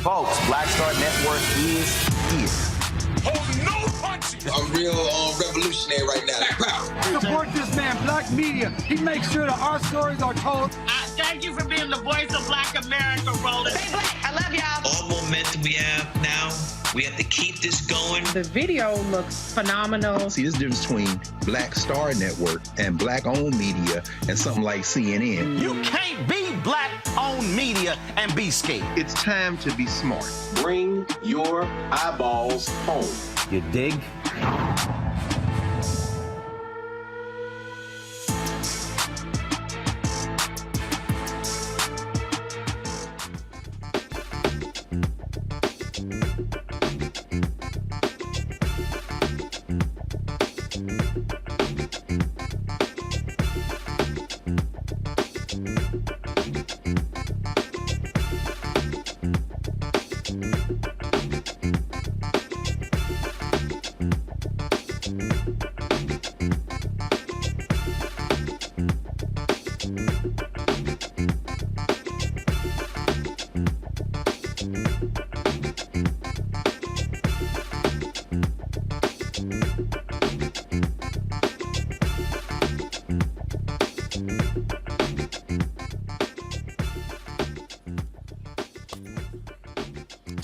Folks, Black Star Network is here. Oh, no punches! I'm real revolutionary right now. Support this man, Black Media. He makes sure that our stories are told. Thank you for being the voice of Black America, Roland. Stay black. I love y'all. All momentum we have now, we have to keep this going. The video looks phenomenal. See, there's a difference between Black Star Network and Black-owned media and something like CNN. You can't be Black-owned media and be scared. It's time to be smart. Bring your eyeballs home. You dig?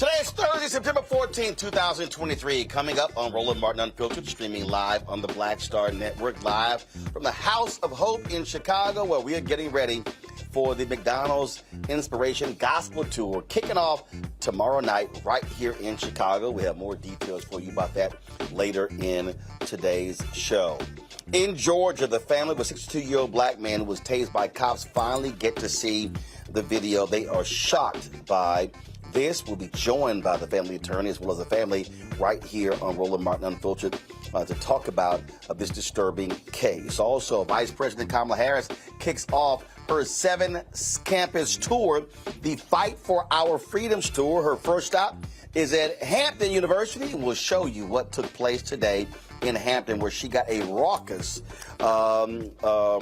Today is Thursday, September 14, 2023. Coming up on Roland Martin Unfiltered, streaming live on the Black Star Network, live from the House of Hope in Chicago, where we are getting ready for the McDonald's Inspiration Gospel Tour, kicking off tomorrow night right here in Chicago. We have more details for you about that later in today's show. In Georgia, the family of a 62-year-old black man who was tased by cops finally get to see the video. They are shocked by this. We'll be joined by the family attorney as well as the family right here on Roland Martin Unfiltered to talk about this disturbing case. Also, Vice President Kamala Harris kicks off her 7-campus tour, the Fight for Our Freedoms tour. Her first stop is at Hampton University. We'll show you what took place today in Hampton, where she got a raucous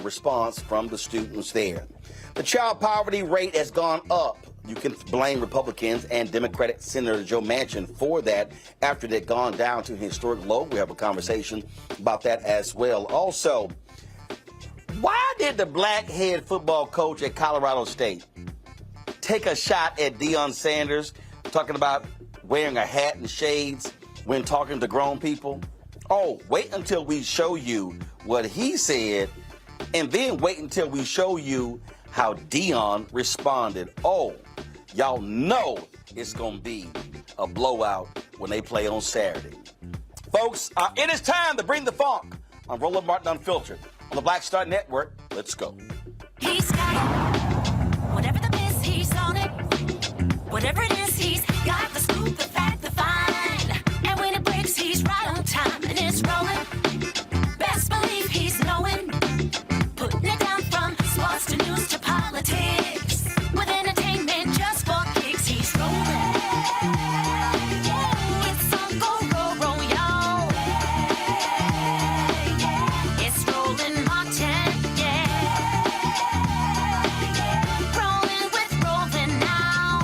response from the students there. The child poverty rate has gone up. You can blame Republicans and Democratic Senator Joe Manchin for that after they'd gone down to a historic low. We have a conversation about that as well. Also, why did the black head football coach at Colorado State take a shot at Deion Sanders, talking about wearing a hat and shades when talking to grown people? Oh, wait until we show you what he said, and then wait until we show you how Deion responded. Oh, y'all know it's going to be a blowout when they play on Saturday. Folks, it is time to bring the funk on Roland Martin Unfiltered on the Black Star Network. Let's go. He's got it. Whatever the piss, he's on it. Whatever it is, he's got the scoop, the fact, the fine. And when it breaks, he's right on time and it's rolling. Best believe he's knowing. Putting it down from sports to news to politics. With entertainment just for kicks, he's rolling. It's on go, roll, roll, y'all. It's rolling Martin, yeah. Rolling with rolling now.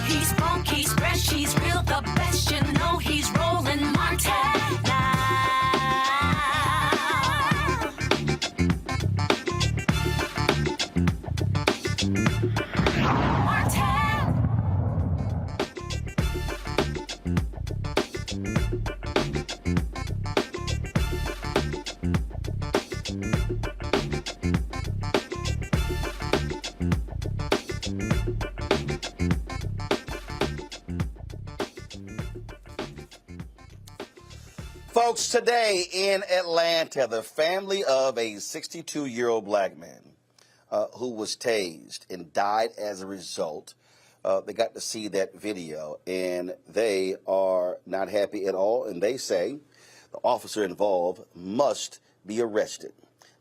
He's funk, he's fresh, he's real, the best, you know he's rolling Martin now. Folks, today in Atlanta, the family of a 62-year-old black man who was tased and died as a result, they got to see that video, and they are not happy at all, and they say the officer involved must be arrested.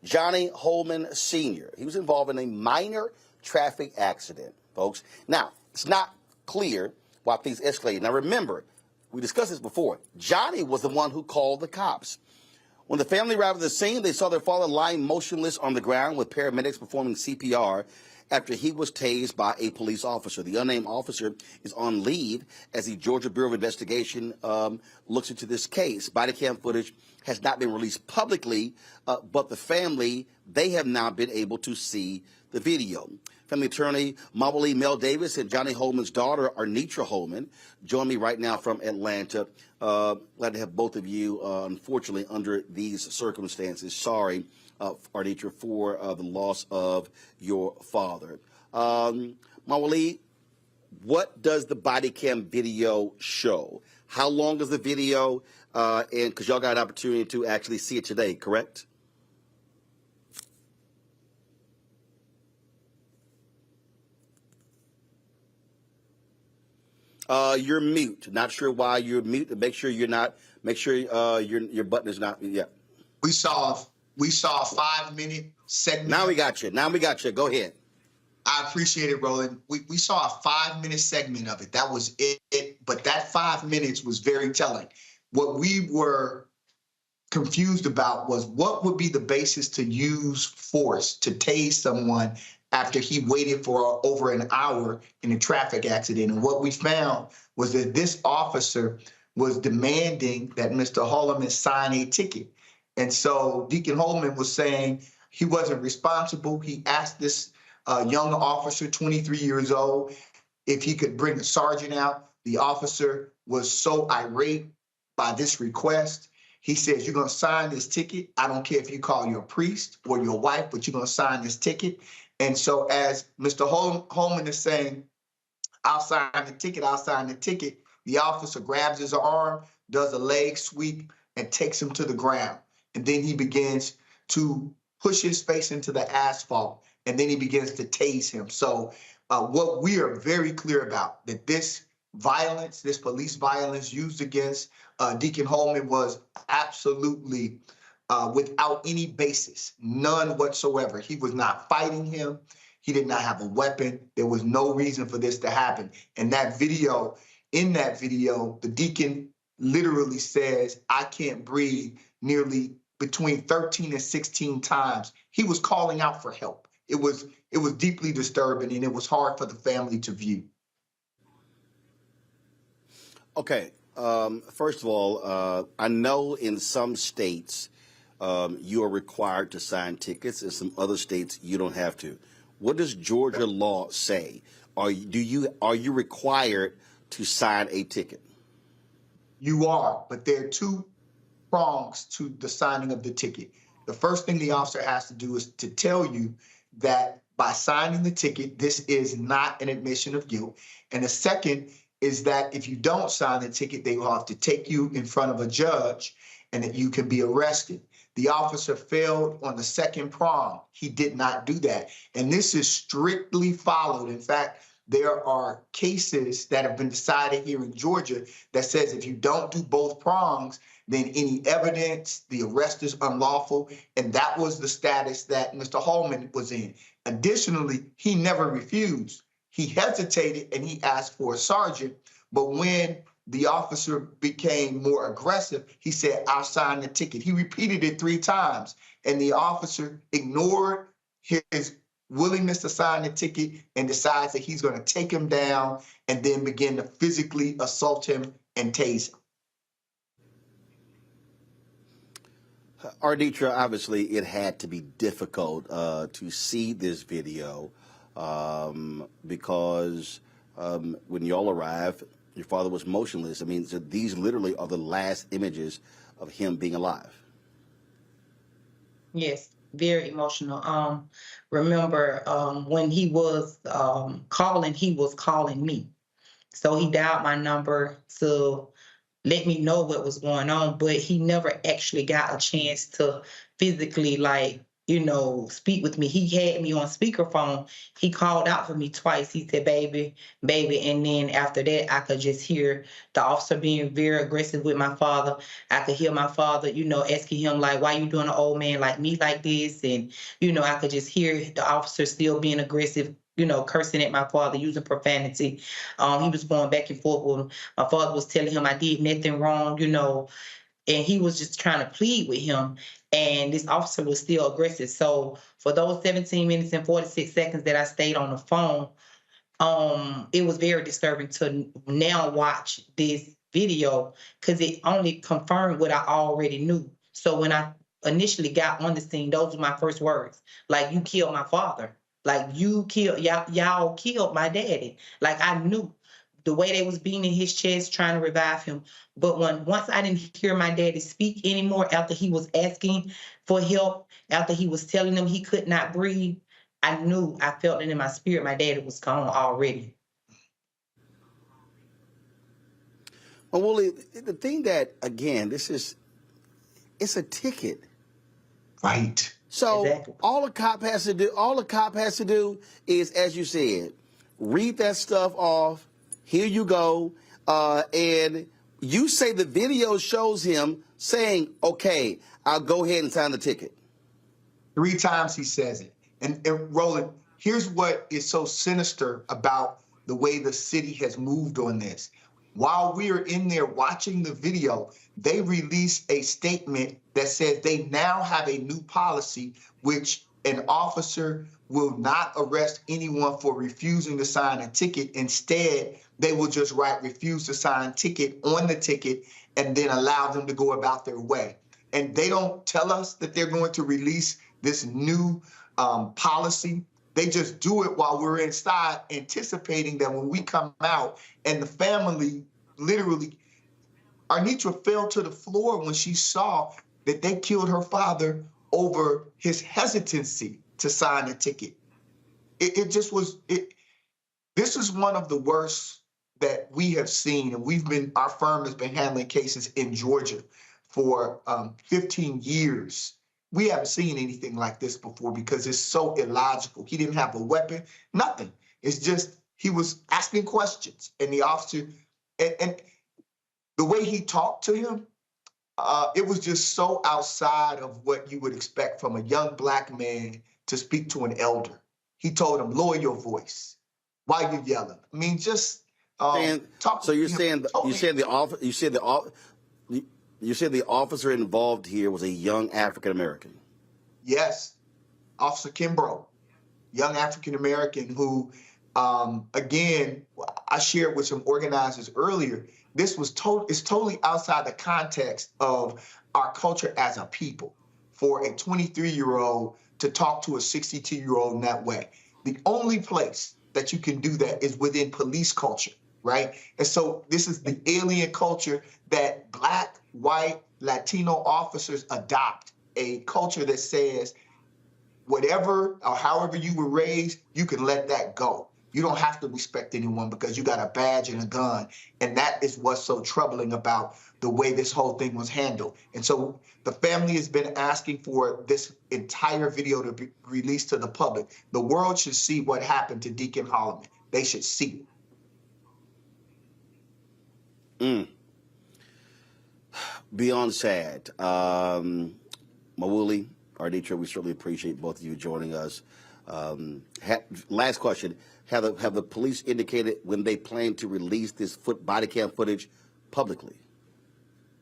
Johnny Hollman Sr., he was involved in a minor traffic accident, folks. Now, it's not clear why things escalated. Now, remember, we discussed this before. Johnny was the one who called the cops. When the family arrived at the scene, they saw their father lying motionless on the ground with paramedics performing CPR after he was tased by a police officer. The unnamed officer is on leave as the Georgia Bureau of Investigation looks into this case. Bodycam footage has not been released publicly, but the family, they have now been able to see the video. Family attorney Mawali Mel Davis and Johnny Hollman's daughter, Arnitra Hollman, join me right now from Atlanta. Glad to have both of you, unfortunately, under these circumstances. Sorry, Arnitra, for the loss of your father. Mawali, what does the body cam video show? How long is the video? And because y'all got an opportunity to actually see it today, correct? You're mute. Not sure why you're mute. Make sure you're not. Make sure your button is not. Yeah. We saw a 5-minute segment. Now we got you. Go ahead. I appreciate it, Roland. We saw a 5-minute segment of it. That was it. But that 5 minutes was very telling. What we were confused about was what would be the basis to use force to tase someone after he waited for over an hour in a traffic accident. And what we found was that this officer was demanding that Mr. Hollman sign a ticket. And so Deacon Hollman was saying he wasn't responsible. He asked this young officer, 23 years old, if he could bring a sergeant out. The officer was so irate by this request. He says, you're going to sign this ticket. I don't care if you call your priest or your wife, but you're going to sign this ticket. And so as Mr. Hollman is saying, I'll sign the ticket, the officer grabs his arm, does a leg sweep, and takes him to the ground. And then he begins to push his face into the asphalt, and then he begins to tase him. So what we are very clear about, that this violence, this police violence used against Deacon Hollman was absolutely without any basis, none whatsoever. He was not fighting him. He did not have a weapon. There was no reason for this to happen. And in that video, the deacon literally says, I can't breathe, nearly between 13 and 16 times. He was calling out for help. It was deeply disturbing, and it was hard for the family to view. Okay. First of all, I know in some states you are required to sign tickets. In some other states, you don't have to. What does Georgia law say? Are you required to sign a ticket? You are, but there are two prongs to the signing of the ticket. The first thing the officer has to do is to tell you that by signing the ticket, this is not an admission of guilt. And the second is that if you don't sign the ticket, they will have to take you in front of a judge and that you can be arrested. The officer failed on the second prong. He did not do that. And this is strictly followed. In fact, there are cases that have been decided here in Georgia that says if you don't do both prongs, then any evidence, the arrest is unlawful. And that was the status that Mr. Hollman was in. Additionally, he never refused. He hesitated and he asked for a sergeant. But when the officer became more aggressive, he said, "I'll sign the ticket." He repeated it 3 times, and the officer ignored his willingness to sign the ticket and decides that he's going to take him down and then begin to physically assault him and tase him. Arditra, obviously, it had to be difficult to see this video because when y'all arrived, your father was motionless. I mean, so these literally are the last images of him being alive. Yes, very emotional. Remember when he was calling me. So he dialed my number to let me know what was going on, but he never actually got a chance to physically, like, speak with me. He had me on speakerphone. He called out for me twice. He said, baby, baby. And then after that, I could just hear the officer being very aggressive with my father. I could hear my father, asking him, like, why you doing an old man like me like this? And, I could just hear the officer still being aggressive, cursing at my father, using profanity. He was going back and forth with him. My father was telling him I did nothing wrong, and he was just trying to plead with him. And this officer was still aggressive. So for those 17 minutes and 46 seconds that I stayed on the phone, it was very disturbing to now watch this video because it only confirmed what I already knew. So when I initially got on the scene, those were my first words. Like, you killed my father. Like, y'all killed my daddy. Like, I knew the way they was beating his chest, trying to revive him. But once I didn't hear my daddy speak anymore, after he was asking for help, after he was telling them he could not breathe, I felt it in my spirit. My daddy was gone already. Well, Wooly, the thing that, again, it's a ticket. Right. So exactly. all the cop has to do is, as you said, read that stuff off. Here you go. And you say the video shows him saying, okay, I'll go ahead and sign the ticket. 3 times he says it. And Roland, here's what is so sinister about the way the city has moved on this. While we are in there watching the video, they release a statement that says they now have a new policy, which an officer will not arrest anyone for refusing to sign a ticket. Instead, they will just write refuse to sign ticket on the ticket and then allow them to go about their way. And they don't tell us that they're going to release this new policy. They just do it while we're inside, anticipating that when we come out, and the family literally, Arnitra fell to the floor when she saw that they killed her father over his hesitancy to sign a ticket. It just was, this is one of the worst that we have seen. And our firm has been handling cases in Georgia for 15 years. We haven't seen anything like this before because it's so illogical. He didn't have a weapon, nothing. It's just, he was asking questions, and the officer, and the way he talked to him, it was just so outside of what you would expect from a young Black man to speak to an elder. He told him, lower your voice. Why are you yelling? I mean, just talk. So you're saying the officer involved here was a young African American? Yes, Officer Kimbrough, young African American who, again, I shared with some organizers earlier. This was totally outside the context of our culture as a people for a 23-year-old to talk to a 62-year-old in that way. The only place that you can do that is within police culture, right? And so this is the alien culture that Black, white, Latino officers adopt, a culture that says whatever or however you were raised, you can let that go. You don't have to respect anyone because you got a badge and a gun. And that is what's so troubling about the way this whole thing was handled. And so the family has been asking for this entire video to be released to the public. The world should see what happened to Deacon Hollman. They should see it. Beyond sad. Mawuli, Arditra, we certainly appreciate both of you joining us. Last question. Have the police indicated when they plan to release this body cam footage publicly?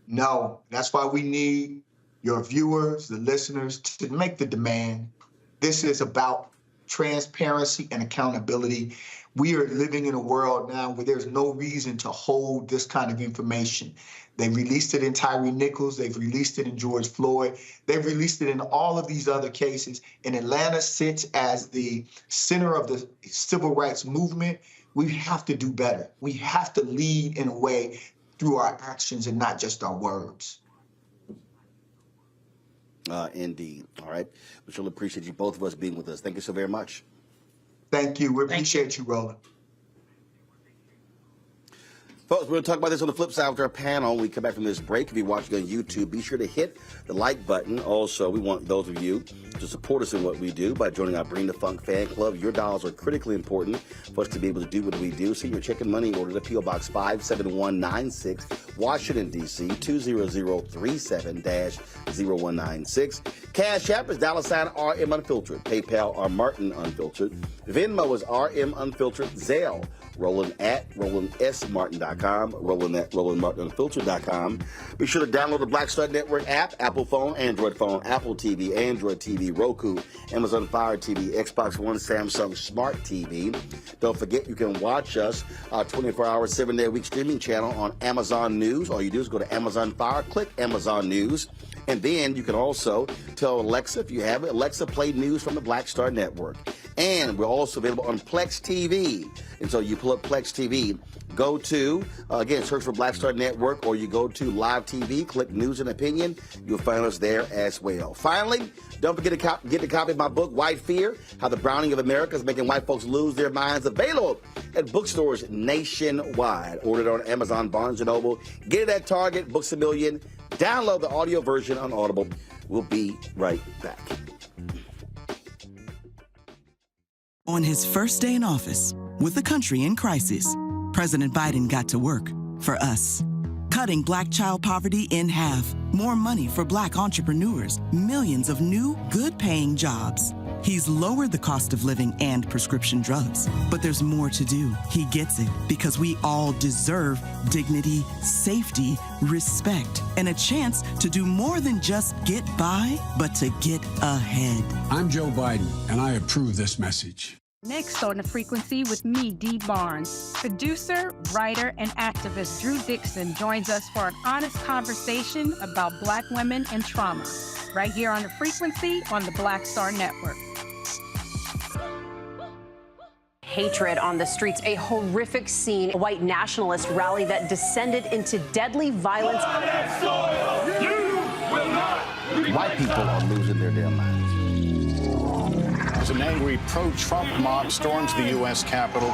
No. That's why we need your viewers, the listeners, to make the demand. This is about transparency and accountability. We are living in a world now where there's no reason to hold this kind of information. They released it in Tyree Nichols. They've released it in George Floyd. They've released it in all of these other cases. And Atlanta sits as the center of the civil rights movement. We have to do better. We have to lead in a way through our actions and not just our words. Indeed. All right. We surely appreciate you, both of us, being with us. Thank you so very much. Thank you. We appreciate you, Roland. Folks, we're going to talk about this on the flip side with our panel. When we come back from this break, if you're watching on YouTube, be sure to hit the like button. Also, we want those of you to support us in what we do by joining our Bring the Funk fan club. Your dollars are critically important for us to be able to do what we do. Send your check and money order to P.O. Box 57196, Washington, D.C., 20037-0196. Cash App is $RM Unfiltered. PayPal are Martin Unfiltered. Venmo is RM Unfiltered. Zelle, Roland at RolandSMartin.com, Roland at RolandMartinUnfiltered.com. Be sure to download the Black Star Network app, Apple phone, Android phone, Apple TV, Android TV, Roku, Amazon Fire TV, Xbox One, Samsung Smart TV. Don't forget you can watch us 24-hour, 7-day-a-week streaming channel on Amazon News. All you do is go to Amazon Fire, click Amazon News, and then you can also tell Alexa, if you have it, Alexa, play news from the Black Star Network. And we're also available on Plex TV. And so you pull up Plex TV, go to, again, search for Black Star Network, or you go to Live TV, click News and Opinion. You'll find us there as well. Finally, don't forget to get a copy of my book, White Fear, How the Browning of America is Making White Folks Lose Their Minds, available at bookstores nationwide. Ordered on Amazon, Barnes & Noble. Get it at Target, Books A Million. Download the audio version on Audible. We'll be right back. On his first day in office, with the country in crisis, President Biden got to work for us. Cutting Black child poverty in half, more money for Black entrepreneurs, millions of new, good-paying jobs. He's lowered the cost of living and prescription drugs. But there's more to do. He gets it, because we all deserve dignity, safety, respect, and a chance to do more than just get by, but to get ahead. I'm Joe Biden, and I approve this message. Next on The Frequency with me, Dee Barnes. Producer, writer, and activist Drew Dixon joins us for an honest conversation about Black women and trauma, right here on The Frequency on the Black Star Network. Hatred on the streets, a horrific scene, a white nationalist rally that descended into deadly violence. White people are losing their damn minds. As an angry pro-Trump mob storms the U.S. Capitol,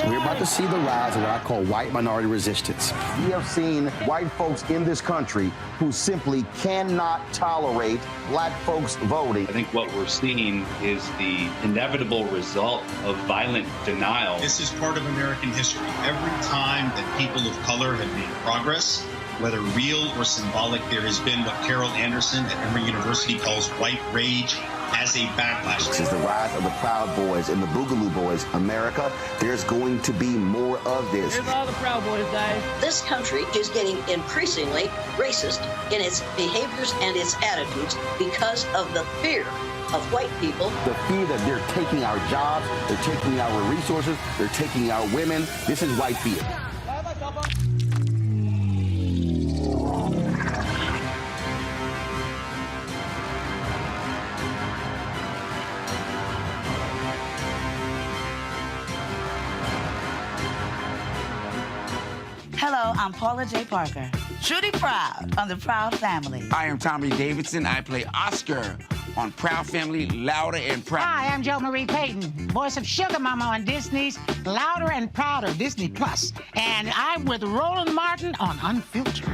we're about to see the rise of what I call white minority resistance. We have seen white folks in this country who simply cannot tolerate Black folks voting. I think what we're seeing is the inevitable result of violent denial. This is part of American history. Every time that people of color have made progress, whether real or symbolic, there has been what Carol Anderson at Emory University calls white rage as a backlash. This is the rise of the Proud Boys and the Boogaloo Boys. America, there's going to be more of this. Here's all the Proud Boys, guys. This country is getting increasingly racist in its behaviors and its attitudes because of the fear of white people. The fear that they're taking our jobs, they're taking our resources, they're taking our women. This is white fear. Hello, I'm Paula J. Parker. Truly proud on the Proud Family. I am Tommy Davidson. I play Oscar on Proud Family, Louder and Proud. Hi, I'm Jo Marie Payton, voice of Sugar Mama on Disney's Louder and Prouder, Disney Plus. And I'm with Roland Martin on Unfiltered.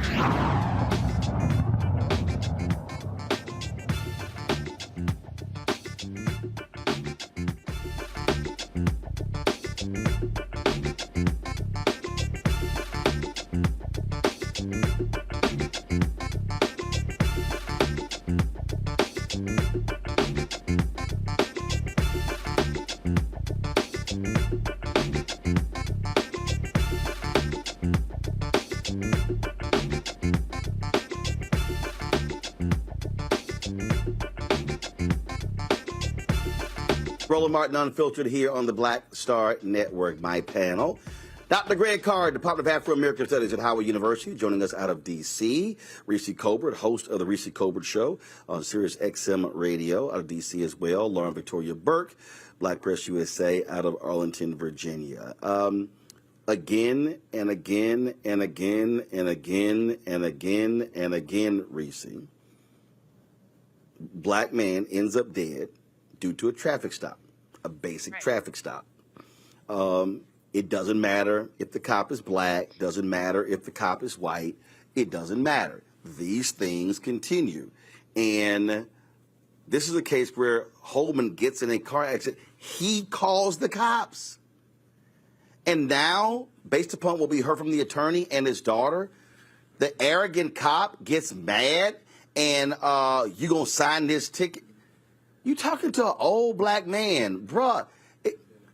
Roland Martin Unfiltered here on the Black Star Network. My panel, Dr. Greg Carr, Department of Afro-American Studies at Howard University, joining us out of D.C. Reese Colbert, host of the Reese Colbert Show on Sirius XM Radio out of D.C. as well. Lauren Victoria Burke, Black Press USA out of Arlington, Virginia. Again and again and again and again and again and again, Reese, black man ends up dead due to a traffic stop, a basic traffic stop. It doesn't matter if the cop is black, doesn't matter if the cop is white, it doesn't matter. These things continue. And this is a case where Hollman gets in a car accident. He calls the cops. And now, based upon what we heard from the attorney and his daughter, the arrogant cop gets mad and you gonna sign this ticket? You talking to an old black man, bruh.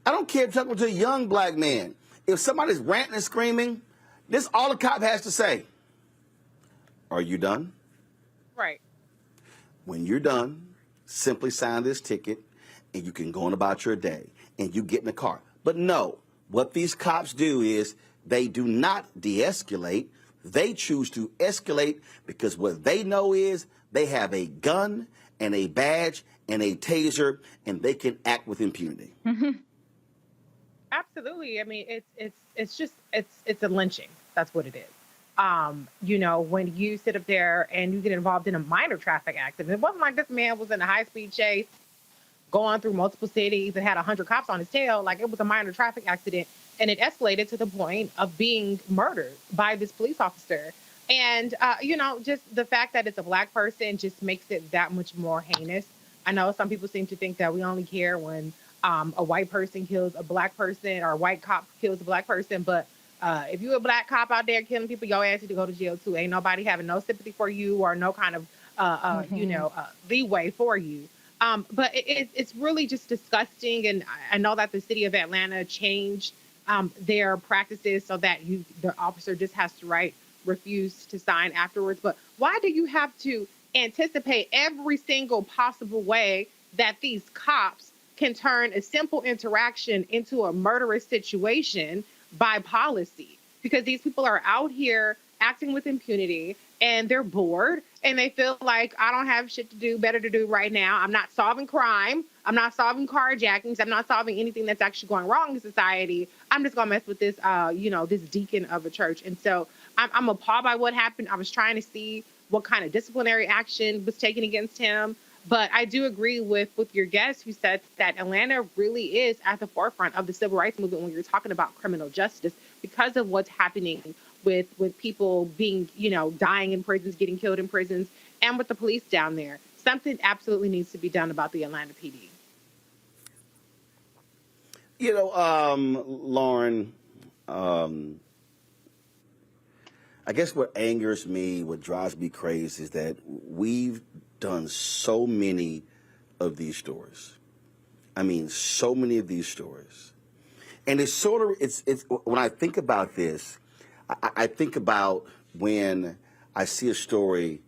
I don't care if you're talking to a young black man. If somebody's ranting and screaming, this is all the cop has to say. Are you done? Right. When you're done, simply sign this ticket and you can go on about your day and you get in the car. But no, what these cops do is they do not de-escalate. They choose to escalate because what they know is they have a gun and a badge and a taser and they can act with impunity. Mm-hmm. Absolutely. I mean, it's a lynching. That's what it is. You know, when you sit up there and you get involved in a minor traffic accident, it wasn't like this man was in a high-speed chase going through multiple cities and had 100 cops on his tail. Like, it was a minor traffic accident, and it escalated to the point of being murdered by this police officer. And, you know, just the fact that it's a black person just makes it that much more heinous. I know some people seem to think that we only care when a white person kills a black person or a white cop kills a black person. But if you're a black cop out there killing people, your ass need to go to jail too. Ain't nobody having no sympathy for you or no kind of, you know, leeway for you. But it's really just disgusting. And I know that the city of Atlanta changed their practices so that the officer just has to refuse to sign afterwards. But why do you have to anticipate every single possible way that these cops can turn a simple interaction into a murderous situation by policy? Because these people are out here acting with impunity and they're bored and they feel like, I don't have shit to do, better to do right now. I'm not solving crime. I'm not solving carjackings. I'm not solving anything that's actually going wrong in society. I'm just gonna mess with this, you know, this deacon of a church. And so I'm appalled by what happened. I was trying to see what kind of disciplinary action was taken against him. But I do agree with your guest who said that Atlanta really is at the forefront of the civil rights movement when you're talking about criminal justice because of what's happening with people being, you know, dying in prisons, getting killed in prisons, and with the police down there. Something absolutely needs to be done about the Atlanta PD. You know, Lauren, I guess what angers me, what drives me crazy is that we've done so many of these stories. I mean, so many of these stories. And it's sort of, it's when I think about this, I think about when I see a story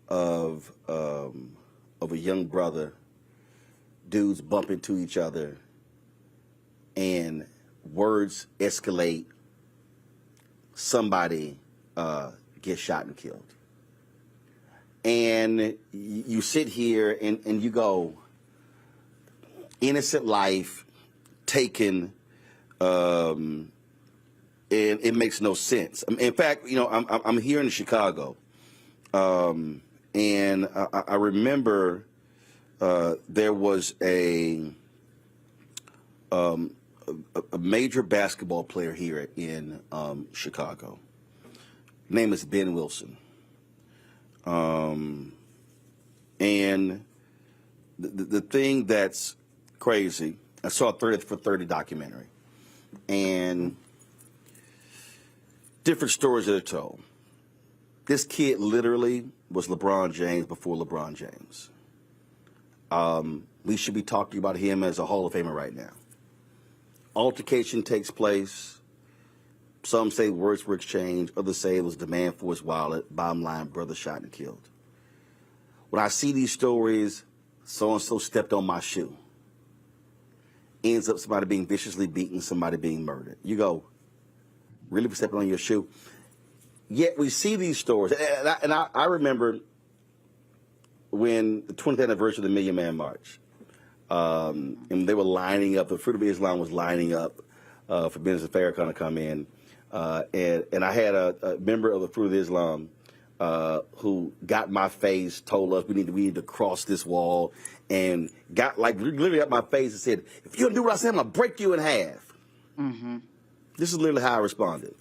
of a young brother, dudes bump into each other and words escalate, somebody gets shot and killed. And you sit here and you go, innocent life taken, and it makes no sense. In fact, you know, I'm here in Chicago, and I remember there was a major basketball player here in Chicago. His name is Ben Wilson. And the thing that's crazy, I saw a 30 for 30 documentary, and different stories that are told. This kid literally was LeBron James before LeBron James. We should be talking about him as a Hall of Famer right now. Altercation takes place. Some say words were exchanged. Others say it was demand for his wallet. Bottom line, brother shot and killed. When I see these stories, so-and-so stepped on my shoe. ends up somebody being viciously beaten, somebody being murdered. You go, really for stepping on your shoe? Yet we see these stories. And I remember when the 20th anniversary of the Million Man March, and they were lining up, the Fruit of Islam was lining up for Minister Farrakhan to come in. And I had a member of the Fruit of Islam who got my face, told us we need to cross this wall, and got like literally up my face and said, if you don't do what I say, I'm going to break you in half. Mm-hmm. This is literally how I responded.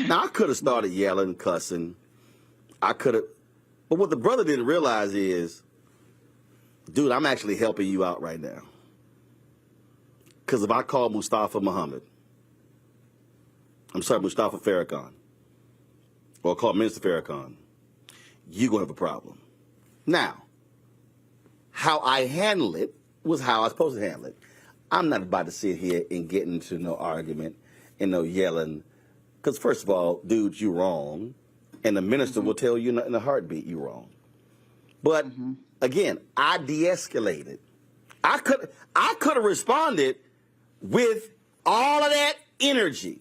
Now, I could have started yelling, cussing. I could have. But what the brother didn't realize is, dude, I'm actually helping you out right now. Because if I call Mustafa Farrakhan, or call Minister Farrakhan, you're going to have a problem. Now, how I handle it was how I was supposed to handle it. I'm not about to sit here and get into no argument and no yelling. Because first of all, dude, you're wrong. And the minister will tell you in a heartbeat you're wrong. But again, I de-escalated. I could have responded with all of that energy.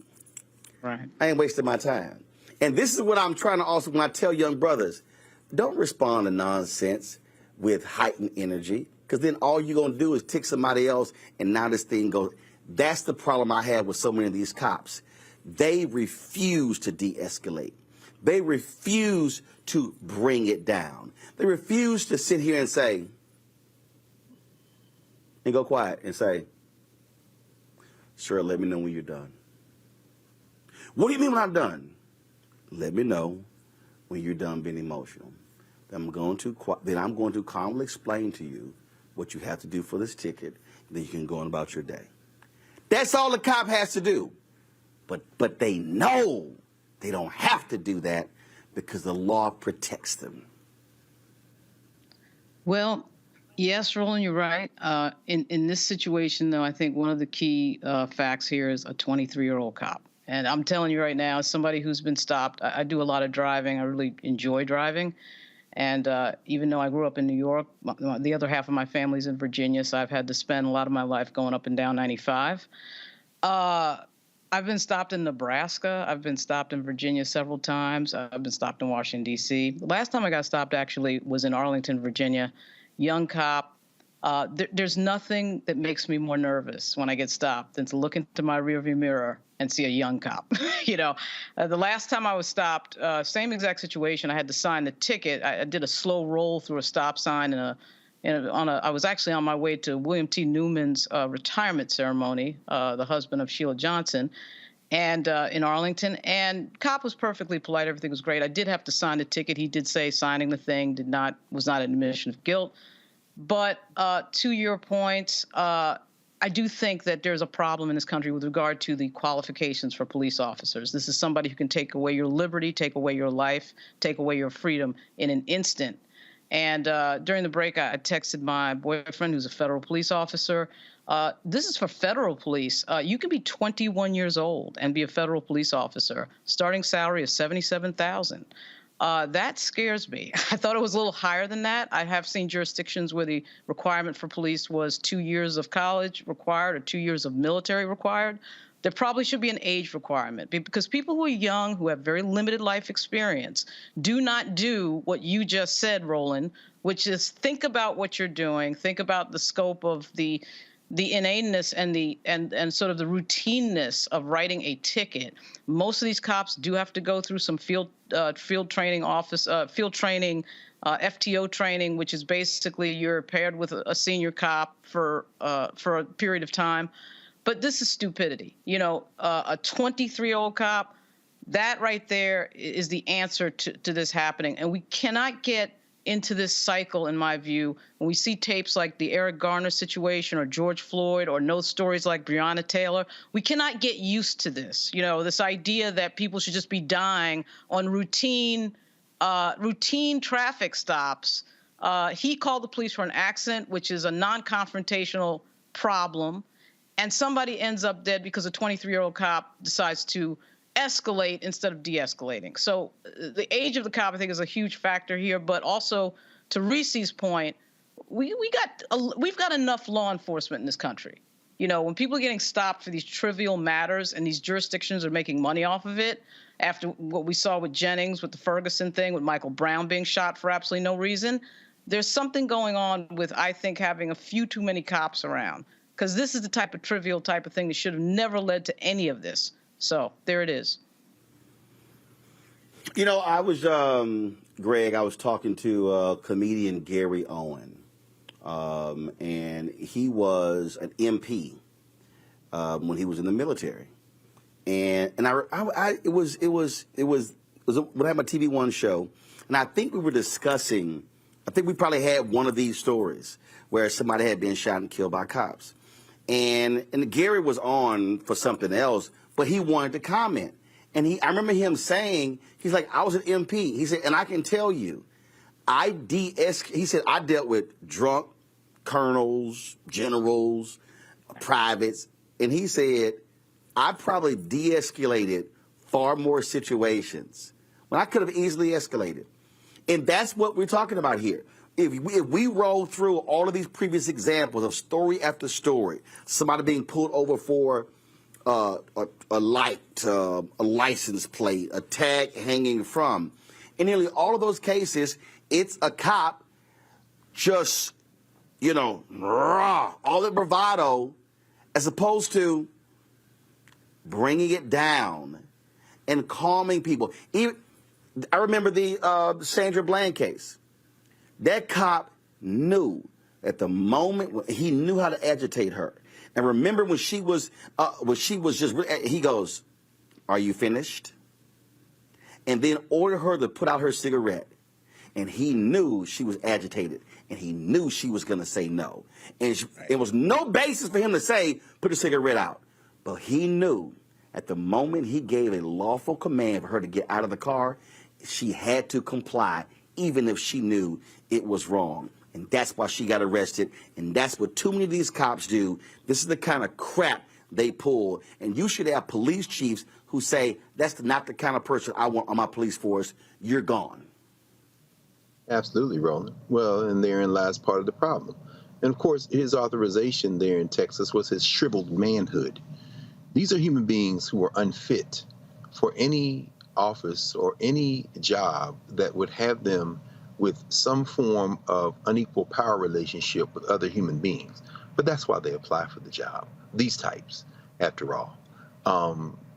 Right. I ain't wasting my time. And this is what I'm trying to also, when I tell young brothers, don't respond to nonsense with heightened energy, because then all you're going to do is tick somebody else, and now this thing goes. That's the problem I have with so many of these cops. They refuse to de-escalate. They refuse to bring it down. They refuse to sit here and say, and go quiet and say, sir, let me know when you're done. What do you mean when I'm done? Let me know when you're done being emotional. Then I'm going to calmly explain to you what you have to do for this ticket. Then you can go on about your day. That's all the cop has to do. But they know they don't have to do that because the law protects them. Well, yes, Roland, you're right. In this situation, though, I think one of the key facts here is a 23-year-old cop. And I'm telling you right now, as somebody who's been stopped, I do a lot of driving. I really enjoy driving. And even though I grew up in New York, the other half of my family's in Virginia, so I've had to spend a lot of my life going up and down 95. I've been stopped in Nebraska. I've been stopped in Virginia several times. I've been stopped in Washington, D.C. The last time I got stopped, actually, was in Arlington, Virginia. Young cop. There's nothing that makes me more nervous when I get stopped than to look into my rearview mirror and see a young cop. The last time I was stopped, same exact situation. I had to sign the ticket. I did a slow roll through a stop sign I was actually on my way to William T. Newman's retirement ceremony, the husband of Sheila Johnson, and in Arlington. And cop was perfectly polite. Everything was great. I did have to sign the ticket. He did say signing the thing was not an admission of guilt. But to your point, I do think that there's a problem in this country with regard to the qualifications for police officers. This is somebody who can take away your liberty, take away your life, take away your freedom in an instant. And during the break, I texted my boyfriend, who's a federal police officer. This is for federal police. You can be 21 years old and be a federal police officer. Starting salary is $77,000. That scares me. I thought it was a little higher than that. I have seen jurisdictions where the requirement for police was 2 years of college required or 2 years of military required. There probably should be an age requirement because people who are young, who have very limited life experience, do not do what you just said, Roland, which is think about what you're doing, think about the scope of the inaneness and sort of the routineness of writing a ticket. Most of these cops do have to go through some field training, FTO training, which is basically you're paired with a senior cop for a period of time. But this is stupidity. A 23-year-old cop, that right there is the answer to this happening. And we cannot get into this cycle, in my view, when we see tapes like the Eric Garner situation or George Floyd or know stories like Breonna Taylor. We cannot get used to this. This idea that people should just be dying on routine traffic stops. He called the police for an accident, which is a non-confrontational problem. And somebody ends up dead because a 23-year-old cop decides to escalate instead of de-escalating. So the age of the cop, I think, is a huge factor here. But also, to Reese's point, we've got enough law enforcement in this country. You know, when people are getting stopped for these trivial matters and these jurisdictions are making money off of it, after what we saw with Jennings, with the Ferguson thing, with Michael Brown being shot for absolutely no reason, there's something going on with, I think, having a few too many cops around, because this is the type of trivial type of thing that should have never led to any of this. So there it is. You know, I was, Greg, I was talking to comedian Gary Owen, and he was an MP when he was in the military. And when I had my TV One show, and I think we were discussing, I think we probably had one of these stories where somebody had been shot and killed by cops. And Gary was on for something else, but he wanted to comment. And I remember him saying, he's like, I was an MP. He said, and I can tell you, he said, I dealt with drunk colonels, generals, privates. And he said, I probably de-escalated far more situations when I could have easily escalated. And that's what we're talking about here. If we roll through all of these previous examples of story after story, somebody being pulled over for a light, a license plate, a tag hanging from, in nearly all of those cases, it's a cop just, you know, all the bravado, as opposed to bringing it down and calming people. I remember the Sandra Bland case. That cop knew at the moment, he knew how to agitate her. And remember when she was just, he goes, are you finished? And then ordered her to put out her cigarette. And he knew she was agitated. And he knew she was going to say no. And it was no basis for him to say, put the cigarette out. But he knew at the moment he gave a lawful command for her to get out of the car, she had to comply, even if she knew it was wrong. And that's why she got arrested. And that's what too many of these cops do. This is the kind of crap they pull. And you should have police chiefs who say, that's not the kind of person I want on my police force. You're gone. Absolutely, Roland. Well, and therein lies part of the problem. And of course, his authorization there in Texas was his shriveled manhood. These are human beings who are unfit for any office or any job that would have them with some form of unequal power relationship with other human beings. But that's why they apply for the job, these types, after all.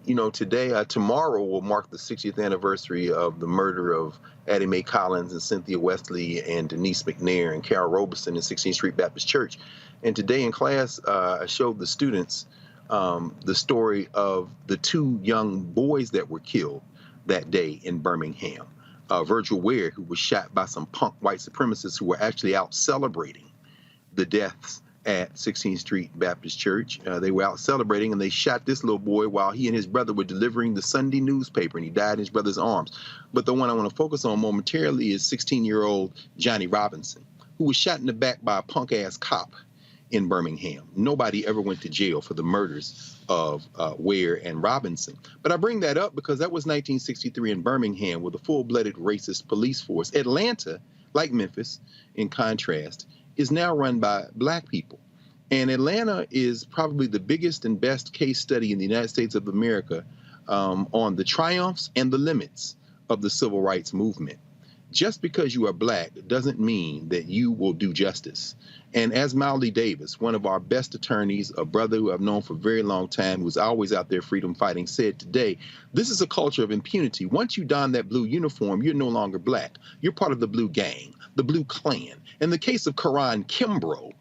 You know, tomorrow will mark the 60th anniversary of the murder of Addie Mae Collins and Cynthia Wesley and Denise McNair and Carol Robeson in 16th Street Baptist Church. And today in class, I showed the students the story of the two young boys that were killed that day in Birmingham. Virgil Ware, who was shot by some punk white supremacists who were actually out celebrating the deaths at 16th Street Baptist Church. They were out celebrating, and they shot this little boy while he and his brother were delivering the Sunday newspaper, and he died in his brother's arms. But the one I want to focus on momentarily is 16-year-old Johnny Robinson, who was shot in the back by a punk-ass cop in Birmingham. Nobody ever went to jail for the murders of Ware and Robinson. But I bring that up because that was 1963 in Birmingham with a full-blooded racist police force. Atlanta, like Memphis, in contrast, is now run by black people. And Atlanta is probably the biggest and best case study in the United States of America on the triumphs and the limits of the civil rights movement. Just because you are black doesn't mean that you will do justice. And as Mildly Davis, one of our best attorneys, a brother who I've known for a very long time, who's always out there freedom fighting, said today, this is a culture of impunity. Once you don that blue uniform, you're no longer black. You're part of the blue gang, the blue clan. In the case of Karan Kimbrough,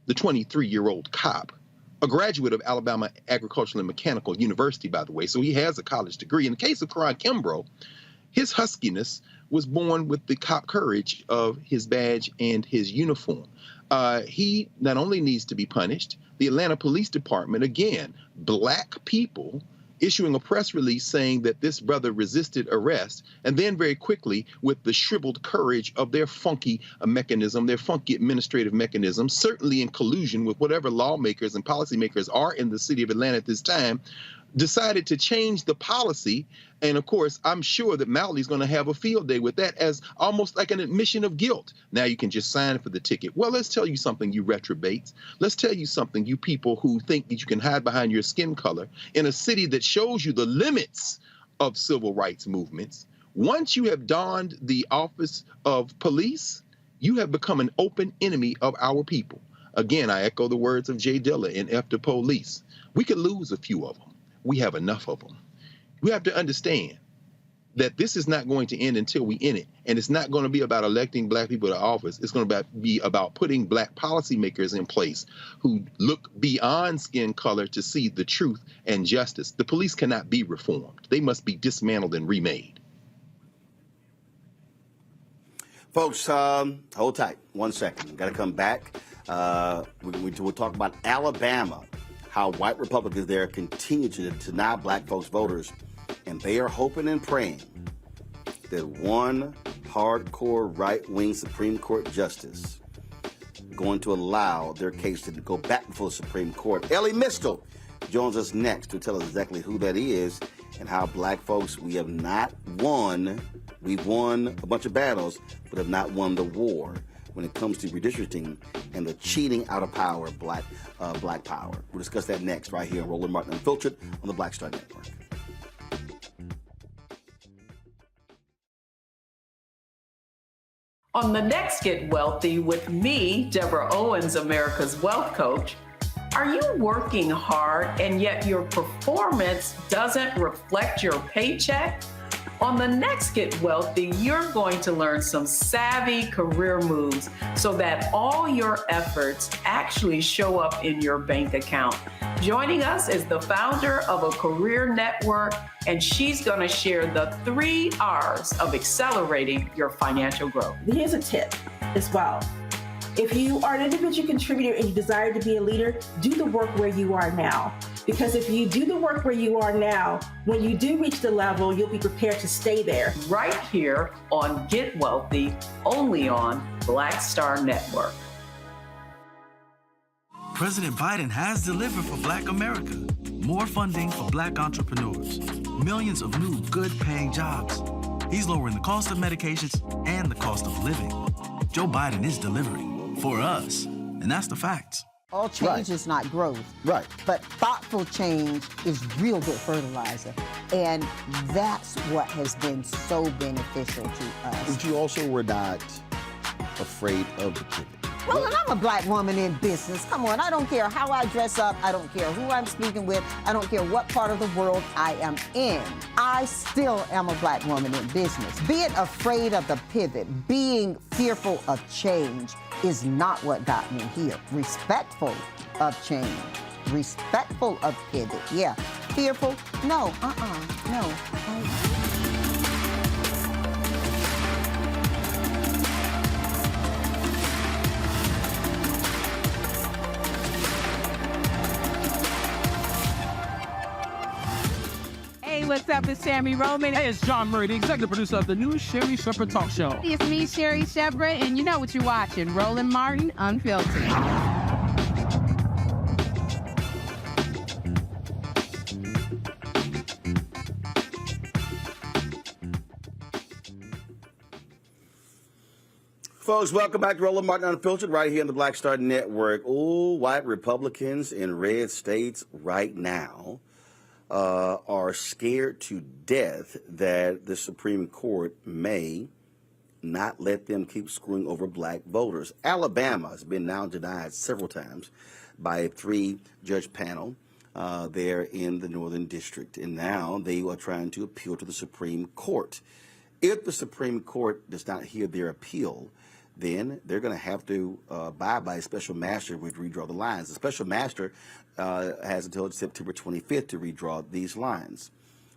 the 23-year-old cop, a graduate of Alabama Agricultural and Mechanical University, by the way, so he has a college degree. In the case of Karan Kimbrough, his huskiness was born with the cop courage of his badge and his uniform. He not only needs to be punished, the Atlanta Police Department, again, black people, issuing a press release saying that this brother resisted arrest, and then very quickly, with the shriveled courage of their funky mechanism, their funky administrative mechanism, certainly in collusion with whatever lawmakers and policymakers are in the city of Atlanta at this time, decided to change the policy. And of course, I'm sure that Malley's going to have a field day with that as almost like an admission of guilt. Now you can just sign for the ticket. Well, let's tell you something, you retrobates. Let's tell you something, you people who think that you can hide behind your skin color in a city that shows you the limits of civil rights movements. Once you have donned the office of police, you have become an open enemy of our people. Again, I echo the words of Jay Dilla in F the Police. We could lose a few of them. We have enough of them. We have to understand that this is not going to end until we end it. And it's not going to be about electing black people to office. It's going to be about putting black policymakers in place who look beyond skin color to see the truth and justice. The police cannot be reformed. They must be dismantled and remade. Folks, hold tight 1 second. Got to come back. We'll talk about Alabama, how white Republicans there continue to deny black folks voters, and they are hoping and praying that one hardcore right-wing Supreme Court justice going to allow their case to go back before the Supreme Court. Elie Mystal joins us next to tell us exactly who that is and how black folks, we have not won. We've won a bunch of battles, but have not won the war when it comes to redistricting and the cheating out of power of black power. We'll discuss that next right here on Roland Martin Unfiltered on the Black Star Network. On the next Get Wealthy with me, Deborah Owens, America's Wealth Coach, are you working hard and yet your performance doesn't reflect your paycheck? On the next Get Wealthy, you're going to learn some savvy career moves so that all your efforts actually show up in your bank account. Joining us is the founder of a career network, and she's going to share the 3 R's of accelerating your financial growth. Here's a tip as well. If you are an individual contributor and you desire to be a leader, do the work where you are now. Because if you do the work where you are now, when you do reach the level, you'll be prepared to stay there. Right here on Get Wealthy, only on Black Star Network. President Biden has delivered for Black America. More funding for Black entrepreneurs. Millions of new good-paying jobs. He's lowering the cost of medications and the cost of living. Joe Biden is delivering for us, and that's the facts. All change is not growth. Right. But thoughtful change is real good fertilizer. And that's what has been so beneficial to us. But you also were not afraid of the pivot. Well, and I'm a black woman in business. Come on, I don't care how I dress up. I don't care who I'm speaking with. I don't care what part of the world I am in. I still am a black woman in business. Being afraid of the pivot, being fearful of change is not what got me here. Respectful of change, respectful of pivot, yeah. Fearful, no, no. Hey, what's up? It's Sammy Roman. Hey, it's John Murray, the executive producer of the new Sherry Shepherd Talk Show. It's me, Sherry Shepherd, and you know what you're watching, Roland Martin Unfiltered. Folks, welcome back to Roland Martin Unfiltered right here on the Black Star Network. Ooh, white Republicans in red states right now are scared to death that the Supreme Court may not let them keep screwing over black voters. Alabama has been now denied several times by a 3-judge panel there in the Northern District. And now they are trying to appeal to the Supreme Court. If the Supreme Court does not hear their appeal, then they're going to have to abide by a special master with redraw the lines. The special master has until September 25th to redraw these lines.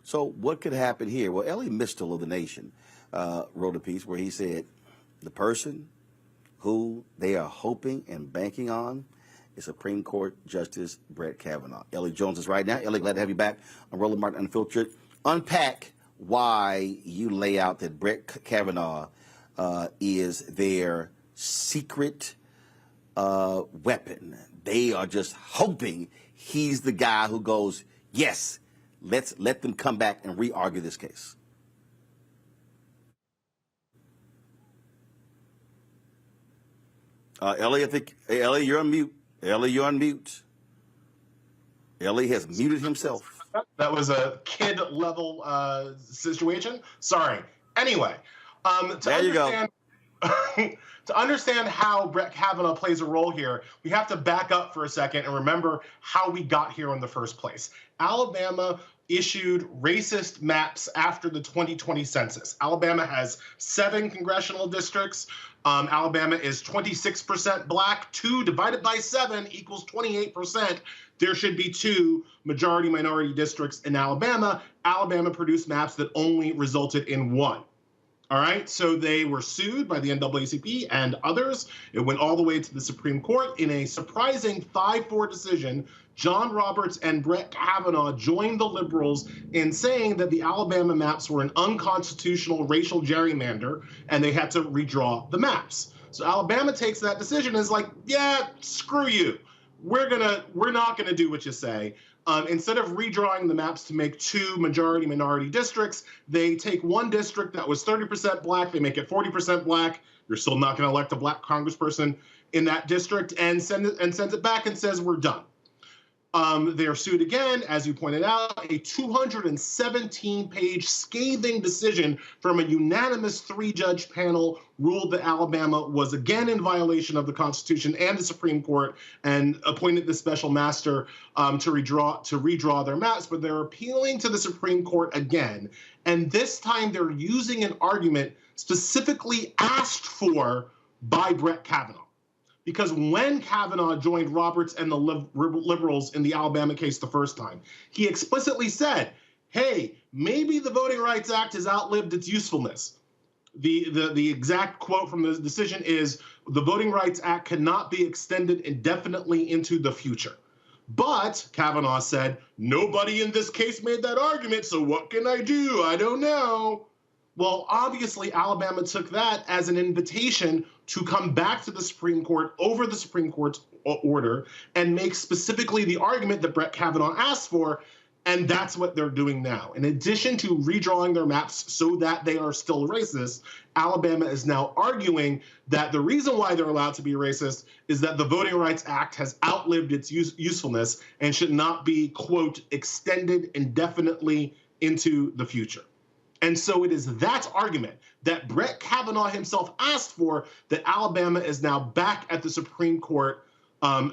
So what could happen here? Well, Elie Mystal of The Nation wrote a piece where he said the person who they are hoping and banking on is Supreme Court Justice Brett Kavanaugh. Elie joins us right now. Elie, glad to have you back on Roland Martin Unfiltered. Unpack why you lay out that Brett Kavanaugh is their secret weapon. They are just hoping he's the guy who goes, yes, Let's let them come back and re-argue this case. Elie, I think, Elie, you're on mute. Elie, you're on mute. Elie has muted himself. That was a kid-level situation. Sorry. Anyway, there you go. To understand how Brett Kavanaugh plays a role here, we have to back up for a second and remember how we got here in the first place. Alabama issued racist maps after the 2020 census. Alabama has 7 congressional districts. Alabama is 26% black. 2 divided by 7 equals 28%. There should be 2 majority-minority districts in Alabama. Alabama produced maps that only resulted in 1. All right, so they were sued by the NAACP and others. It went all the way to the Supreme Court. In a surprising 5-4 decision, John Roberts and Brett Kavanaugh joined the liberals in saying that the Alabama maps were an unconstitutional racial gerrymander and they had to redraw the maps. So Alabama takes that decision and is like, yeah, screw you. We're not gonna do what you say. Instead of redrawing the maps to make 2 majority-minority districts, they take 1 district that was 30% black, they make it 40% black. You're still not going to elect a black congressperson in that district, and sends it back and says, we're done. They are sued again, as you pointed out, a 217-page scathing decision from a unanimous 3-judge panel ruled that Alabama was again in violation of the Constitution and the Supreme Court and appointed the special master to redraw their maps, but they're appealing to the Supreme Court again. And this time they're using an argument specifically asked for by Brett Kavanaugh. Because when Kavanaugh joined Roberts and the liberals in the Alabama case the first time, he explicitly said, hey, maybe the Voting Rights Act has outlived its usefulness. The exact quote from the decision is, the Voting Rights Act cannot be extended indefinitely into the future. But, Kavanaugh said, nobody in this case made that argument, so what can I do? I don't know. Well, obviously, Alabama took that as an invitation to come back to the Supreme Court over the Supreme Court's order and make specifically the argument that Brett Kavanaugh asked for, and that's what they're doing now. In addition to redrawing their maps so that they are still racist, Alabama is now arguing that the reason why they're allowed to be racist is that the Voting Rights Act has outlived its usefulness and should not be, quote, extended indefinitely into the future. And so it is that argument that Brett Kavanaugh himself asked for that Alabama is now back at the Supreme Court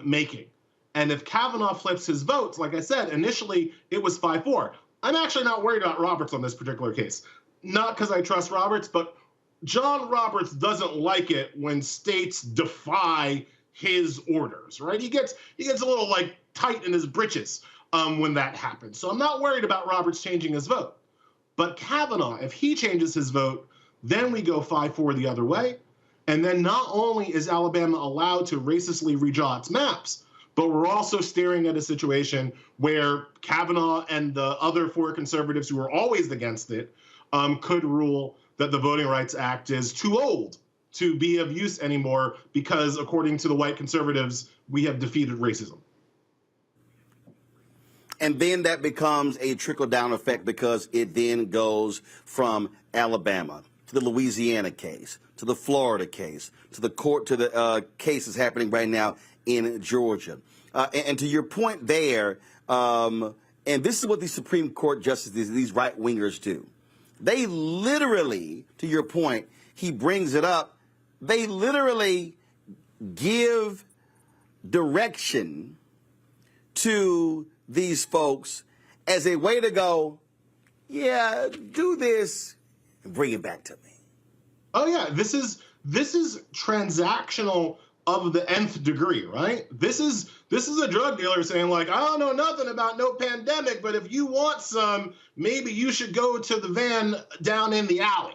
making. And if Kavanaugh flips his votes, like I said, initially it was 5-4. I'm actually not worried about Roberts on this particular case. Not because I trust Roberts, but John Roberts doesn't like it when states defy his orders, right? He gets a little like tight in his britches when that happens. So I'm not worried about Roberts changing his vote. But Kavanaugh, if he changes his vote, then we go 5-4 the other way. And then not only is Alabama allowed to racistly redraw its maps, but we're also staring at a situation where Kavanaugh and the other 4 conservatives who are always against it could rule that the Voting Rights Act is too old to be of use anymore because, according to the white conservatives, we have defeated racism. And then that becomes a trickle-down effect because it then goes from Alabama to the Louisiana case, to the Florida case, to the cases happening right now in Georgia. And to your point there, and this is what the Supreme Court justices, these right-wingers do. They literally, to your point, he brings it up, they literally give direction to these folks as a way to go, yeah, do this and bring it back to me. Oh yeah, this is transactional of the nth degree, right? This is a drug dealer saying like, I don't know nothing about no pandemic, but if you want some, maybe you should go to the van down in the alley,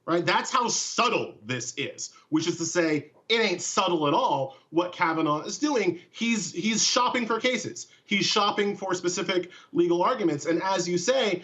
right? That's how subtle this is, which is to say, it ain't subtle at all what Kavanaugh is doing. He's shopping for cases. He's shopping for specific legal arguments. And as you say,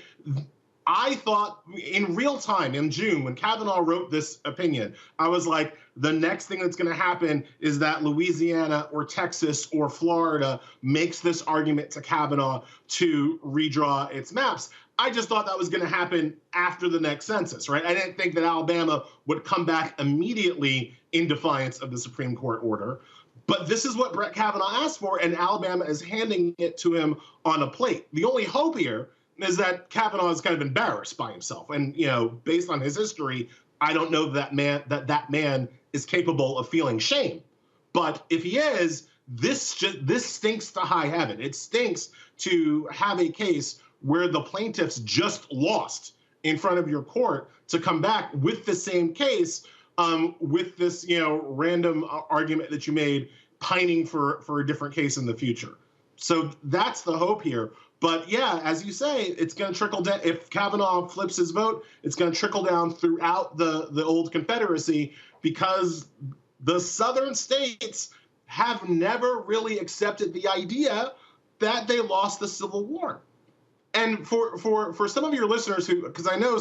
I thought in real time in June when Kavanaugh wrote this opinion, I was like, the next thing that's going to happen is that Louisiana or Texas or Florida makes this argument to Kavanaugh to redraw its maps. I just thought that was going to happen after the next census, right? I didn't think that Alabama would come back immediately in defiance of the Supreme Court order. But this is what Brett Kavanaugh asked for, and Alabama is handing it to him on a plate. The only hope here is that Kavanaugh is kind of embarrassed by himself. And, you know, based on his history, I don't know that that man is capable of feeling shame. But if he is, this stinks to high heaven. It stinks to have a case where the plaintiffs just lost in front of your court to come back with the same case with this, you know, random argument that you made, pining for a different case in the future. So that's the hope here. But yeah, as you say, it's going to trickle down. If Kavanaugh flips his vote, it's going to trickle down throughout the old Confederacy, because the southern states have never really accepted the idea that they lost the Civil War. And for some of your listeners who, because I know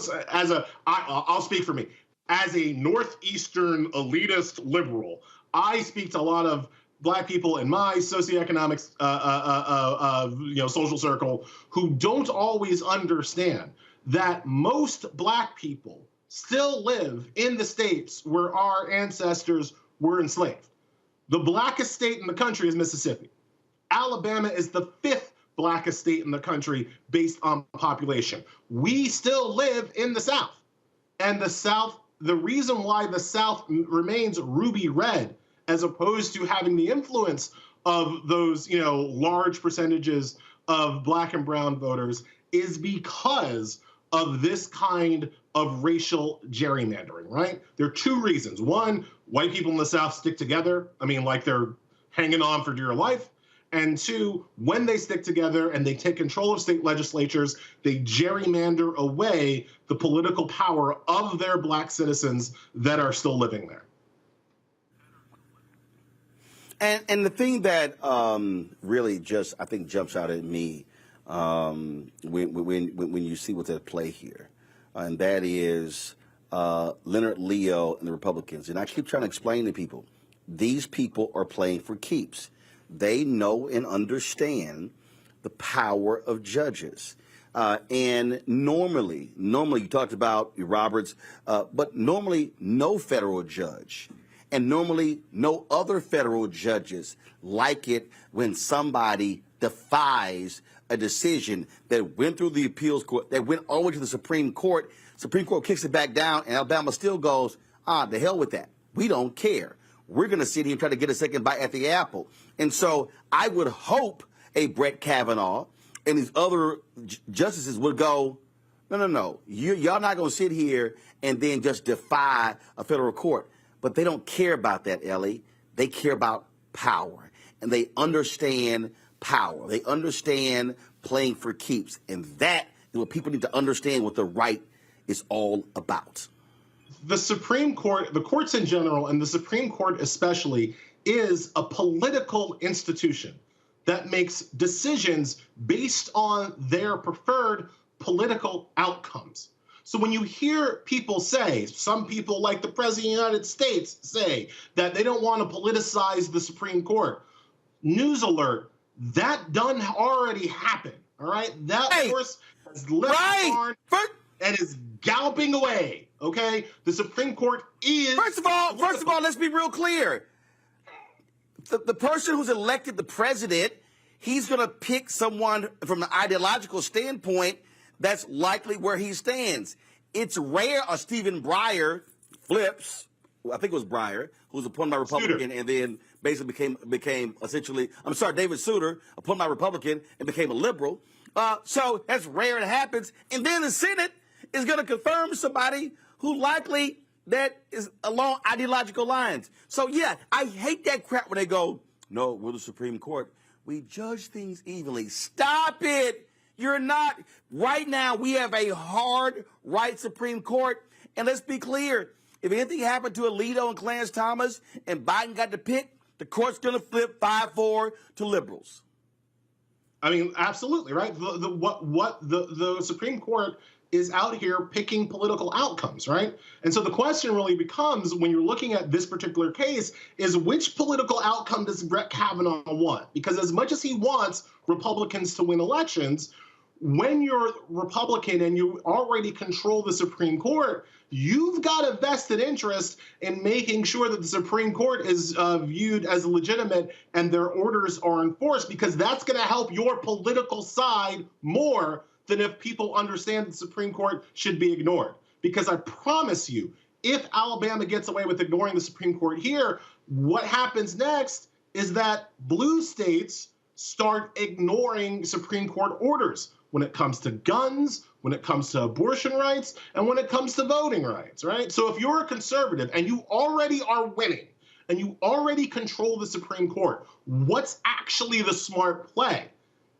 I'll speak for me, as a Northeastern elitist liberal, I speak to a lot of Black people in my socioeconomic, social circle who don't always understand that most Black people still live in the states where our ancestors were enslaved. The blackest state in the country is Mississippi. Alabama is the 5th blackest state in the country based on population. We still live in the South. And the South, the reason why the South remains ruby red, as opposed to having the influence of those, you know, large percentages of Black and brown voters, is because of this kind of racial gerrymandering, right? There are 2 reasons. One, white people in the South stick together. I mean, like they're hanging on for dear life. And 2, when they stick together and they take control of state legislatures, they gerrymander away the political power of their Black citizens that are still living there. And the thing that really just, I think, jumps out at me when you see what's at play here, and that is Leonard Leo and the Republicans. And I keep trying to explain to people, these people are playing for keeps. They know and understand the power of judges. And normally you talked about Roberts, but normally no federal judge and normally no other federal judges like it when somebody defies a decision that went through the appeals court, that went all the way to the Supreme Court. Supreme Court kicks it back down, and Alabama still goes, the hell with that. We don't care. We're going to sit here and try to get a second bite at the apple. And so I would hope a Brett Kavanaugh and these other justices would go, no. Y'all not going to sit here and then just defy a federal court. But they don't care about that, Elie. They care about power. And they understand power. They understand playing for keeps. And that is what people need to understand, what the right is all about. The Supreme Court, the courts in general, and the Supreme Court especially, is a political institution that makes decisions based on their preferred political outcomes. So when you hear people say, some people like the President of the United States say that they don't want to politicize the Supreme Court, news alert, that done already happened, all right? That horse has left the barn and is galloping away, okay? The Supreme Court is... First of all, let's be real clear. The person who's elected the president, he's going to pick someone from an ideological standpoint that's likely where he stands. It's rare a Stephen Breyer flips, I think it was Breyer, who was appointed by Republican and then basically became essentially, David Souter, appointed by Republican and became a liberal. So that's rare, it happens. And then the Senate is going to confirm somebody who likely that is along ideological lines. So yeah, I hate that crap when they go, no, we're the Supreme Court. We judge things evenly. Stop it. You're not. Right now, we have a hard right Supreme Court. And let's be clear. If anything happened to Alito and Clarence Thomas and Biden got to pick, the court's going to flip 5-4 to liberals. I mean, absolutely, right? The Supreme Court is out here picking political outcomes, right? And so the question really becomes, when you're looking at this particular case, is which political outcome does Brett Kavanaugh want? Because as much as he wants Republicans to win elections, when you're Republican and you already control the Supreme Court, you've got a vested interest in making sure that the Supreme Court is viewed as legitimate and their orders are enforced, because that's going to help your political side more than if people understand the Supreme Court should be ignored. Because I promise you, if Alabama gets away with ignoring the Supreme Court here, what happens next is that blue states start ignoring Supreme Court orders when it comes to guns, when it comes to abortion rights, and when it comes to voting rights, right? So if you're a conservative and you already are winning and you already control the Supreme Court, what's actually the smart play?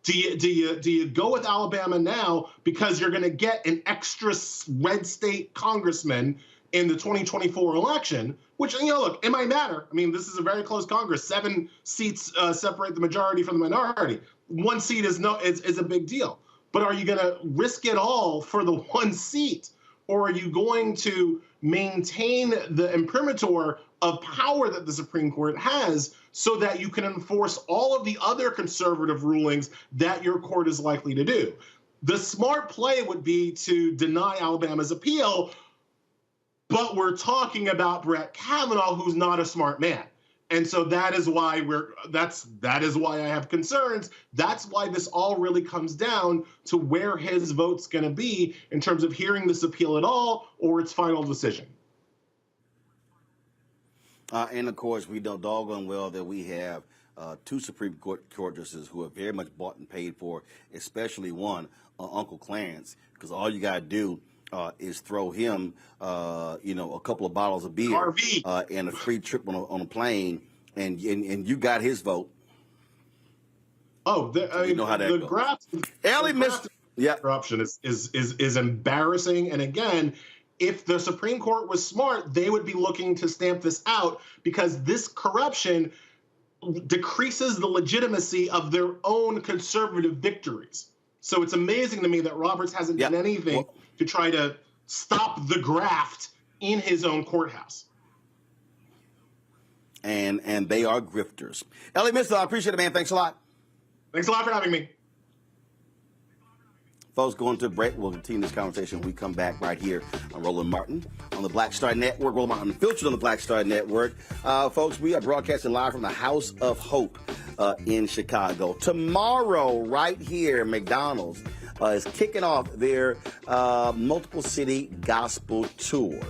Do you go with Alabama now because you're going to get an extra red state congressman in the 2024 election, which, look, it might matter. I mean, this is a very close Congress. 7 seats separate the majority from the minority. 1 seat is a big deal. But are you going to risk it all for the 1 seat? Or are you going to maintain the imprimatur of power that the Supreme Court has so that you can enforce all of the other conservative rulings that your court is likely to do? The smart play would be to deny Alabama's appeal, but we're talking about Brett Kavanaugh, who's not a smart man. And so that is why that is why I have concerns. That's why this all really comes down to where his vote's going to be in terms of hearing this appeal at all or its final decision. And of course, we know doggone well that we have 2 Supreme Court justices who are very much bought and paid for, especially one, Uncle Clarence, because all you got to do is throw him, a couple of bottles of beer and a free trip on a plane, and you got his vote. Oh, you know how that goes. Elie Mystal, corruption is embarrassing. And again, if the Supreme Court was smart, they would be looking to stamp this out, because this corruption decreases the legitimacy of their own conservative victories. So it's amazing to me that Roberts hasn't done anything to try to stop the graft in his own courthouse. And they are grifters. Elie Mystal, I appreciate it, man. Thanks a lot. Thanks a lot for having me. Folks, going to a break. We'll continue this conversation when we come back right here on Roland Martin on the Black Star Network. Roland Martin Unfiltered on the Black Star Network. Folks, we are broadcasting live from the House of Hope in Chicago. Tomorrow, right here, McDonald's is kicking off their multiple city gospel tour.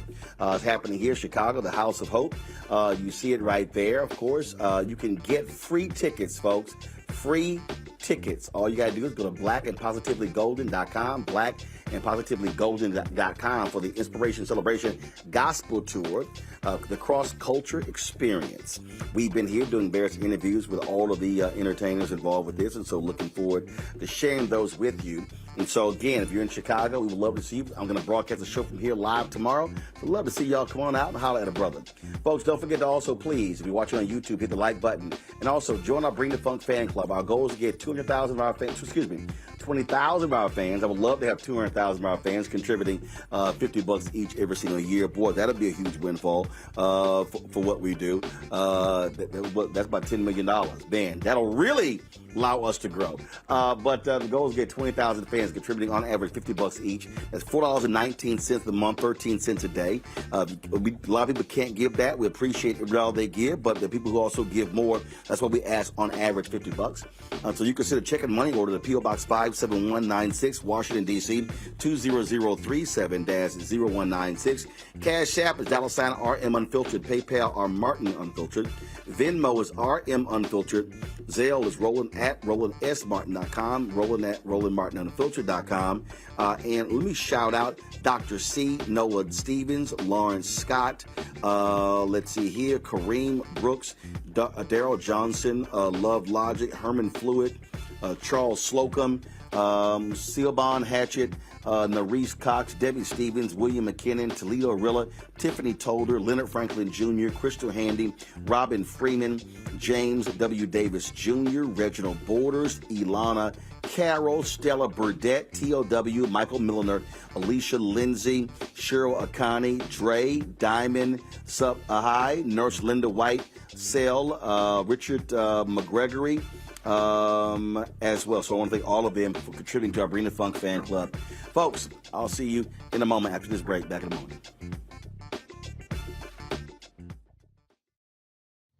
It's happening here in Chicago, the House of Hope. You see it right there, of course. You can get free tickets, folks. Free tickets. All you got to do is go to blackandpositivelygolden.com, blackandpositivelygolden.com for the Inspiration Celebration Gospel Tour, the cross-culture experience. We've been here doing various interviews with all of the entertainers involved with this, and so looking forward to sharing those with you. And so, again, if you're in Chicago, we would love to see you. I'm going to broadcast the show from here live tomorrow. We'd love to see y'all come on out and holler at a brother. Folks, don't forget to also, please, if you're watching on YouTube, hit the like button. And also, join our Bring the Funk fan club. Our goal is to get 20,000 of our fans, 20,000 of our fans. I would love to have 200,000 of our fans contributing $50 each every single year. Boy, that'll be a huge windfall for what we do. That's about $10 million. Man, that'll really allow us to grow. But the goal is to get 20,000 fans contributing on average $50 each. That's $4.19 a month, 13 cents a day. A lot of people can't give that. We appreciate all they give, but the people who also give more, that's what we ask on average, $50. So you consider checking money order to P.O. Box 57196, Washington, D.C., 20037-0196. Cash App is $RM Unfiltered. PayPal are Martin Unfiltered. Venmo is RM Unfiltered. Zelle is RolandSMartin.com, RolandMartinUnfiltered.com. And let me shout out Dr. C, Noah Stevens, Lawrence Scott, let's see here, Kareem Brooks, Daryl Johnson, Love Logic, Herman Fluid, Charles Slocum, Sealbon Hatchett, Narice Cox, Debbie Stevens, William McKinnon, Toledo Arilla, Tiffany Tolder, Leonard Franklin Jr., Crystal Handy, Robin Freeman, James W. Davis Jr., Reginald Borders, Ilana Carroll, Stella Burdett, T.O.W., Michael Milliner, Alicia Lindsay, Cheryl Akani, Dre, Diamond, Sup Ahai, Nurse Linda White, Sel, Richard McGregory, as well. So I want to thank all of them for contributing to our Bring the Funk fan club. Folks, I'll see you in a moment after this break. Back in a moment.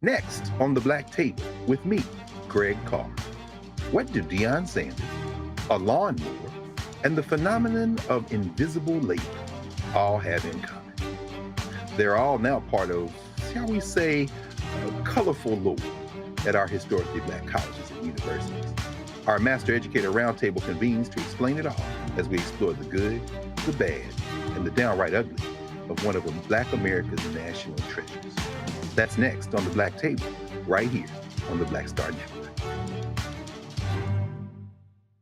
Next on The Black Tape with me, Greg Carr. What do Deion Sanders, a lawnmower, and the phenomenon of invisible labor all have in common? They're all now part of, shall we say, a colorful lore at our historically black colleges and universities. Our Master Educator Roundtable convenes to explain it all as we explore the good, the bad, and the downright ugly of one of Black America's national treasures. That's next on The Black Table, right here on the Black Star Network.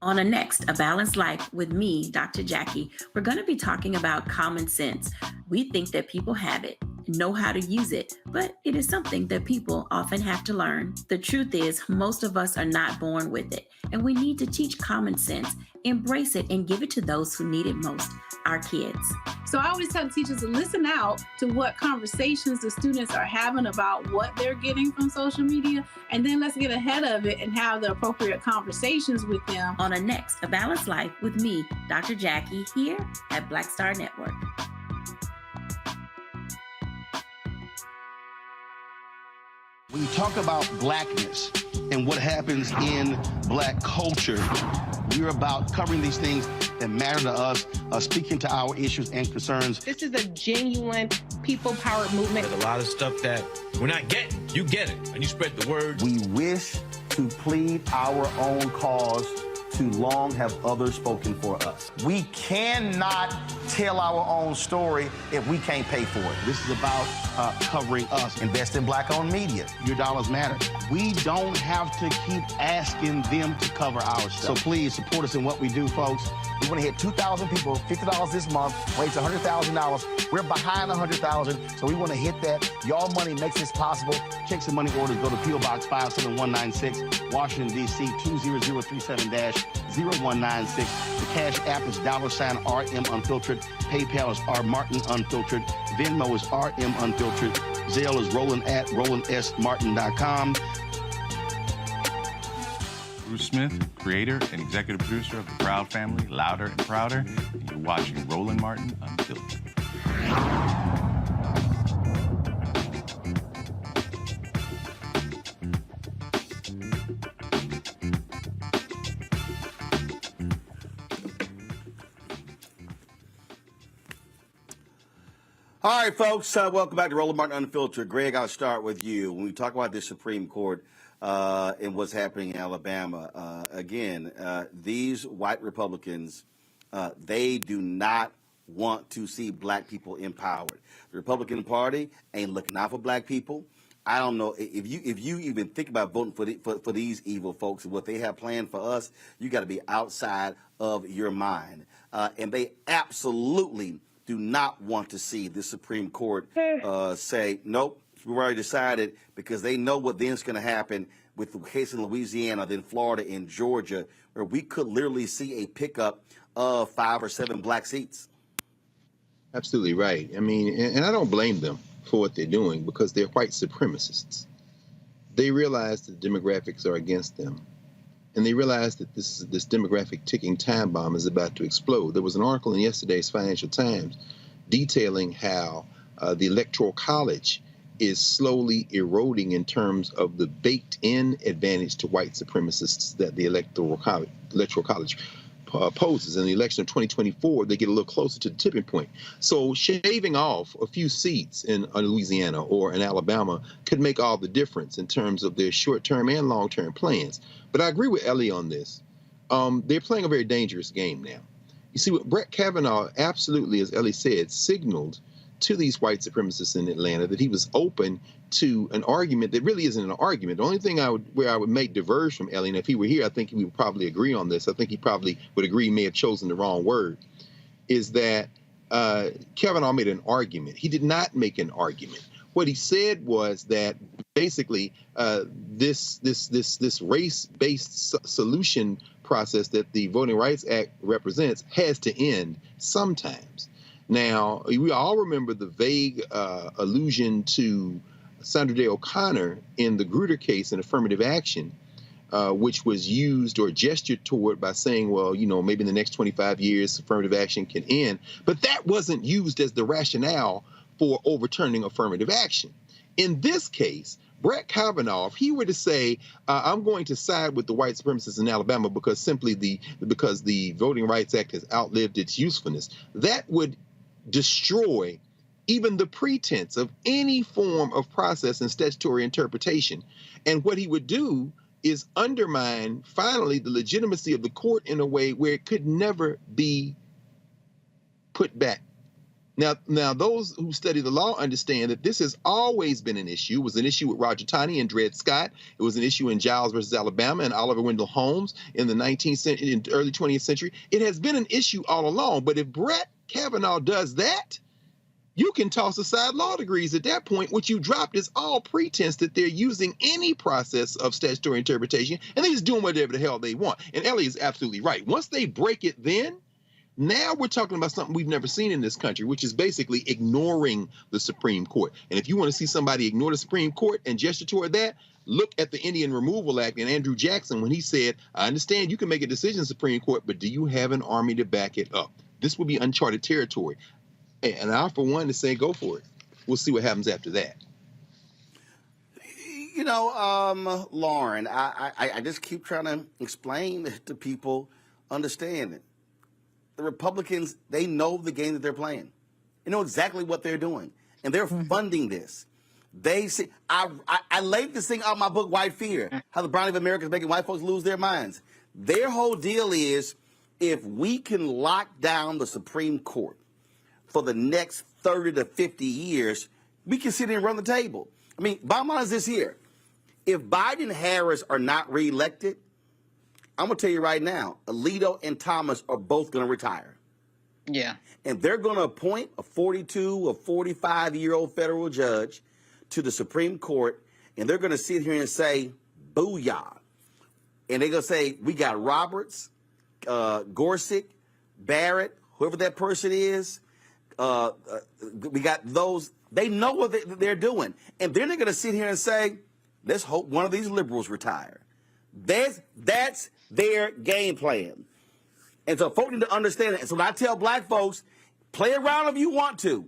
On a next, A Balanced Life with me, Dr. Jackie, we're going to be talking about common sense. We think that people have it, know how to use it, but it is something that people often have to learn. The truth is, most of us are not born with it, and we need to teach common sense, embrace it, and give it to those who need it most, our kids. So I always tell teachers to listen out to what conversations the students are having about what they're getting from social media, and then let's get ahead of it and have the appropriate conversations with them. On a next, A Balanced Life with me, Dr. Jackie, here at Black Star Network. When you talk about blackness and what happens in black culture, we're about covering these things that matter to us, speaking to our issues and concerns. This is a genuine people-powered movement. There's a lot of stuff that we're not getting. You get it, and you spread the word. We wish to plead our own cause. Too long have others spoken for us. We cannot tell our own story if we can't pay for it. This is about covering us. Invest in black-owned media. Your dollars matter. We don't have to keep asking them to cover our stuff. So please support us in what we do, folks. We want to hit 2,000 people, $50 this month, raise $100,000. We're behind 100,000, so we want to hit that. Y'all money makes this possible. Checks and money orders go to P.O. Box 57196, Washington, D.C. 20037-0196. The Cash App is $RM Unfiltered. PayPal is R Martin Unfiltered. Venmo is RM Unfiltered. Zelle is Roland@RolandSMartin.com. Bruce Smith, creator and executive producer of The Proud Family, Louder and Prouder, and you're watching Roland Martin Unfiltered. All right, folks, welcome back to Roland Martin Unfiltered. Greg, I'll start with you. When we talk about this Supreme Court and what's happening in Alabama, again, these white Republicans, they do not want to see black people empowered. The Republican Party ain't looking out for black people. I don't know if you even think about voting for these evil folks and what they have planned for us. You got to be outside of your mind, and they absolutely do not want to see the Supreme Court say, nope, we've already decided, because they know what then is going to happen with the case in Louisiana, then Florida and Georgia, where we could literally see a pickup of 5 or 7 black seats. Absolutely right. I mean, and I don't blame them for what they're doing, because they're white supremacists. They realize that demographics are against them. And they realize that this demographic ticking time bomb is about to explode. There was an article in yesterday's Financial Times detailing how the Electoral College is slowly eroding in terms of the baked-in advantage to white supremacists that the Electoral College poses. In the election of 2024, they get a little closer to the tipping point. So shaving off a few seats in Louisiana or in Alabama could make all the difference in terms of their short-term and long-term plans. But I agree with Elie on this. They're playing a very dangerous game now. You see, what Brett Kavanaugh absolutely, as Elie said, signaled to these white supremacists in Atlanta that he was open to an argument that really isn't an argument. The only thing where I would make diverge from Elie, and if he were here, I think we would probably agree on this. I think he probably would agree he may have chosen the wrong word, is that Kavanaugh made an argument. He did not make an argument. What he said was that basically this race-based solution process that the Voting Rights Act represents has to end sometimes. Now, we all remember the vague allusion to Sandra Day O'Connor in the Grutter case in affirmative action, which was used or gestured toward by saying, well, you know, maybe in the next 25 years, affirmative action can end. But that wasn't used as the rationale for overturning affirmative action. In this case, Brett Kavanaugh, if he were to say, I'm going to side with the white supremacists in Alabama because because the Voting Rights Act has outlived its usefulness, that would destroy even the pretense of any form of process and statutory interpretation. And what he would do is undermine, finally, the legitimacy of the court in a way where it could never be put back. Now, those who study the law understand that this has always been an issue. It was an issue with Roger Taney and Dred Scott. It was an issue in Giles versus Alabama and Oliver Wendell Holmes in the 19th century, in early 20th century. It has been an issue all along. But if Brett Kavanaugh does that, you can toss aside law degrees at that point. What you dropped is all pretense that they're using any process of statutory interpretation, and they're just doing whatever the hell they want. And Elie is absolutely right. Once they break it, then now we're talking about something we've never seen in this country, which is basically ignoring the Supreme Court. And if you want to see somebody ignore the Supreme Court and gesture toward that, look at the Indian Removal Act and Andrew Jackson when he said, I understand you can make a decision, Supreme Court, but do you have an army to back it up? This will be uncharted territory. And I, for one, to say go for it. We'll see what happens after that. You know, Lauren, I just keep trying to explain to people, understand it. The Republicans, they know the game that they're playing. They know exactly what they're doing. And they're funding this. They see, I laid this thing out in my book, White Fear, how the brownie of America is making white folks lose their minds. Their whole deal is, if we can lock down the Supreme Court for the next 30 to 50 years, we can sit here and run the table. I mean, bottom line is this here. If Biden and Harris are not reelected, I'm going to tell you right now, Alito and Thomas are both going to retire. Yeah. And they're going to appoint a 42 or 45-year-old federal judge to the Supreme Court, and they're going to sit here and say, booyah. And they're going to say, we got Roberts, Gorsuch, Barrett, whoever that person is. We got those. They know what they're doing. And then they're going to sit here and say, let's hope one of these liberals retire. That's their game plan. And so folks need to understand it. And so when I tell black folks, play around if you want to.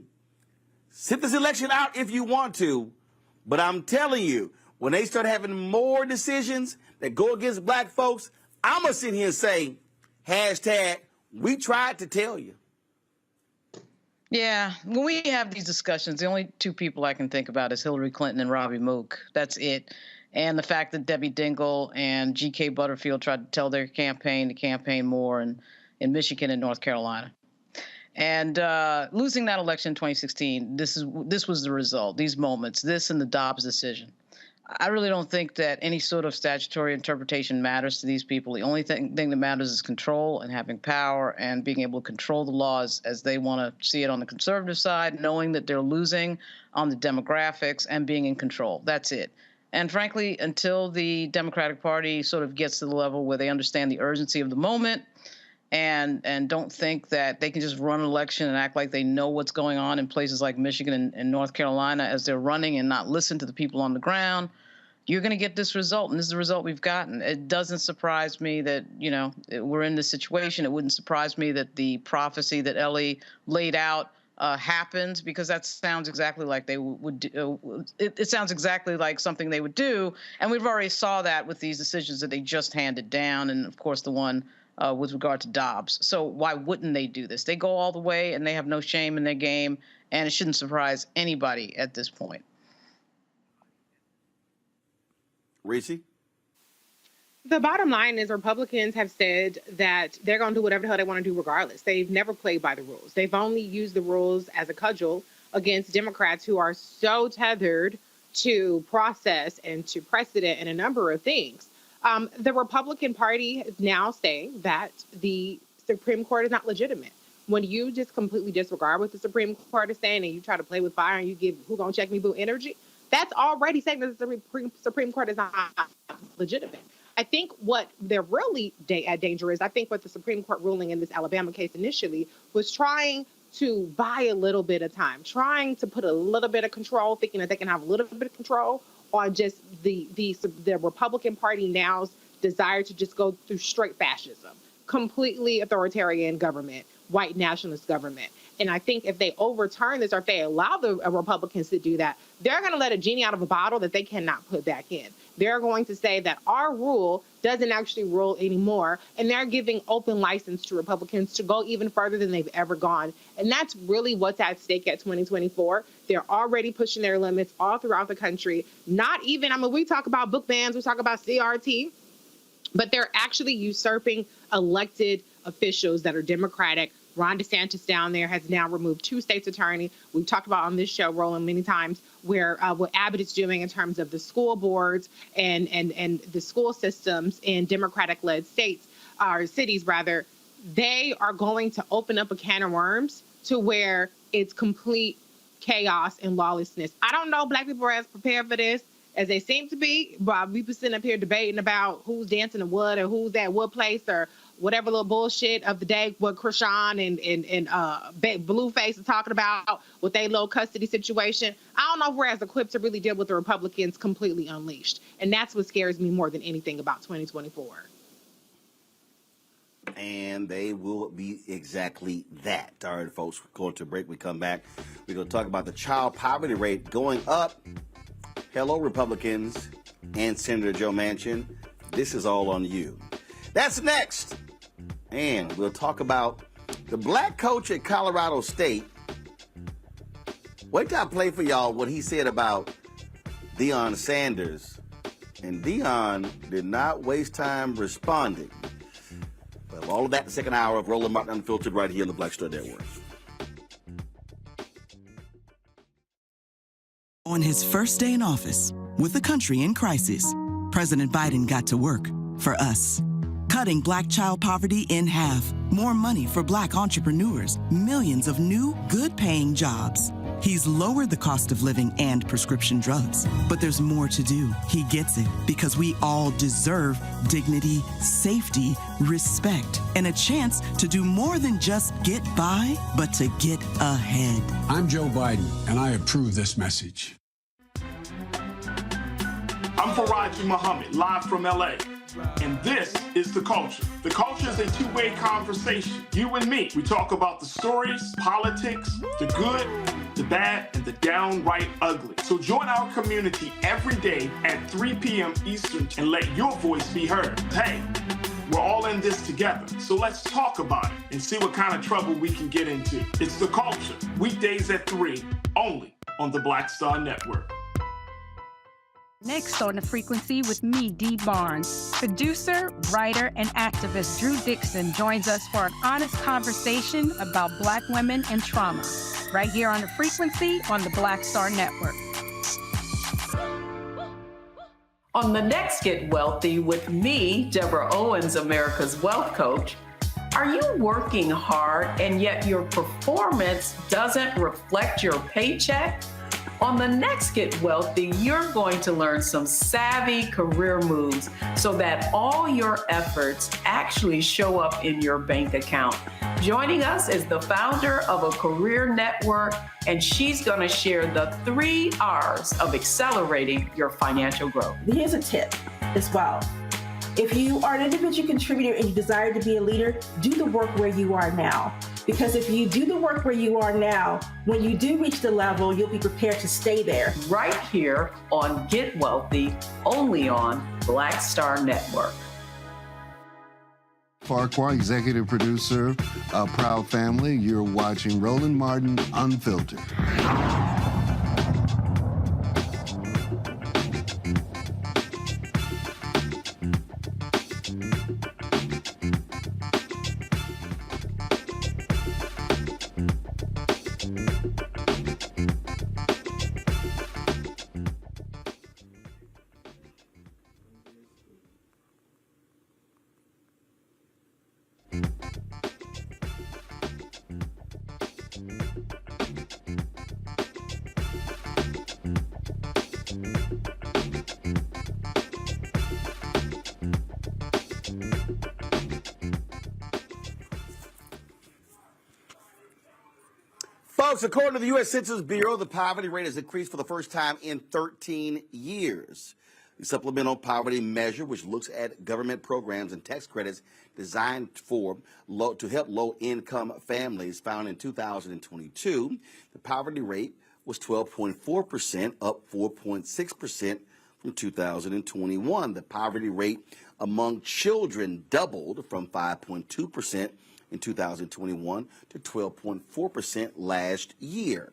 Sit this election out if you want to. But I'm telling you, when they start having more decisions that go against black folks, I'm going to sit here and say, hashtag, we tried to tell you. Yeah, when we have these discussions, the only two people I can think about is Hillary Clinton and Robbie Mook. That's it. And the fact that Debbie Dingell and G.K. Butterfield tried to tell their campaign to campaign more in Michigan and North Carolina. And losing that election in 2016, this was the result, these moments, this and the Dobbs decision. I really don't think that any sort of statutory interpretation matters to these people. The only thing that matters is control and having power and being able to control the laws as they want to see it on the conservative side, knowing that they're losing on the demographics and being in control. That's it. And frankly, until the Democratic Party sort of gets to the level where they understand the urgency of the moment and don't think that they can just run an election and act like they know what's going on in places like Michigan and North Carolina as they're running and not listen to the people on the ground, you're going to get this result. And this is the result we've gotten. It doesn't surprise me that, we're in this situation. It wouldn't surprise me that the prophecy that Elie laid out happens, because that sounds exactly like they would do. It sounds exactly like something they would do. And we've already saw that with these decisions that they just handed down. And of course, the one with regard to Dobbs. So why wouldn't they do this? They go all the way and they have no shame in their game. And it shouldn't surprise anybody at this point. Reese? The bottom line is Republicans have said that they're going to do whatever the hell they want to do regardless. They've never played by the rules. They've only used the rules as a cudgel against Democrats who are so tethered to process and to precedent and a number of things. The Republican Party is now saying that the Supreme Court is not legitimate. When you just completely disregard what the Supreme Court is saying and you try to play with fire and you give who gonna check me boo energy, that's already saying that the Supreme Court is not legitimate. I think what they're really at danger is, I think what the Supreme Court ruling in this Alabama case initially was trying to buy a little bit of time, trying to put a little bit of control, thinking that they can have a little bit of control on just the Republican Party now's desire to just go through straight fascism, completely authoritarian government, white nationalist government. And I think if they overturn this or if they allow the Republicans to do that, they're going to let a genie out of a bottle that they cannot put back in. They're going to say that our rule doesn't actually rule anymore. And they're giving open license to Republicans to go even further than they've ever gone. And that's really what's at stake at 2024. They're already pushing their limits all throughout the country. Not even, we talk about book bans, we talk about CRT, but they're actually usurping elected officials that are Democratic. Ron DeSantis down there has now removed 2 states' attorney. We've talked about on this show, Roland, many times, where what Abbott is doing in terms of the school boards and the school systems in Democratic-led states, or cities rather, they are going to open up a can of worms to where it's complete chaos and lawlessness. I don't know Black people are as prepared for this as they seem to be, but we've been sitting up here debating about who's dancing in wood or who's at what place or whatever little bullshit of the day, what Krishan and Blueface are talking about with their little custody situation. I don't know if we're as equipped to really deal with the Republicans completely unleashed. And that's what scares me more than anything about 2024. And they will be exactly that. All right, folks, we're going to a break. We come back. We're going to talk about the child poverty rate going up. Hello, Republicans and Senator Joe Manchin. This is all on you. That's next. And we'll talk about the black coach at Colorado State. Wait till I play for y'all what he said about Deion Sanders. And Deion did not waste time responding. Well, all of that in the second hour of Roland Martin Unfiltered right here on the Black Star Network. On his first day in office, with the country in crisis, President Biden got to work for us. Cutting black child poverty in half, more money for black entrepreneurs, millions of new, good-paying jobs. He's lowered the cost of living and prescription drugs. But there's more to do. He gets it, because we all deserve dignity, safety, respect, and a chance to do more than just get by, but to get ahead. I'm Joe Biden, and I approve this message. I'm Faraji Muhammad, live from LA. And this is The Culture. The Culture is a two-way conversation. You and me. We talk about the stories, politics, the good, the bad, and the downright ugly. So join our community every day at 3 p.m. Eastern and let your voice be heard. Hey, we're all in this together. So let's talk about it and see what kind of trouble we can get into. It's The Culture. Weekdays at 3, only on the Black Star Network. Next on The Frequency with me, Dee Barnes. Producer, writer, and activist Drew Dixon joins us for an honest conversation about Black women and trauma, right here on The Frequency on the Black Star Network. On the next Get Wealthy with me, Deborah Owens, America's Wealth Coach, are you working hard and yet your performance doesn't reflect your paycheck? On the next Get Wealthy, you're going to learn some savvy career moves so that all your efforts actually show up in your bank account. Joining us is the founder of a career network, and she's going to share the 3 R's of accelerating your financial growth. Here's a tip as well. If you are an individual contributor and you desire to be a leader, do the work where you are now. Because if you do the work where you are now, when you do reach the level, you'll be prepared to stay there. Right here on Get Wealthy, only on Black Star Network. Farquhar, executive producer of Proud Family. You're watching Roland Martin Unfiltered. Folks, according to the U.S. Census Bureau, the poverty rate has increased for the first time in 13 years. The supplemental poverty measure, which looks at government programs and tax credits designed to help low-income families, found in 2022, the poverty rate was 12.4%, up 4.6% from 2021. The poverty rate among children doubled from 5.2% in 2021 to 12.4% last year.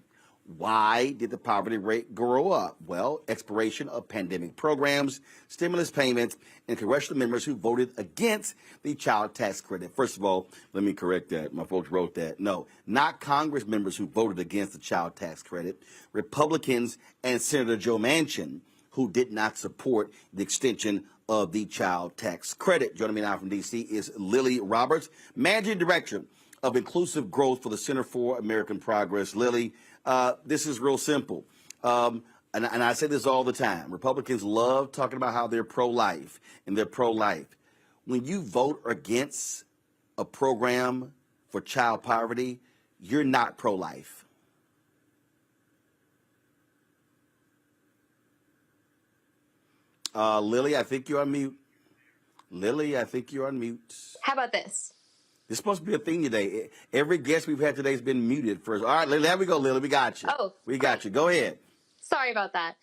Why did the poverty rate grow up? Well, expiration of pandemic programs, stimulus payments, and congressional members who voted against the child tax credit. First of all, let me correct that. My folks wrote that. No, not Congress members who voted against the child tax credit. Republicans and Senator Joe Manchin, who did not support the extension of the child tax credit. Joining me now from D.C. is Lily Roberts, Managing Director of Inclusive Growth for the Center for American Progress. Lily, this is real simple. And I say this all the time. Republicans love talking about how they're pro-life, and they're pro-life. When you vote against a program for child poverty, you're not pro-life. Lily, I think you're on mute. Lily, I think you're on mute. How about this? This is supposed to be a thing today. Every guest we've had today has been muted first. All right, Lily, there we go, Lily. We got you. Oh, we got you. Go ahead. Sorry about that.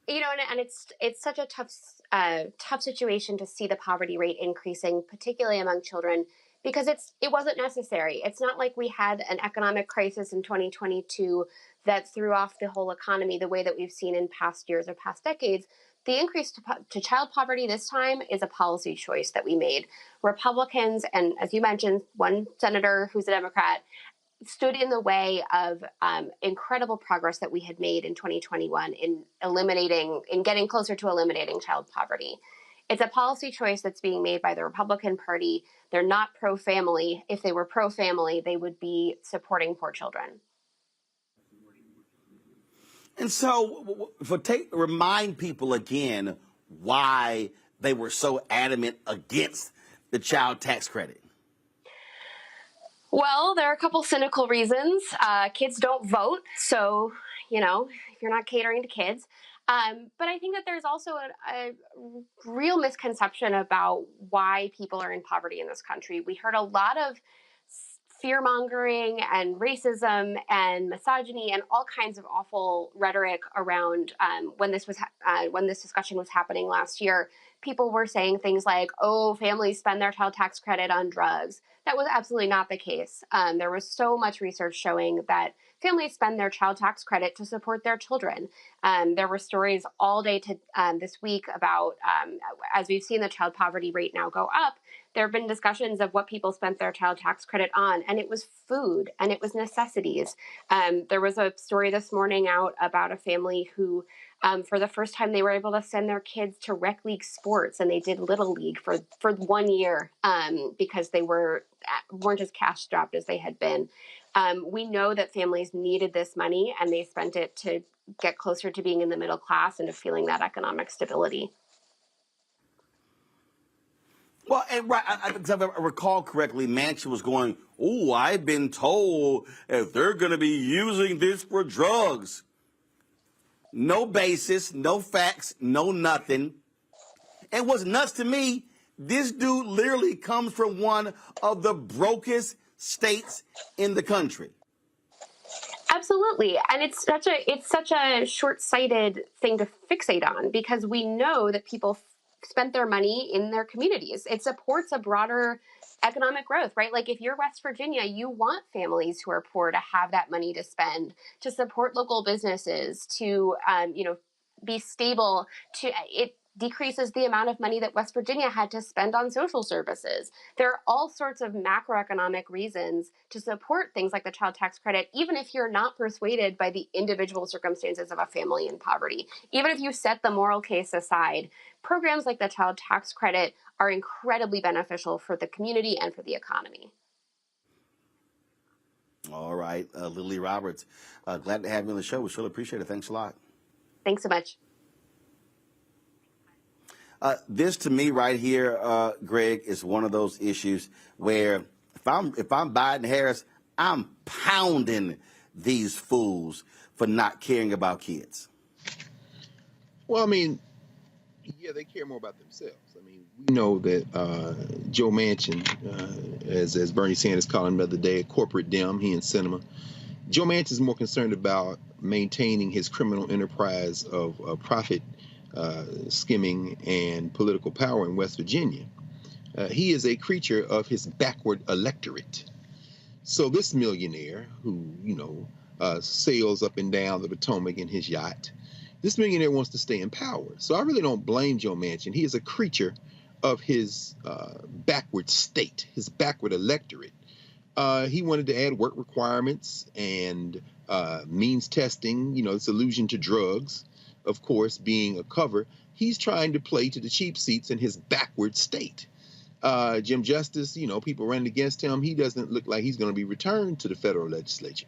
You know, and it's such a tough situation to see the poverty rate increasing, particularly among children, because it wasn't necessary. It's not like we had an economic crisis in 2022 that threw off the whole economy the way that we've seen in past years or past decades. The increase to child poverty this time is a policy choice that we made. Republicans, and as you mentioned, one senator who's a Democrat, stood in the way of incredible progress that we had made in 2021 in getting closer to eliminating child poverty. It's a policy choice that's being made by the Republican Party. They're not pro-family. If they were pro-family, they would be supporting poor children. And so, remind people again why they were so adamant against the child tax credit. Well, there are a couple cynical reasons. Kids don't vote, so, you know, if you're not catering to kids. But I think that there's also a real misconception about why people are in poverty in this country. We heard a lot of fear-mongering and racism and misogyny and all kinds of awful rhetoric around when this discussion was happening last year. People were saying things like, oh, families spend their child tax credit on drugs. That was absolutely not the case. There was so much research showing that families spend their child tax credit to support their children. There were stories all day this week about, as we've seen the child poverty rate now go up, there have been discussions of what people spent their child tax credit on, and it was food and it was necessities. There was a story this morning out about a family who, for the first time, they were able to send their kids to rec league sports, and they did Little League for 1 year because they weren't as cash strapped as they had been. We know that families needed this money, and they spent it to get closer to being in the middle class and to feeling that economic stability. Well, and right, if I recall correctly, Manchin was going, oh, I've been told that they're going to be using this for drugs. No basis, no facts, no nothing. And what's nuts to me, this dude literally comes from one of the brokest states in the country. Absolutely. And it's such a short-sighted thing to fixate on, because we know that people spent their money in their communities. It supports a broader economic growth, right? Like if you're West Virginia, you want families who are poor to have that money to spend, to support local businesses, to, be stable. It decreases the amount of money that West Virginia had to spend on social services. There are all sorts of macroeconomic reasons to support things like the child tax credit, even if you're not persuaded by the individual circumstances of a family in poverty. Even if you set the moral case aside, programs like the child tax credit are incredibly beneficial for the community and for the economy. All right, Lily Roberts, glad to have you on the show. We sure appreciate it. Thanks a lot. Thanks so much. This to me right here, Greg, is one of those issues where if I'm Biden Harris, I'm pounding these fools for not caring about kids? Well, I mean, yeah, they care more about themselves. I mean, we know that Joe Manchin, as Bernie Sanders called him the other day, a corporate dem, he and Sinema. Joe Manchin is more concerned about maintaining his criminal enterprise of profit skimming and political power in West Virginia. He is a creature of his backward electorate. So this millionaire who, sails up and down the Potomac in his yacht, this millionaire wants to stay in power. So I really don't blame Joe Manchin. He is a creature of his backward state, his backward electorate. He wanted to add work requirements and means testing, this allusion to drugs, of course, being a cover. He's trying to play to the cheap seats in his backward state. Jim Justice, people running against him, he doesn't look like he's going to be returned to the federal legislature.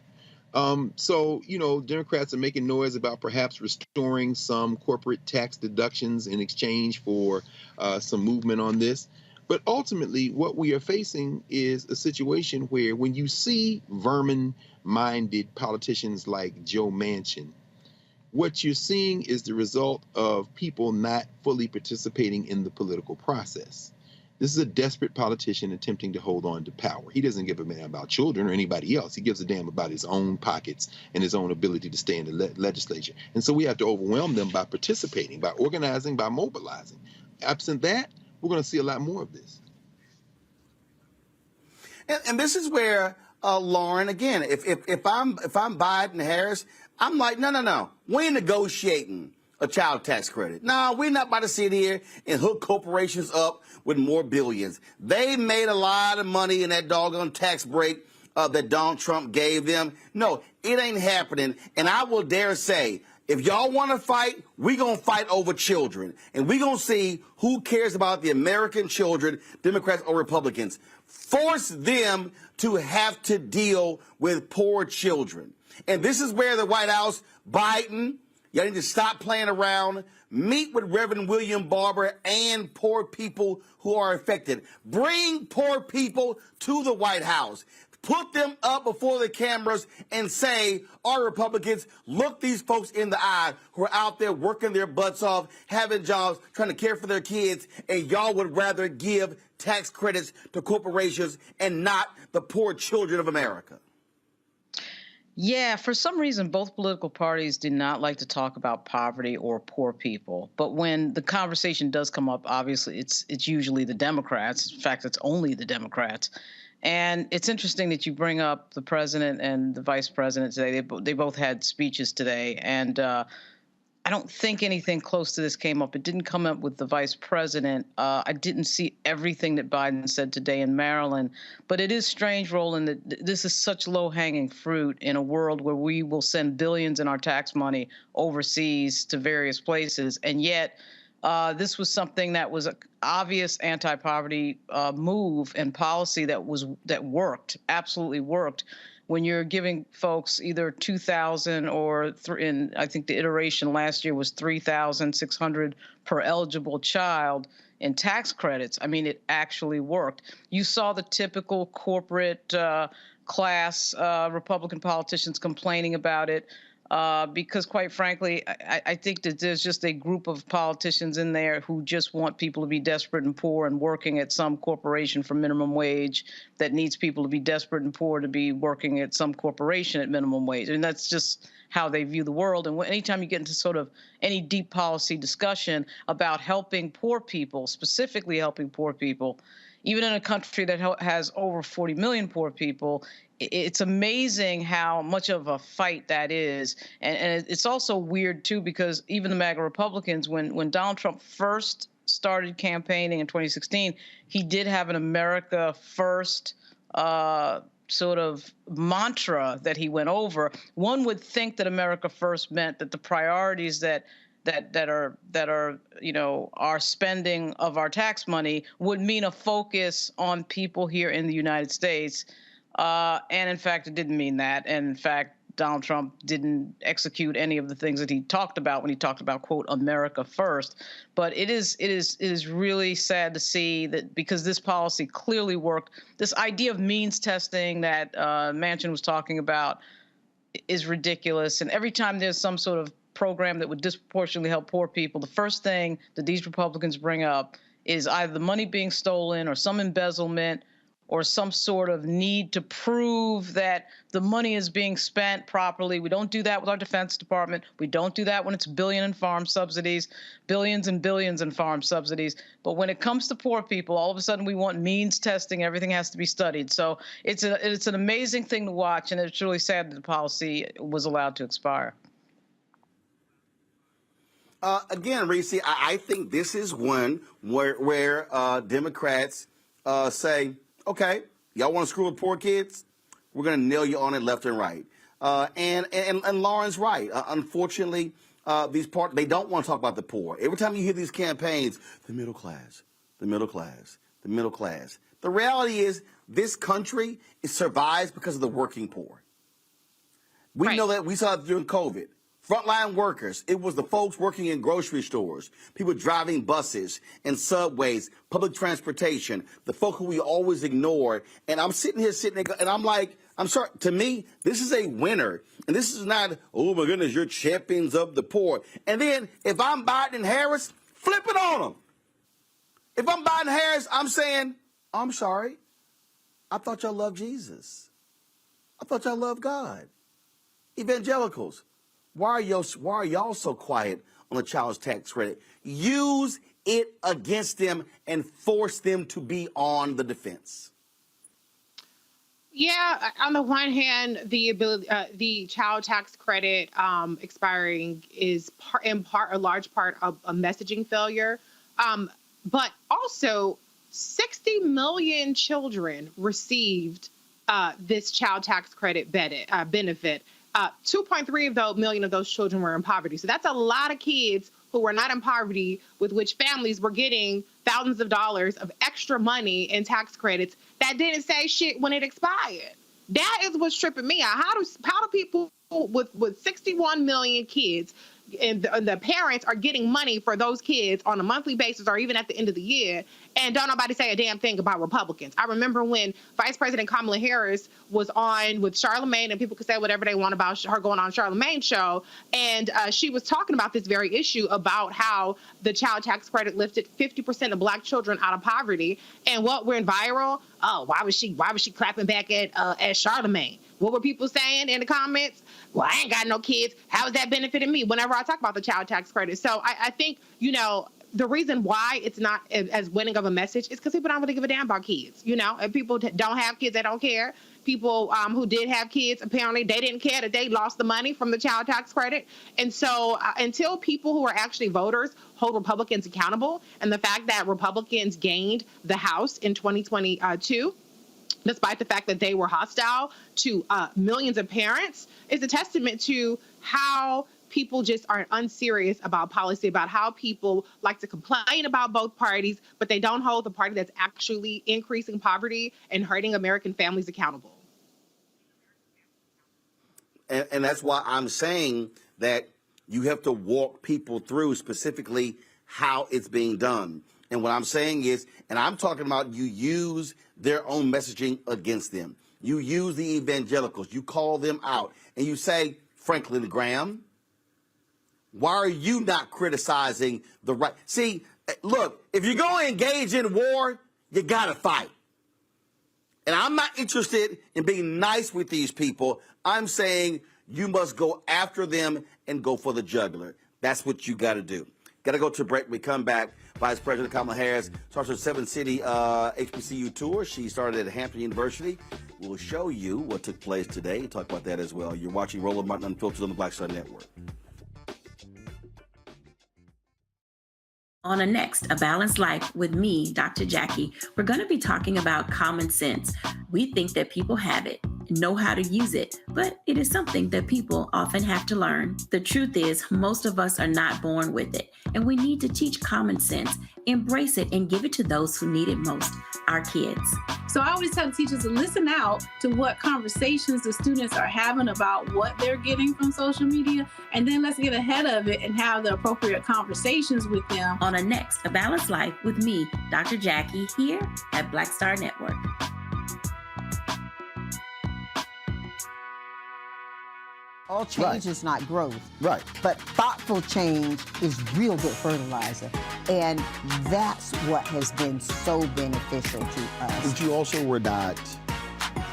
So, Democrats are making noise about perhaps restoring some corporate tax deductions in exchange for some movement on this. But ultimately, what we are facing is a situation where when you see vermin-minded politicians like Joe Manchin, what you're seeing is the result of people not fully participating in the political process. This is a desperate politician attempting to hold on to power. He doesn't give a damn about children or anybody else. He gives a damn about his own pockets and his own ability to stay in the legislature. And so we have to overwhelm them by participating, by organizing, by mobilizing. Absent that, we're going to see a lot more of this. And this is where, Lauren, again, if I'm Biden Harris, I'm like, no. We ain't negotiating a child tax credit. No, we're not about to sit here and hook corporations up with more billions. They made a lot of money in that doggone tax break that Donald Trump gave them. No, it ain't happening. And I will dare say, if y'all want to fight, we're going to fight over children. And we're going to see who cares about the American children, Democrats or Republicans. Force them to have to deal with poor children. And this is where the White House, Biden, y'all need to stop playing around. Meet with Reverend William Barber and poor people who are affected. Bring poor people to the White House. Put them up before the cameras and say, our Republicans, look these folks in the eye who are out there working their butts off, having jobs, trying to care for their kids, and y'all would rather give tax credits to corporations and not the poor children of America. Yeah, for some reason, both political parties do not like to talk about poverty or poor people. But when the conversation does come up, obviously, it's usually the Democrats. In fact, it's only the Democrats. And it's interesting that you bring up the president and the vice president today. They both had speeches today. And I don't think anything close to this came up. It didn't come up with the vice president. I didn't see everything that Biden said today in Maryland. But it is strange, Roland, that this is such low-hanging fruit in a world where we will send billions in our tax money overseas to various places. And yet this was something that was an obvious anti-poverty move and policy that worked, absolutely worked. When you're giving folks either $2,000 or I think the iteration last year was $3,600 per eligible child in tax credits. I mean, it actually worked. You saw the typical corporate class Republican politicians complaining about it. Because quite frankly, I think that there's just a group of politicians in there who just want people to be desperate and poor and working at some corporation for minimum wage that needs people to be desperate and poor to be working at some corporation at minimum wage. And that's just how they view the world. And anytime you get into sort of any deep policy discussion about helping poor people, specifically helping poor people, even in a country that has over 40 million poor people, it's amazing how much of a fight that is. And it's also weird, too, because even the MAGA Republicans, when Donald Trump first started campaigning in 2016, he did have an America First sort of mantra that he went over. One would think that America First meant that the priorities that are our spending of our tax money would mean a focus on people here in the United States. And in fact, it didn't mean that. And in fact, Donald Trump didn't execute any of the things that he talked about when he talked about, quote, America First. But it is really sad to see that, because this policy clearly worked. This idea of means testing that Manchin was talking about, is ridiculous. And every time there's some sort of program that would disproportionately help poor people, the first thing that these Republicans bring up is either the money being stolen or some embezzlement or some sort of need to prove that the money is being spent properly. We don't do that with our Defense Department. We don't do that when it's billions and billions in farm subsidies. But when it comes to poor people, all of a sudden we want means testing. Everything has to be studied. So it's an amazing thing to watch, and it's really sad that the policy was allowed to expire. Again, Reese, I think this is one where Democrats say, okay, y'all want to screw with poor kids? We're going to nail you on it left and right. And Lauren's right. Unfortunately, they don't want to talk about the poor. Every time you hear these campaigns, the middle class, the middle class, the middle class. The reality is this country survives because of the working poor. We know that. We saw it during COVID. Frontline workers, it was the folks working in grocery stores, people driving buses and subways, public transportation, the folk who we always ignored. And I'm sitting here and I'm like, I'm sorry, to me, this is a winner. And this is not, oh my goodness, you're champions of the poor. And then if I'm Biden and Harris, flip it on them. If I'm Biden and Harris, I'm saying, I'm sorry, I thought y'all loved Jesus. I thought y'all loved God. Evangelicals. Why are y'all so quiet on the child tax credit? Use it against them and force them to be on the defense. Yeah, on the one hand, the child tax credit expiring is a large part of a messaging failure, but also 60 million children received this child tax credit benefit. 2.3 million of those children were in poverty. So that's a lot of kids who were not in poverty, with which families were getting thousands of dollars of extra money in tax credits that didn't say shit when it expired. That is what's tripping me out. How do people with 61 million kids and the parents are getting money for those kids on a monthly basis or even at the end of the year, and don't nobody say a damn thing about Republicans? I remember when Vice President Kamala Harris was on with Charlemagne, and people could say whatever they want about her going on Charlemagne's show, and she was talking about this very issue about how the child tax credit lifted 50% of Black children out of poverty. And what went viral? Oh, why was she clapping back at Charlemagne? What were people saying in the comments? Well, I ain't got no kids. How is that benefiting me? Whenever I talk about the child tax credit. So I think, the reason why it's not as winning of a message is because people don't really give a damn about kids. If people don't have kids, they don't care. People who did have kids, apparently they didn't care that they lost the money from the child tax credit. And so until people who are actually voters hold Republicans accountable, and the fact that Republicans gained the House in 2022, despite the fact that they were hostile to millions of parents, is a testament to how people just are unserious about policy, about how people like to complain about both parties, but they don't hold the party that's actually increasing poverty and hurting American families accountable. And that's why I'm saying that you have to walk people through specifically how it's being done. And what I'm saying is, and I'm talking about, you use their own messaging against them. You use the evangelicals. You call them out. And you say, Franklin Graham, why are you not criticizing the right? See, look, if you're going to engage in war, you got to fight. And I'm not interested in being nice with these people. I'm saying you must go after them and go for the jugular. That's what you got to do. Got to go to a break. We come back. Vice President Kamala Harris starts her 7-city HBCU tour. She started at Hampton University. We'll show you what took place today. Talk about that as well. You're watching Roland Martin Unfiltered on the Black Star Network. On a next, A Balanced Life with me, Dr. Jackie, we're going to be talking about common sense. We think that people have it, know how to use it, but it is something that people often have to learn. The truth is, most of us are not born with it, and we need to teach common sense, embrace it, and give it to those who need it most, our kids. So I always tell teachers to listen out to what conversations the students are having about what they're getting from social media, and then let's get ahead of it and have the appropriate conversations with them. On a next, A Balanced Life with me, Dr. Jackie, here at Black Star Network. All change is not growth. Right. But thoughtful change is real good fertilizer. And that's what has been so beneficial to us. But you also were not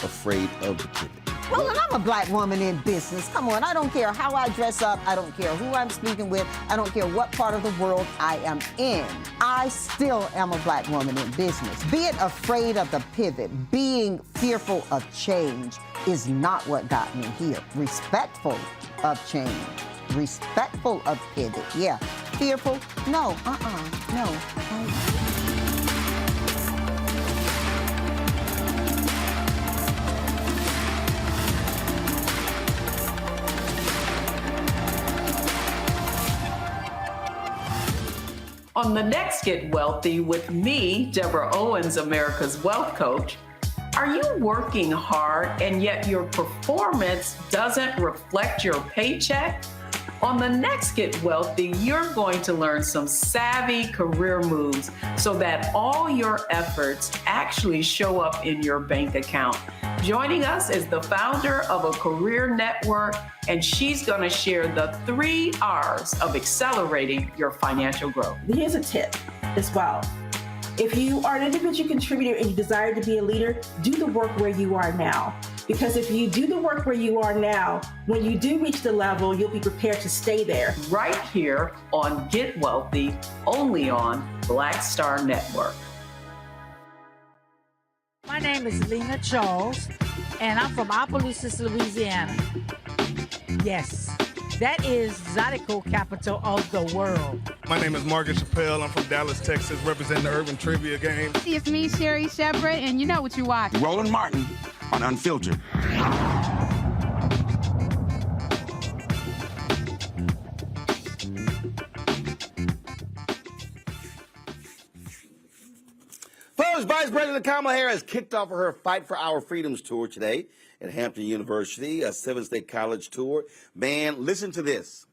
afraid of the pivot. Well, and I'm a black woman in business. Come on, I don't care how I dress up. I don't care who I'm speaking with. I don't care what part of the world I am in. I still am a black woman in business. Being afraid of the pivot, being fearful of change is not what got me here. Respectful of change, respectful of pivot, yeah. Fearful, no, no. On the next Get Wealthy with me, Deborah Owens, America's Wealth Coach, are you working hard and yet your performance doesn't reflect your paycheck? On the next Get Wealthy, you're going to learn some savvy career moves so that all your efforts actually show up in your bank account. Joining us is the founder of a career network, and she's going to share the 3 R's of accelerating your financial growth. Here's a tip as well. If you are an individual contributor and you desire to be a leader, do the work where you are now. Because if you do the work where you are now, when you do reach the level, you'll be prepared to stay there. Right here on Get Wealthy, only on Black Star Network. My name is Lena Charles, and I'm from Opelousas, Louisiana. Yes, that is Zydeco capital of the world. My name is Margaret Chappelle. I'm from Dallas, Texas, representing the Urban Trivia Game. It's me, Sherry Shepard, and you know what you watch. Roland Martin on Unfiltered. Folks, Vice President Kamala Harris kicked off her Fight for Our Freedoms tour today at Hampton University, a 7-state college tour. Man, listen to this.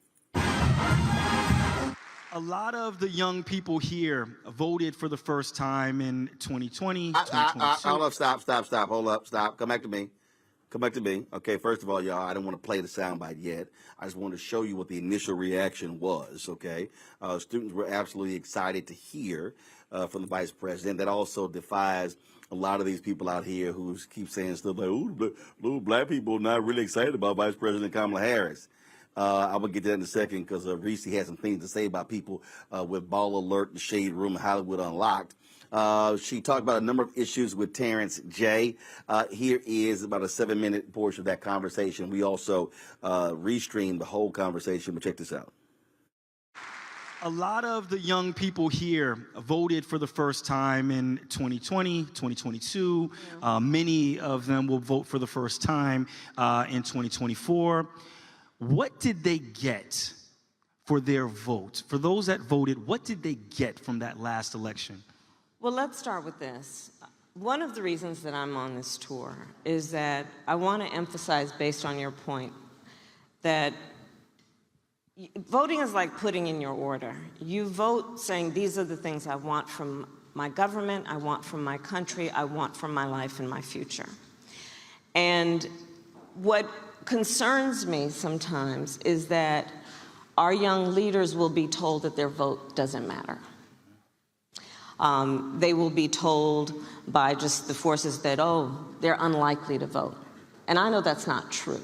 A lot of the young people here voted for the first time in 2020, 2022. Hold up, stop. Hold up, stop. Come back to me. Okay, first of all, y'all, I don't want to play the soundbite yet. I just want to show you what the initial reaction was, okay? Students were absolutely excited to hear from the vice president. That also defies a lot of these people out here who keep saying stuff like, "Ooh, black people are not really excited about Vice President Kamala Harris." I will get to that in a second because Reese has some things to say about people with Ball Alert, The Shade Room, Hollywood Unlocked. She talked about a number of issues with Terrence J. Here is about a 7-minute portion of that conversation. We also restreamed the whole conversation, but check this out. A lot of the young people here voted for the first time in 2020, 2022. Many of them will vote for the first time in 2024. What did they get for their vote? For those that voted, what did they get from that last election? Well, let's start with this. One of the reasons that I'm on this tour is that I want to emphasize, based on your point, that voting is like putting in your order. You vote saying, these are the things I want from my government, I want from my country, I want from my life and my future. And what concerns me sometimes is that our young leaders will be told that their vote doesn't matter. They will be told by just the forces that, oh, they're unlikely to vote. And I know that's not true.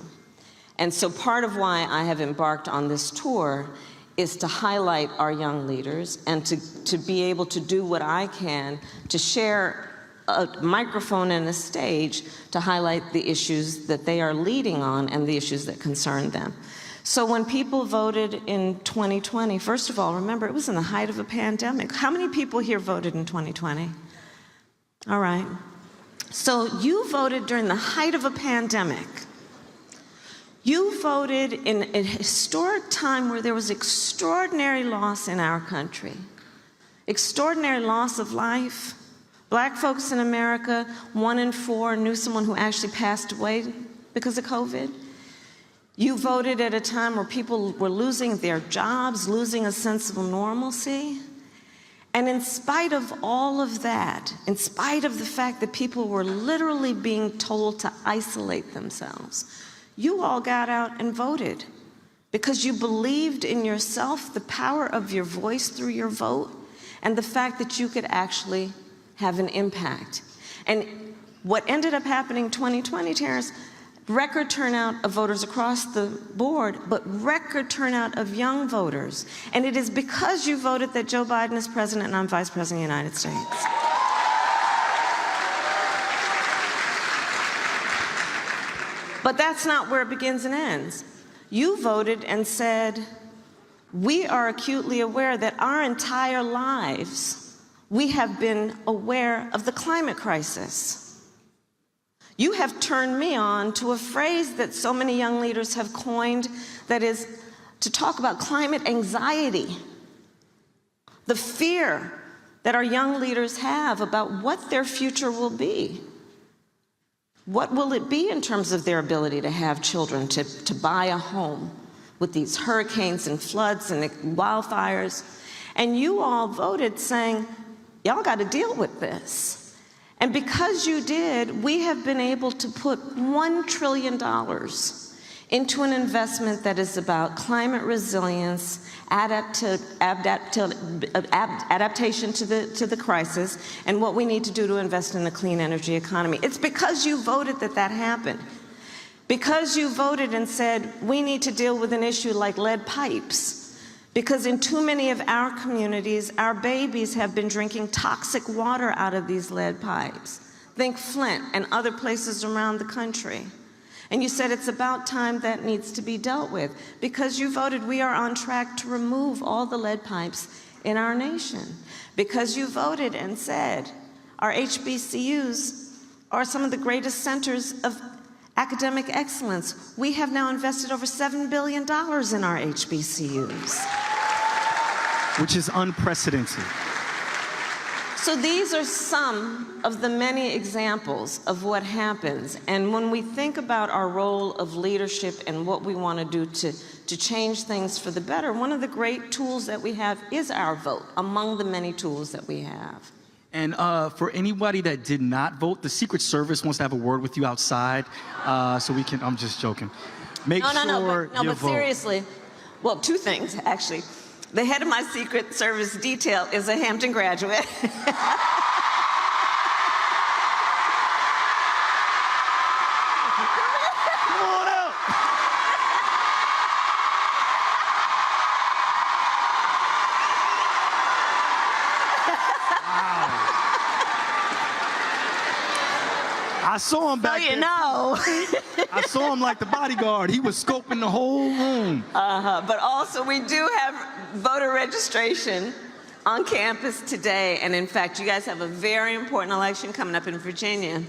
And so part of why I have embarked on this tour is to highlight our young leaders and to be able to do what I can to share a microphone and a stage to highlight the issues that they are leading on and the issues that concern them. So when people voted in 2020, first of all, remember, it was in the height of a pandemic. How many people here voted in 2020? All right. So you voted during the height of a pandemic. You voted in a historic time where there was extraordinary loss in our country, extraordinary loss of life. Black folks in America, 1 in 4 knew someone who actually passed away because of COVID. You voted at a time where people were losing their jobs, losing a sense of normalcy. And in spite of all of that, in spite of the fact that people were literally being told to isolate themselves, you all got out and voted because you believed in yourself, the power of your voice through your vote, and the fact that you could actually have an impact. And what ended up happening in 2020, Terrence, record turnout of voters across the board, but record turnout of young voters. And it is because you voted that Joe Biden is president and I'm vice president of the United States. But that's not where it begins and ends. You voted and said, we are acutely aware that our entire lives, we have been aware of the climate crisis. You have turned me on to a phrase that so many young leaders have coined, that is to talk about climate anxiety. The fear that our young leaders have about what their future will be. What will it be in terms of their ability to have children, to buy a home with these hurricanes and floods and wildfires? And you all voted saying, y'all got to deal with this. And because you did, we have been able to put $1 trillion into an investment that is about climate resilience, adaptation to the crisis, and what we need to do to invest in the clean energy economy. It's because you voted that that happened. Because you voted and said, we need to deal with an issue like lead pipes. Because in too many of our communities, our babies have been drinking toxic water out of these lead pipes. Think Flint and other places around the country. And you said it's about time that needs to be dealt with. Because you voted we are on track to remove all the lead pipes in our nation. Because you voted and said our HBCUs are some of the greatest centers of academic excellence. We have now invested over $7 billion in our HBCUs. Which is unprecedented. So these are some of the many examples of what happens. And when we think about our role of leadership and what we want to do to change things for the better, one of the great tools that we have is our vote, among the many tools that we have. And for anybody that did not vote, the Secret Service wants to have a word with you outside, so we can, I'm just joking. Make sure you vote. Seriously, well, two things, actually. The head of my Secret Service detail is a Hampton graduate. I saw him back there. So you know. I saw him like the bodyguard. He was scoping the whole room. But also, we do have voter registration on campus today. And in fact, you guys have a very important election coming up in Virginia.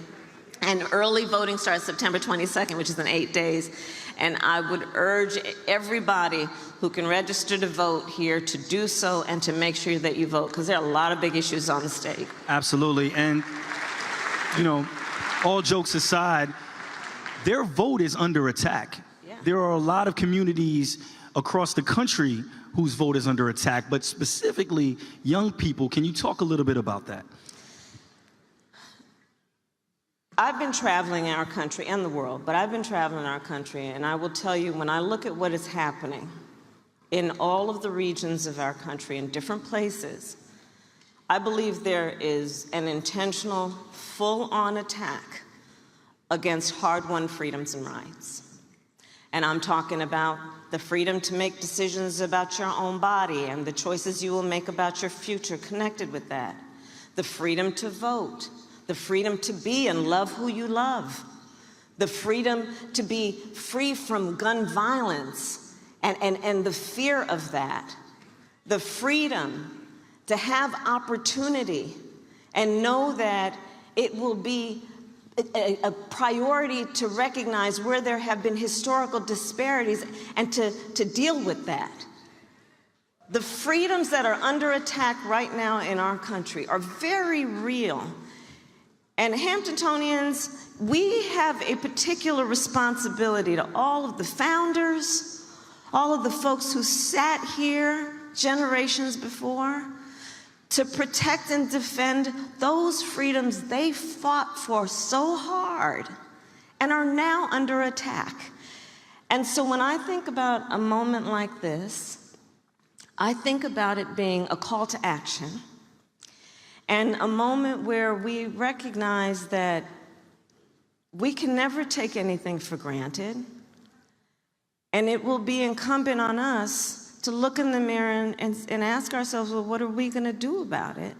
And early voting starts September 22nd, which is in 8 days. And I would urge everybody who can register to vote here to do so and to make sure that you vote, because there are a lot of big issues on the stake. Absolutely. And, you know, all jokes aside, their vote is under attack. Yeah. There are a lot of communities across the country whose vote is under attack, but specifically young people. Can you talk a little bit about that? I've been traveling our country and the world, but I've been traveling our country, and I will tell you, when I look at what is happening in all of the regions of our country, in different places, I believe there is an intentional, full-on attack against hard-won freedoms and rights. And I'm talking about the freedom to make decisions about your own body and the choices you will make about your future connected with that. The freedom to vote, the freedom to be and love who you love, the freedom to be free from gun violence and the fear of that, the freedom to have opportunity and know that it will be a priority to recognize where there have been historical disparities and to deal with that. The freedoms that are under attack right now in our country are very real. And Hamptonians, we have a particular responsibility to all of the founders, all of the folks who sat here generations before, to protect and defend those freedoms they fought for so hard and are now under attack. And so when I think about a moment like this, I think about it being a call to action and a moment where we recognize that we can never take anything for granted. And it will be incumbent on us to look in the mirror and ask ourselves, well, what are we going to do about it?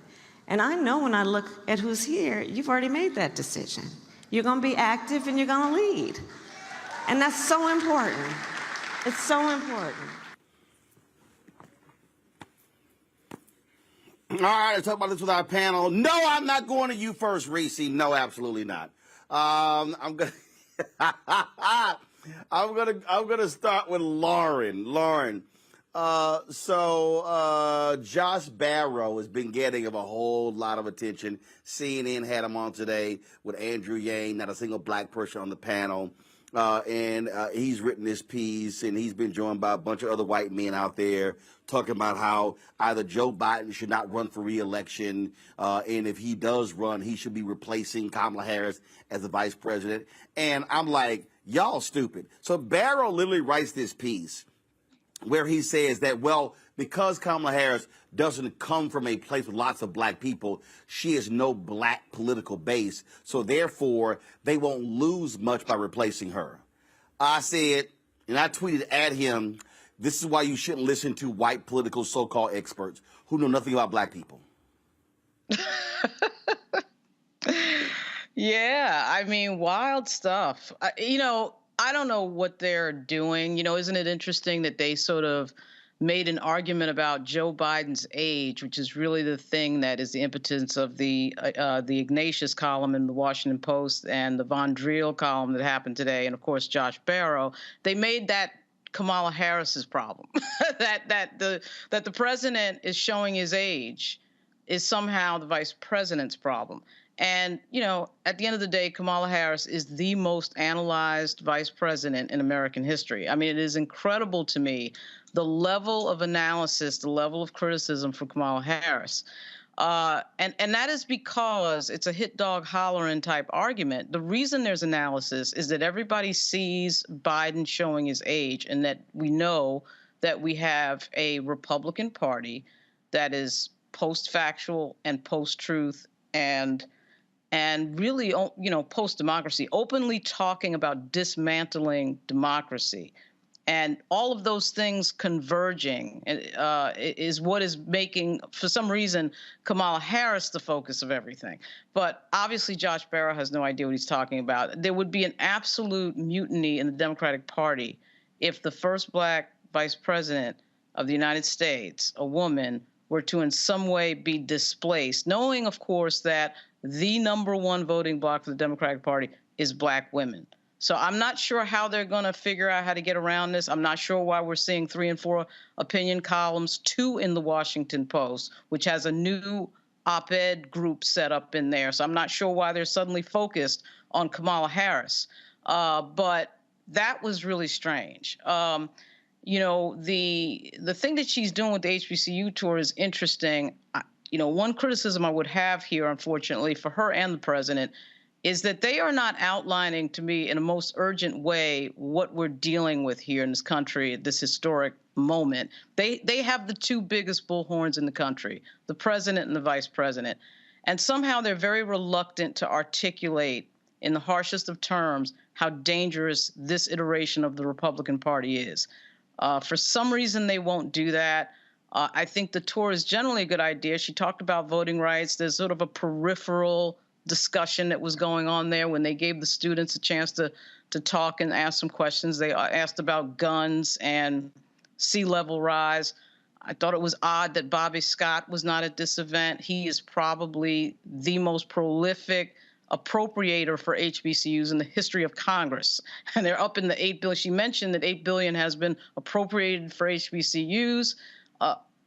And I know when I look at who's here, you've already made that decision. You're going to be active and you're going to lead. And that's so important. It's so important. All right, let's talk about this with our panel. No, I'm not going to you first, Reese. No, absolutely not. I'm gonna start with Lauren. Lauren, Josh Barrow has been getting a whole lot of attention. CNN had him on today with Andrew Yang, not a single black person on the panel. And he's written this piece, and he's been joined by a bunch of other white men out there talking about how either Joe Biden should not run for re-election, and if he does run, he should be replacing Kamala Harris as the vice president. And I'm like, y'all stupid. So Barrow literally writes this piece where he says that, well, because Kamala Harris doesn't come from a place with lots of black people, she has no black political base, so therefore they won't lose much by replacing her. I said, and I tweeted at him, this is why you shouldn't listen to white political so-called experts who know nothing about black people. Yeah, I mean, wild stuff. I don't know what they're doing. Isn't it interesting that they sort of made an argument about Joe Biden's age, which is really the thing that is the impotence of the Ignatius column in the Washington Post and the Von Driel column that happened today, and of course Josh Barrow. They made that Kamala Harris's problem. that the president is showing his age is somehow the vice president's problem. And, at the end of the day, Kamala Harris is the most analyzed vice president in American history. I mean, it is incredible to me, the level of analysis, the level of criticism for Kamala Harris. And that is because it's a hit dog hollering type argument. The reason there's analysis is that everybody sees Biden showing his age, and that we know that we have a Republican Party that is post-factual and post-truth and really, post-democracy, openly talking about dismantling democracy. And all of those things converging is what is making, for some reason, Kamala Harris the focus of everything. But obviously, Josh Barrow has no idea what he's talking about. There would be an absolute mutiny in the Democratic Party if the first black vice president of the United States, a woman, were to in some way be displaced, knowing, of course, that the number one voting bloc for the Democratic Party is black women. So I'm not sure how they're going to figure out how to get around this. I'm not sure why we're seeing 3 and 4 opinion columns, 2 in the Washington Post, which has a new op-ed group set up in there. So I'm not sure why they're suddenly focused on Kamala Harris. But that was really strange. The thing that she's doing with the HBCU tour is interesting. One criticism I would have here, unfortunately, for her and the president, is that they are not outlining to me in a most urgent way what we're dealing with here in this country at this historic moment. They have the 2 biggest bullhorns in the country, the president and the vice president. And somehow they're very reluctant to articulate in the harshest of terms how dangerous this iteration of the Republican Party is. For some reason, they won't do that. I think the tour is generally a good idea. She talked about voting rights. There's sort of a peripheral discussion that was going on there when they gave the students a chance to talk and ask some questions. They asked about guns and sea level rise. I thought it was odd that Bobby Scott was not at this event. He is probably the most prolific appropriator for HBCUs in the history of Congress. And they're up in the $8 billion. She mentioned that $8 billion has been appropriated for HBCUs.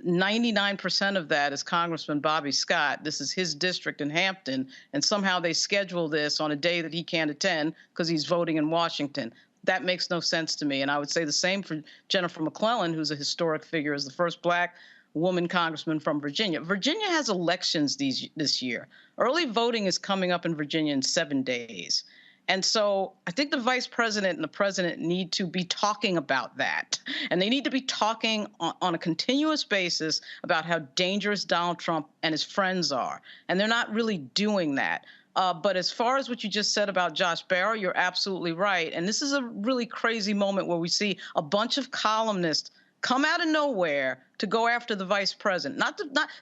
99% of that is Congressman Bobby Scott. This is his district in Hampton, and somehow they schedule this on a day that he can't attend because he's voting in Washington. That makes no sense to me. And I would say the same for Jennifer McClellan, who's a historic figure as the first black woman congressman from Virginia. Virginia has elections this year. Early voting is coming up in Virginia in 7 days. And so I think the vice president and the president need to be talking about that. And they need to be talking on a continuous basis about how dangerous Donald Trump and his friends are. And they're not really doing that. But as far as what you just said about Josh Barrow, you're absolutely right. And this is a really crazy moment where we see a bunch of columnists come out of nowhere to go after the vice president.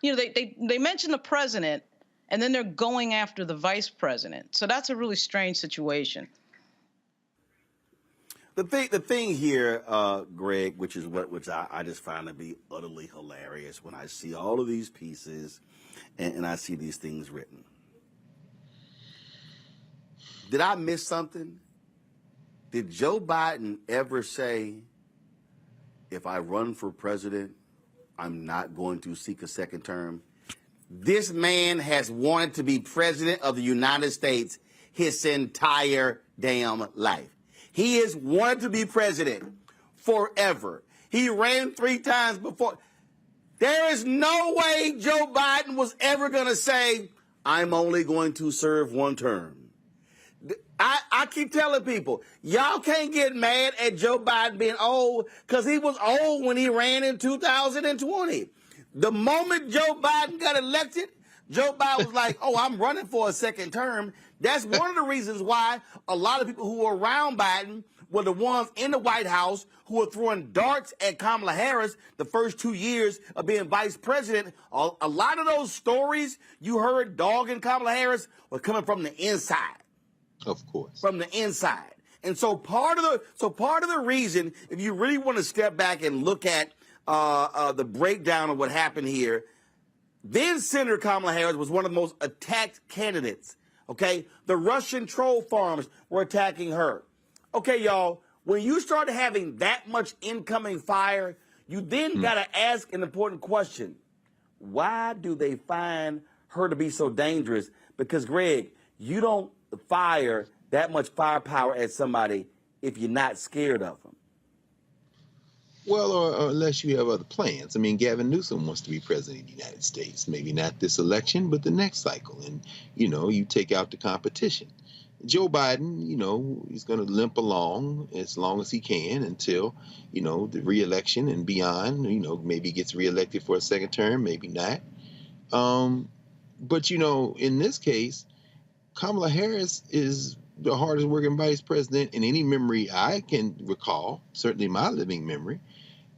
They mention the president, and then they're going after the vice president. So that's a really strange situation. The thing here, Greg, which I just find to be utterly hilarious when I see all of these pieces and I see these things written. Did I miss something? Did Joe Biden ever say, if I run for president, I'm not going to seek a second term? This man has wanted to be president of the United States his entire damn life. He has wanted to be president forever. He ran 3 times before. There is no way Joe Biden was ever going to say, I'm only going to serve 1 term. I keep telling people, y'all can't get mad at Joe Biden being old, because he was old when he ran in 2020. The moment Joe Biden got elected, Joe Biden was like, oh, I'm running for a second term. That's one of the reasons why a lot of people who were around Biden were the ones in the White House who were throwing darts at Kamala Harris the first 2 years of being vice president. A lot of those stories you heard dogging Kamala Harris were coming from the inside. Of course. From the inside. And so part of the reason, if you really want to step back and look at the breakdown of what happened here, then Senator Kamala Harris was one of the most attacked candidates. Okay? The Russian troll farms were attacking her. Okay, y'all, when you start having that much incoming fire, you then got to ask an important question. Why do they find her to be so dangerous? Because, Greg, you don't fire that much firepower at somebody if you're not scared of them. Well, or unless you have other plans. I mean, Gavin Newsom wants to be president of the United States. Maybe not this election, but the next cycle. And, you take out the competition. Joe Biden, he's going to limp along as long as he can until, the reelection and beyond. Maybe he gets reelected for a second term, maybe not. But, in this case, Kamala Harris is the hardest working vice president in any memory I can recall, certainly my living memory.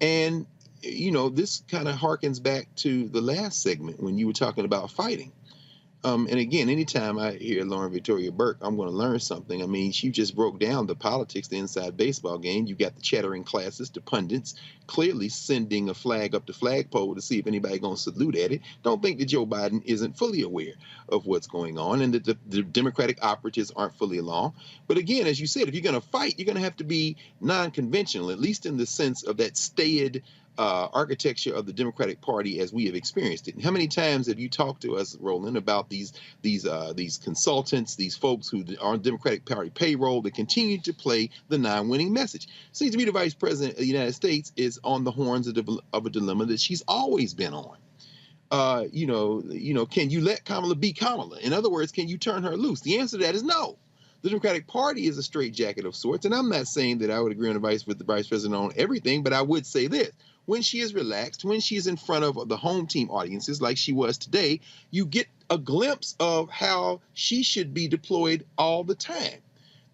And, this kind of harkens back to the last segment when you were talking about fighting. And again, anytime I hear Lauren Victoria Burke, I'm going to learn something. I mean, she just broke down the politics, the inside baseball game. You got the chattering classes, the pundits, clearly sending a flag up the flagpole to see if anybody going to salute at it. Don't think that Joe Biden isn't fully aware of what's going on and that the Democratic operatives aren't fully along. But again, as you said, if you're going to fight, you're going to have to be non-conventional, at least in the sense of that staid architecture of the Democratic Party as we have experienced it. And how many times have you talked to us, Roland, about these consultants, these folks who are on Democratic Party payroll that continue to play the non-winning message? Seems to me the Vice President of the United States is on the horns of a dilemma that she's always been on. Can you let Kamala be Kamala? In other words, can you turn her loose? The answer to that is no. The Democratic Party is a straitjacket of sorts, and I'm not saying that I would agree with the vice president on everything, but I would say this. When she is relaxed, when she is in front of the home team audiences like she was today, you get a glimpse of how she should be deployed all the time.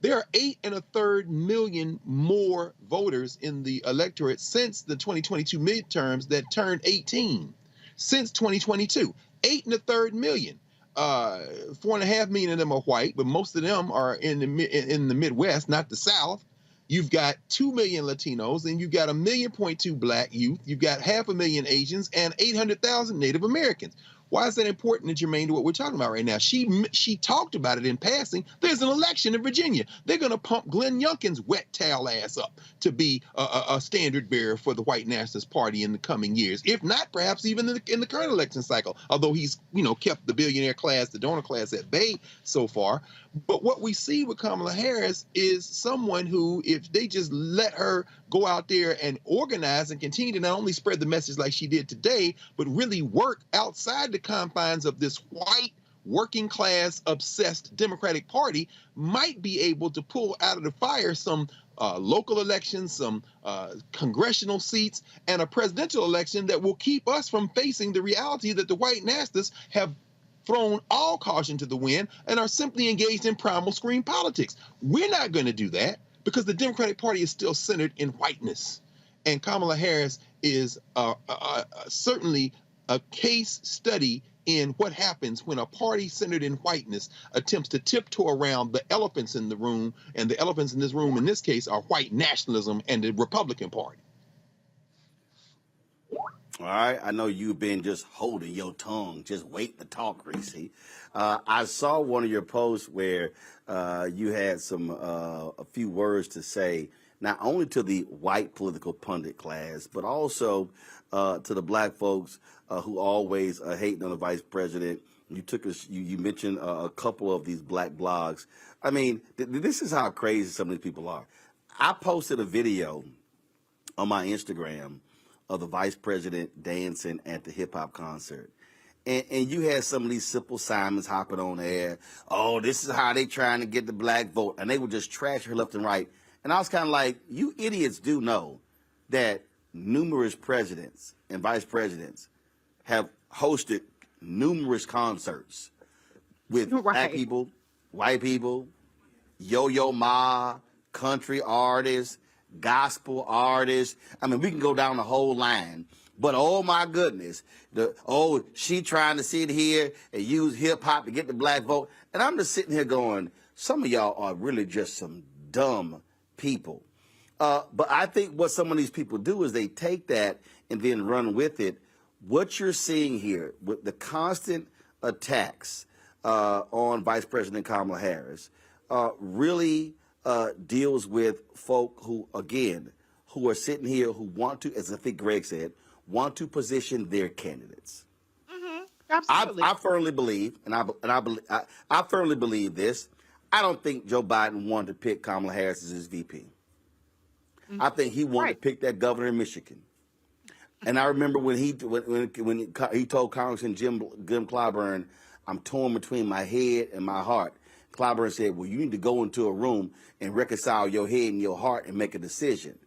There are 8 1/3 million more voters in the electorate since the 2022 midterms that turned 18. Since 2022, 8 1/3 million. 4.5 million of them are white, but most of them are in the Midwest, not the South. You've got 2 million Latinos, and you've got 1.2 million Black youth. You've got 500,000 Asians and 800,000 Native Americans. Why is that important and germane to what we're talking about right now? She talked about it in passing. There's an election in Virginia. They're going to pump Glenn Youngkin's wet towel ass up to be a standard bearer for the White Nationalist Party in the coming years, if not perhaps even in the current election cycle, although he's kept the billionaire class, the donor class at bay so far. But what we see with Kamala Harris is someone who, if they just let her go out there and organize and continue to not only spread the message like she did today, but really work outside the confines of this white working class obsessed Democratic Party might be able to pull out of the fire some local elections, some congressional seats, and a presidential election that will keep us from facing the reality that the white nastas have thrown all caution to the wind and are simply engaged in primal screen politics. We're not going to do that because the Democratic Party is still centered in whiteness. And Kamala Harris is certainly a case study in what happens when a party centered in whiteness attempts to tiptoe around the elephants in the room, and the elephants in this room in this case are white nationalism and the Republican Party. All right, I know you've been just holding your tongue, just waiting to talk, Reese. I saw one of your posts where you had a few words to say, not only to the white political pundit class, but also to the black folks who always hating on the vice president. You mentioned a couple of these black blogs. I mean, this is how crazy some of these people are. I posted a video on my Instagram of the vice president dancing at the hip hop concert. And you had some of these Simple Simons hopping on there. Oh, this is how they trying to get the black vote. And they would just trash her left and right. And I was kind of like, you idiots do know that numerous presidents and vice presidents have hosted numerous concerts with black people, white people, Yo-Yo Ma, country artists, gospel artists. I mean, we can go down the whole line. But oh my goodness, she trying to sit here and use hip hop to get the black vote. And I'm just sitting here going, some of y'all are really just some dumb people. But I think what some of these people do is they take that and then run with it. What you're seeing here with the constant attacks on Vice President Kamala Harris really deals with folk who, again, who are sitting here who want to, as I think Greg said, want to position their candidates. Mm-hmm. Absolutely. I firmly believe, I firmly believe this. I don't think Joe Biden wanted to pick Kamala Harris as his VP. Mm-hmm. I think he wanted to pick that governor in Michigan. And I remember when he told Congressman Jim Clyburn, "I'm torn between my head and my heart." Clyburn said, "Well, you need to go into a room and reconcile your head and your heart and make a decision."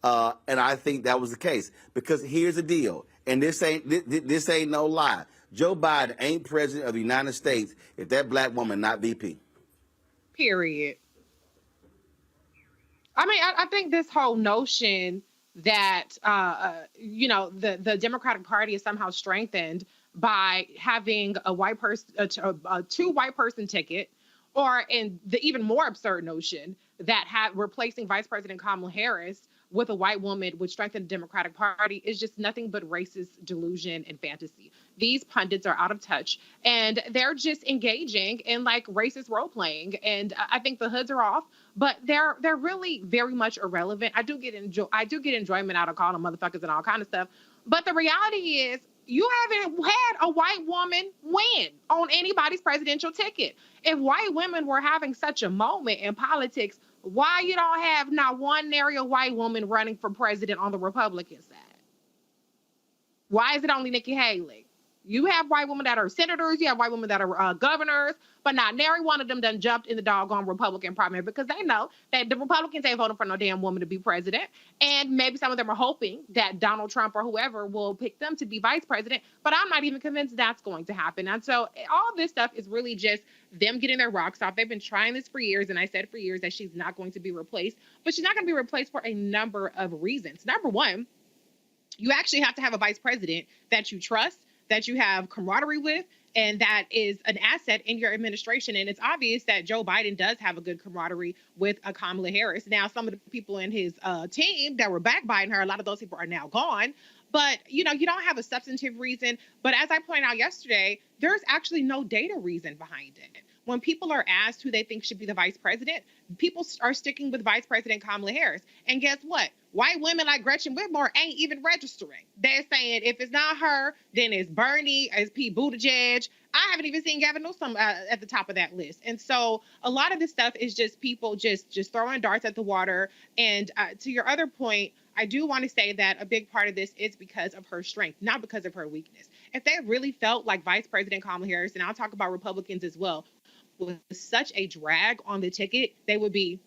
And I think that was the case, because here's the deal, and this ain't no lie. Joe Biden ain't president of the United States if that black woman not VP. Period. I mean, I think this whole notion that the Democratic Party is somehow strengthened by having a white person, a two white person ticket, or in the even more absurd notion that replacing Vice President Kamala Harris with a white woman would strengthen the Democratic Party is just nothing but racist delusion and fantasy. These pundits are out of touch, and they're just engaging in like racist role playing. And I think the hoods are off, but they're really very much irrelevant. I do get enjoyment out of calling them motherfuckers and all kind of stuff. But the reality is, you haven't had a white woman win on anybody's presidential ticket. If white women were having such a moment in politics, why you don't have not one nary a white woman running for president on the Republican side? Why is it only Nikki Haley? You have white women that are senators, you have white women that are governors, but not nary one of them done jumped in the doggone Republican primary, because they know that the Republicans ain't voting for no damn woman to be president. And maybe some of them are hoping that Donald Trump or whoever will pick them to be vice president, but I'm not even convinced that's going to happen. And so all this stuff is really just them getting their rocks off. They've been trying this for years, and I said for years that she's not going to be replaced, but she's not going to be replaced for a number of reasons. Number one, you actually have to have a vice president that you trust, that you have camaraderie with, and that is an asset in your administration. And it's obvious that Joe Biden does have a good camaraderie with Kamala Harris. Now, some of the people in his team that were backbiting her, a lot of those people are now gone. But, you don't have a substantive reason. But as I pointed out yesterday, there's actually no data reason behind it. when people are asked who they think should be the vice president, people are sticking with Vice President Kamala Harris. And guess what? White women like Gretchen Whitmore ain't even registering. They're saying if it's not her, then it's Bernie, it's Pete Buttigieg. I haven't even seen Gavin Newsom at the top of that list. And so a lot of this stuff is just people just throwing darts at the water. And to your other point, I do want to say that a big part of this is because of her strength, not because of her weakness. If they really felt like Vice President Kamala Harris, and I'll talk about Republicans as well, was such a drag on the ticket, they would be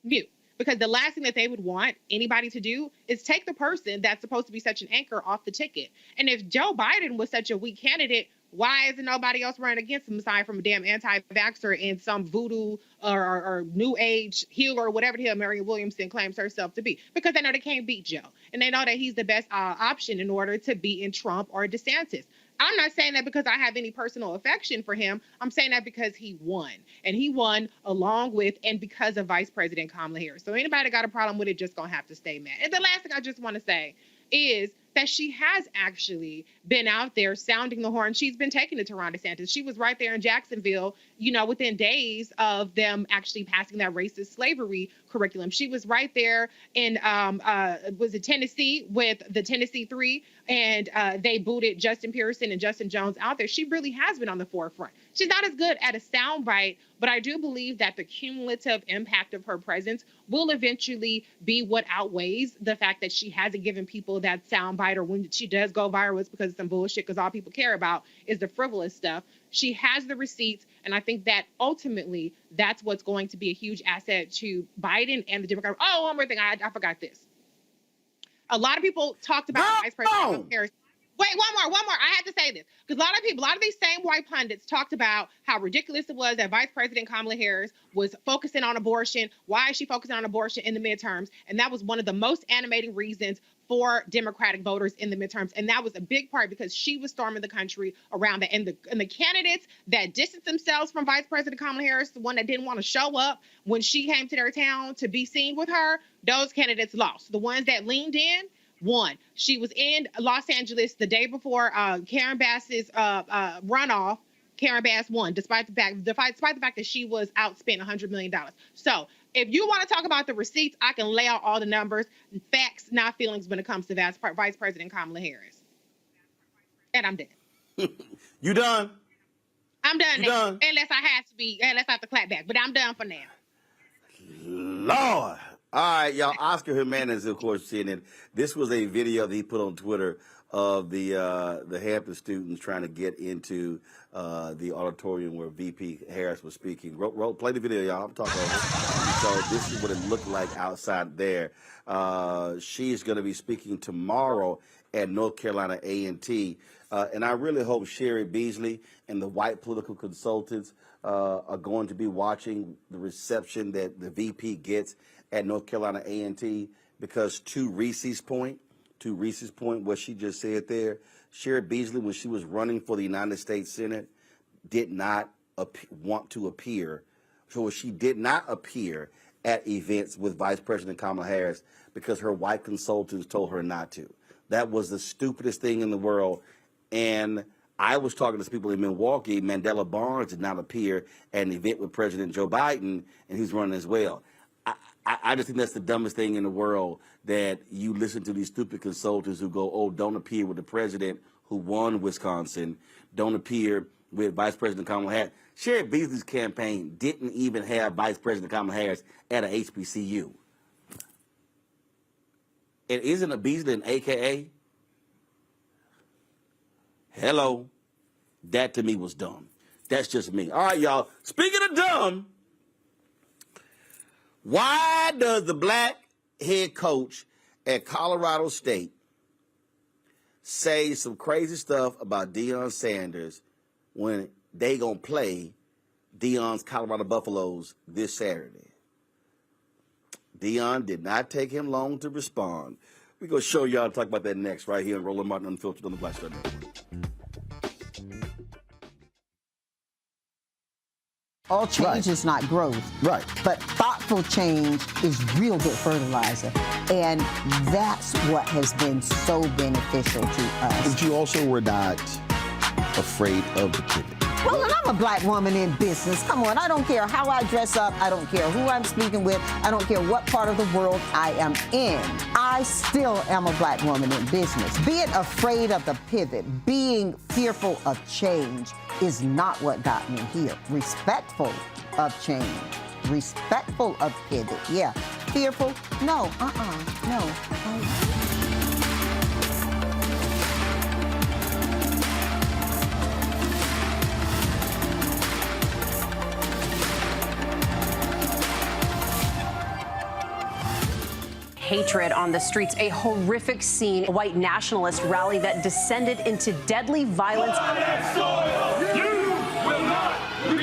mute. Because the last thing that they would want anybody to do is take the person that's supposed to be such an anchor off the ticket. And if Joe Biden was such a weak candidate, why isn't nobody else running against him aside from a damn anti-vaxxer and some voodoo or new age healer or whatever the hell Marianne Williamson claims herself to be? Because they know they can't beat Joe. And they know that he's the best option in order to beat in Trump or DeSantis. I'm not saying that because I have any personal affection for him. I'm saying that because he won. And he won along with and because of Vice President Kamala Harris. So anybody got a problem with it, just going to have to stay mad. And the last thing I just want to say is that she has actually been out there sounding the horn. She's been taking it to Ron DeSantis. She was right there in Jacksonville, you know, within days of them actually passing that racist slavery curriculum. She was right there in, was it Tennessee with the Tennessee 3, and they booted Justin Pearson and Justin Jones out there. She really has been on the forefront. She's not as good at a soundbite, but I do believe that the cumulative impact of her presence will eventually be what outweighs the fact that she hasn't given people that soundbite, or when she does go viral, it's because of some bullshit, because all people care about is the frivolous stuff. She has the receipts, and I think that ultimately that's what's going to be a huge asset to Biden and the Democrats. Oh, one more thing, I forgot this. A lot of people talked about Vice President Harris. Wait, one more. I had to say this because a lot of these same white pundits talked about how ridiculous it was that Vice President Kamala Harris was focusing on abortion. Why is she focusing on abortion in the midterms? And that was one of the most animating reasons for Democratic voters in the midterms. And that was a big part because she was storming the country around that. And the candidates that distanced themselves from Vice President Kamala Harris, the one that didn't want to show up when she came to their town to be seen with her, those candidates lost. The ones that leaned in won. She was in Los Angeles the day before Karen Bass's runoff. Karen Bass won, despite the fact that she was outspent $100 million. So if you want to talk about the receipts, I can lay out all the numbers, facts, not feelings when it comes to Vice President Kamala Harris. And I'm done. You done? I'm done. You done? Unless I have to clap back, but I'm done for now. Lord. All right, y'all. Oscar Jimenez, of course, seeing it. This was a video that he put on Twitter of the Hampton students trying to get into the auditorium where VP Harris was speaking. Play the video, y'all. I'm talking over it. So this is what it looked like outside there. She's going to be speaking tomorrow at North Carolina A&T. And I really hope Sherry Beasley and the white political consultants are going to be watching the reception that the VP gets at North Carolina A&T, because to Reese's point, what she just said there, Sherry Beasley, when she was running for the United States Senate, did not want to appear. So she did not appear at events with Vice President Kamala Harris because her white consultants told her not to. That was the stupidest thing in the world. And I was talking to some people in Milwaukee. Mandela Barnes did not appear at an event with President Joe Biden, and he's running as well. I just think that's the dumbest thing in the world, that you listen to these stupid consultants who go, oh, don't appear with the president who won Wisconsin. Don't appear with Vice President Kamala Harris. Sherry Beasley's campaign didn't even have Vice President Kamala Harris at a HBCU. And isn't a Beasley an AKA? Hello. That to me was dumb. That's just me. All right, y'all. Speaking of dumb, why does the black head coach at Colorado State say some crazy stuff about Deion Sanders when they gonna play Deion's Colorado Buffaloes this Saturday? Deion did not take him long to respond. We're gonna show y'all and talk about that next, right here on Roland Martin Unfiltered on the Black Star Network. All change is not growth. Right. But thoughtful change is real good fertilizer. And that's what has been so beneficial to us. But you also were not afraid of the pivot. Well, I'm a black woman in business. Come on, I don't care how I dress up. I don't care who I'm speaking with. I don't care what part of the world I am in. I still am a black woman in business. Being afraid of the pivot, being fearful of change is not what got me here. Respectful of change. Respectful of pivot, yeah. Fearful? No, no. Hatred on the streets, a horrific scene, a white nationalist rally that descended into deadly violence.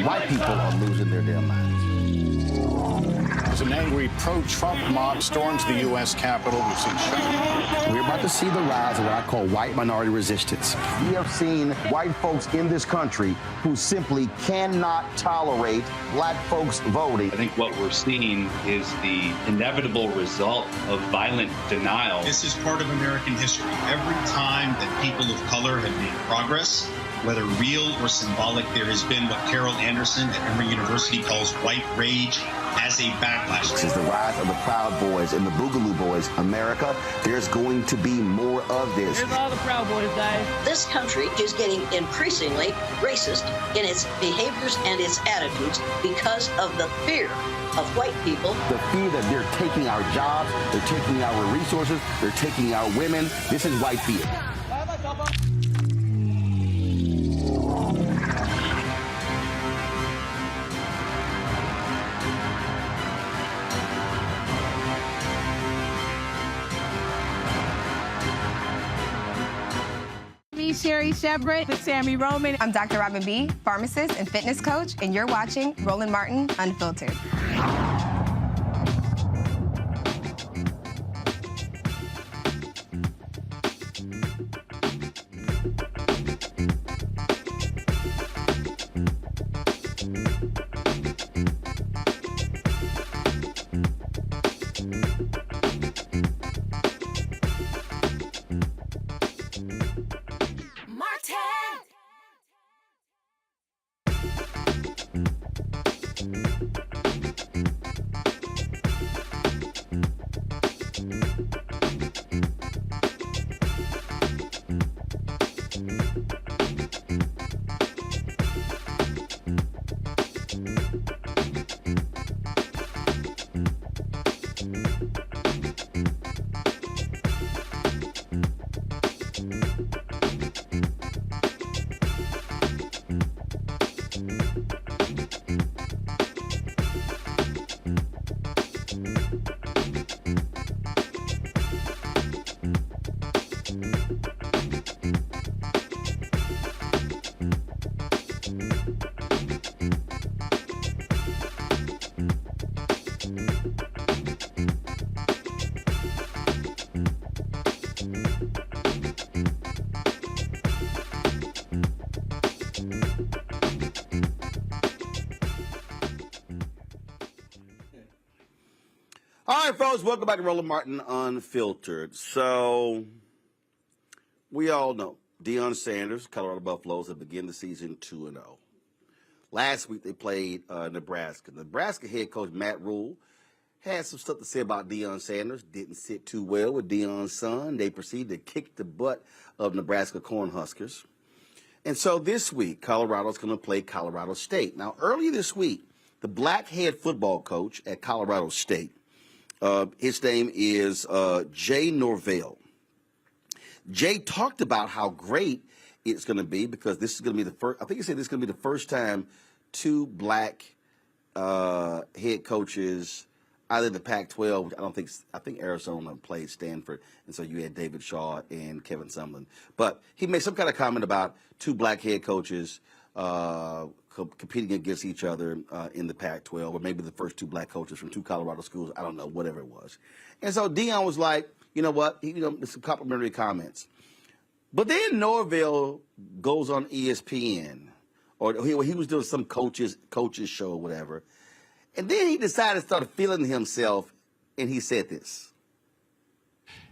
White people are losing their damn minds. As an angry pro-Trump mob storms the U.S. Capitol, we've seen shootings. We're about to see the rise of what I call white minority resistance. We have seen white folks in this country who simply cannot tolerate black folks voting. I think what we're seeing is the inevitable result of violent denial. This is part of American history. Every time that people of color have made progress, whether real or symbolic, there has been what Carol Anderson at Emory University calls white rage as a backlash. This is the rise of the Proud Boys and the Boogaloo Boys. America, there's going to be more of this. Here's all the Proud Boys, guys. This country is getting increasingly racist in its behaviors and its attitudes because of the fear of white people. The fear that they're taking our jobs, they're taking our resources, they're taking our women. This is white fear. Sherry Shepard with Sammy Roman. I'm Dr. Robin B., pharmacist and fitness coach, and you're watching Roland Martin Unfiltered. All right, folks, welcome back to Roland Martin Unfiltered. So, we all know Deion Sanders, Colorado Buffaloes, have begun the season 2-0. Last week, they played Nebraska. Nebraska head coach Matt Rule had some stuff to say about Deion Sanders. Didn't sit too well with Deion's son. They proceeded to kick the butt of Nebraska Cornhuskers. And so this week, Colorado's going to play Colorado State. Now, earlier this week, the black head football coach at Colorado State, his name is Jay Norvell. Jay talked about how great it's going to be because this is going to be the first, I think he said this is going to be the first time two black head coaches, either the Pac-12, which I think Arizona played Stanford, and so you had David Shaw and Kevin Sumlin. But he made some kind of comment about two black head coaches competing against each other in the Pac-12, or maybe the first two black coaches from two Colorado schools. I don't know, whatever it was. And so Deion was like, you know what? Some complimentary comments. But then Norvell goes on ESPN, or he was doing some coaches show or whatever. And then he decided to start feeling himself, and he said this.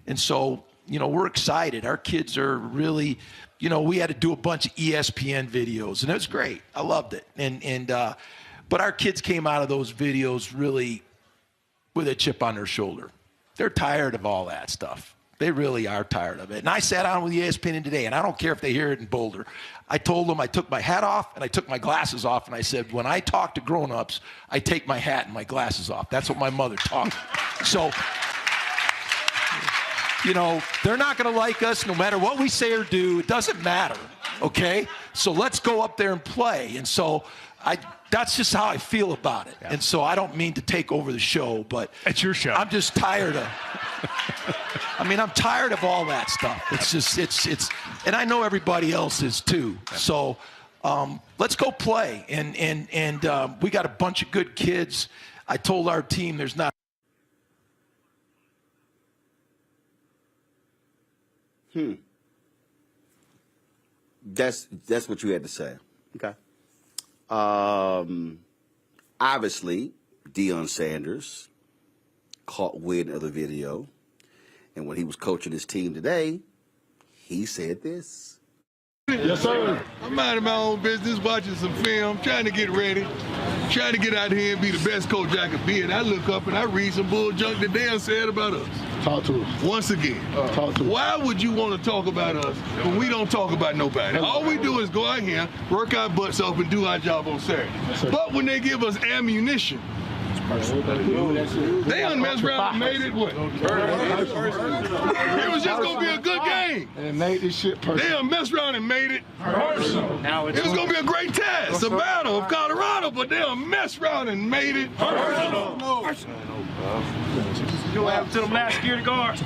And so we're excited. Our kids are really, we had to do a bunch of ESPN videos, and it was great. I loved it. But our kids came out of those videos really with a chip on their shoulder. They're tired of all that stuff. They really are tired of it. And I sat down with ESPN today, and I don't care if they hear it in Boulder. I told them I took my hat off and I took my glasses off, and I said, when I talk to grown-ups, I take my hat and my glasses off. That's what my mother taught me. So, they're not going to like us no matter what we say or do. It doesn't matter, okay? So let's go up there and play. And so that's just how I feel about it. Yeah. And so I don't mean to take over the show, but it's your show. I'm just tired of I'm tired of all that stuff. It's just and I know everybody else is too. Yeah. So let's go play. And we got a bunch of good kids. I told our team there's not That's what you had to say. Okay. Obviously, Deion Sanders caught wind of the video, and when he was coaching his team today, he said this. Yes, sir. I'm minding my own business, watching some film, trying to get ready, trying to get out here and be the best coach I could be. And I look up and I read some bull junk that Deion said about us. Talk to us. Once again. Talk to us. Why would you want to talk about us when we don't talk about nobody? All we do is go out here, work our butts off, and do our job on Saturday. Yes, but when they give us ammunition, they done messed around and made it what? It was just going to be a good game. And made this shit personal. They done messed around and made it personal. It was going to be a great test, a battle of Colorado, but they done messed around and made it personal. You know what happened to them last security guards?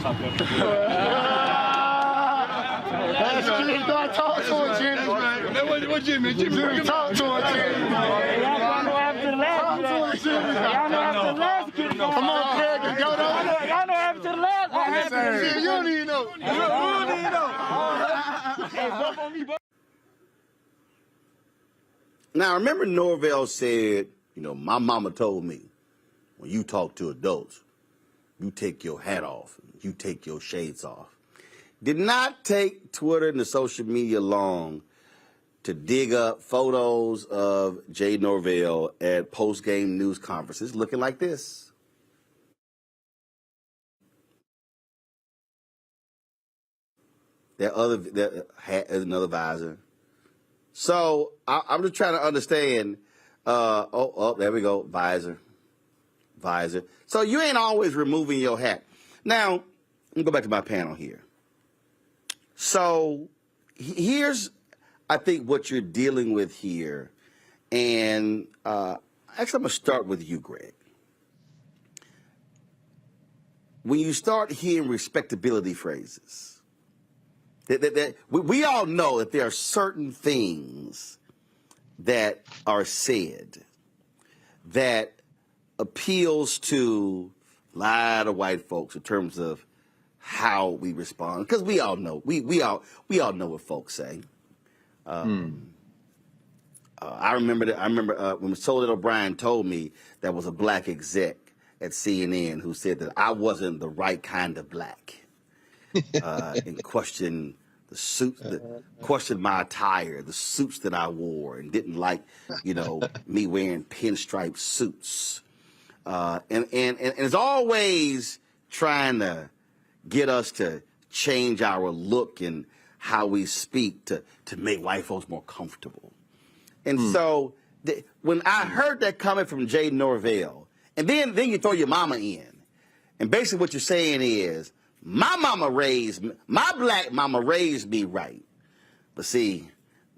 Last security guard, talk to him, Jimmy. That's right. What Jimmy? Jimmy, talk to him, Jimmy. Y'all know what happened to the last security guard. Y'all know what happened to the last security guard. Come on, Craig, and go down. Y'all know what happened to the last security guard. You don't even know. You don't even know. Hey, bump on me, bump. Now, remember Norvell said, my mama told me, when you talk to adults, you take your hat off, you take your shades off. Did not take Twitter and the social media long to dig up photos of Jay Norvell at post-game news conferences looking like this. That hat is another visor. So I'm just trying to understand. There we go, visor. So you ain't always removing your hat. Now, let me go back to my panel here. So here's, I think, what you're dealing with here. And actually, I'm going to start with you, Greg. When you start hearing respectability phrases, we all know that there are certain things that are said that appeals to a lot of white folks in terms of how we respond, because we all know we all know what folks say. I remember when Soledad O'Brien told me there was a black exec at CNN who said that I wasn't the right kind of black, and questioned the suit, questioned my attire, the suits that I wore, and didn't like me wearing pinstripe suits. And it's always trying to get us to change our look and how we speak to make white folks more comfortable. And so when I heard that coming from Jay Norvell, and then you throw your mama in, and basically what you're saying is, my black mama raised me right. But see,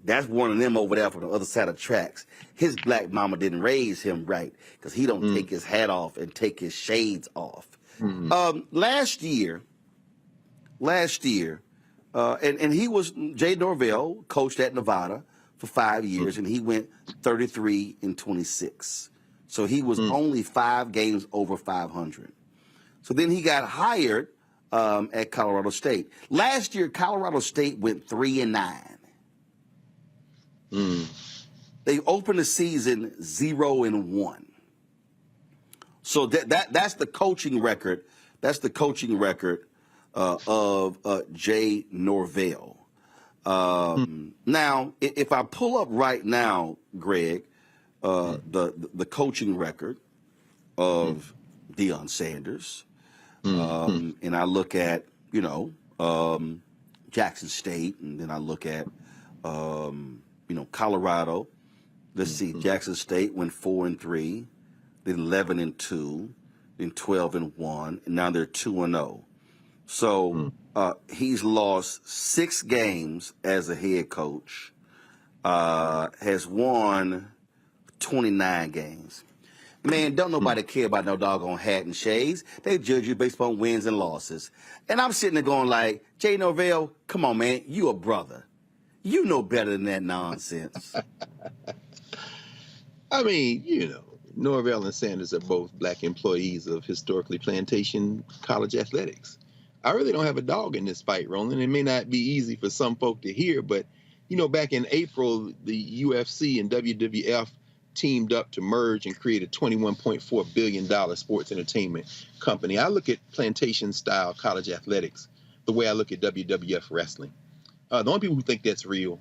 that's one of them over there from the other side of the tracks. His black mama didn't raise him right because he don't take his hat off and take his shades off. Last year, and he was, Jay Norvell coached at Nevada for 5 years, and he went 33-26. So he was only 5 games over 500. So then he got hired at Colorado State. Last year, Colorado State went 3-9. They opened the season 0-1. So that's the coaching record. That's the coaching record of Jay Norvell. Now, if I pull up right now, Greg, the coaching record of Deion Sanders, and I look at, Jackson State, and then I look at, Colorado. Let's see, Jackson State went 4-3, then 11-2, then 12-1, and now they're 2-0. So he's lost 6 games as a head coach, has won 29 games. Man, don't nobody care about no doggone hat and shades. They judge you based upon wins and losses. And I'm sitting there going like, Jay Norvell, come on, man, you a brother. You know better than that nonsense. I mean, Norvell and Sanders are both black employees of historically plantation college athletics. I really don't have a dog in this fight, Roland. It may not be easy for some folk to hear, but, back in April, the UFC and WWF teamed up to merge and create a $21.4 billion sports entertainment company. I look at plantation-style college athletics the way I look at WWF wrestling. The only people who think that's real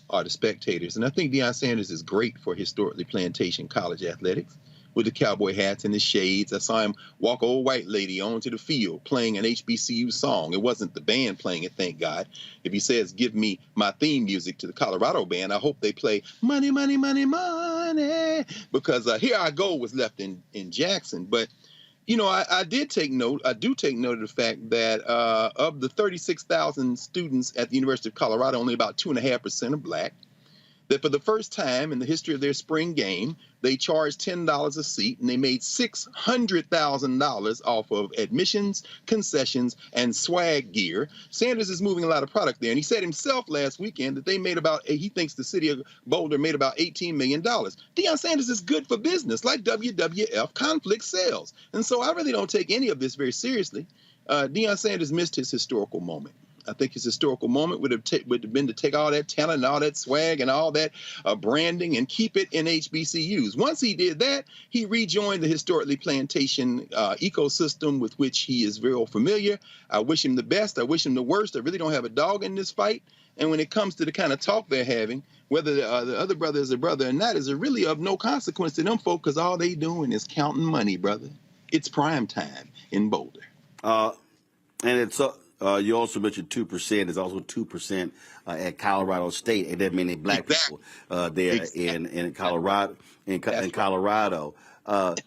are the spectators. And I think Deion Sanders is great for historically plantation college athletics with the cowboy hats and the shades. I saw him walk an old white lady onto the field playing an HBCU song. It wasn't the band playing it, thank God. If he says, give me my theme music to the Colorado band, I hope they play Money, Money, Money, Money, because Here I Go was left in Jackson. But, I do take note of the fact that of the 36,000 students at the University of Colorado, only about 2.5% are black. That for the first time in the history of their spring game, they charged $10 a seat, and they made $600,000 off of admissions, concessions, and swag gear. Sanders is moving a lot of product there, and he said himself last weekend that he thinks the city of Boulder made about $18 million. Deion Sanders is good for business, like WWF conflict sales. And so I really don't take any of this very seriously. Deion Sanders missed his historical moment. I think his historical moment would have been to take all that talent and all that swag and all that branding and keep it in HBCUs. Once he did that, he rejoined the historically plantation ecosystem with which he is very familiar. I wish him the best. I wish him the worst. I really don't have a dog in this fight. And when it comes to the kind of talk they're having, whether the other brother is a brother or not, is really of no consequence to them folk, because all they doing is counting money, brother. It's prime time in Boulder. And it's you also mentioned 2%. There's also 2% at Colorado State. It doesn't mean any black people there in Colorado. In Colorado, but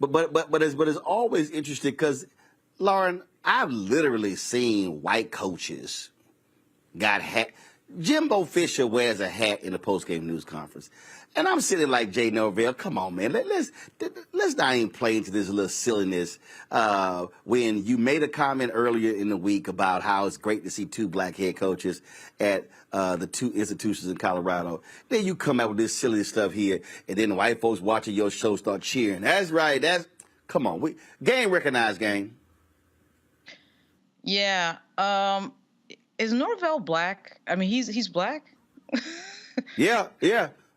it's always interesting because, Lauren, I've literally seen white coaches got hat. Jimbo Fisher wears a hat in the postgame news conference. And I'm sitting like Jay Norvell, come on, man. Let's not even play into this little silliness. When you made a comment earlier in the week about how it's great to see 2 black head coaches at the 2 institutions in Colorado, then you come out with this silly stuff here, and then the white folks watching your show start cheering. That's right. Come on. Game recognized, game. Yeah. Is Norvell black? I mean, he's black? Yeah.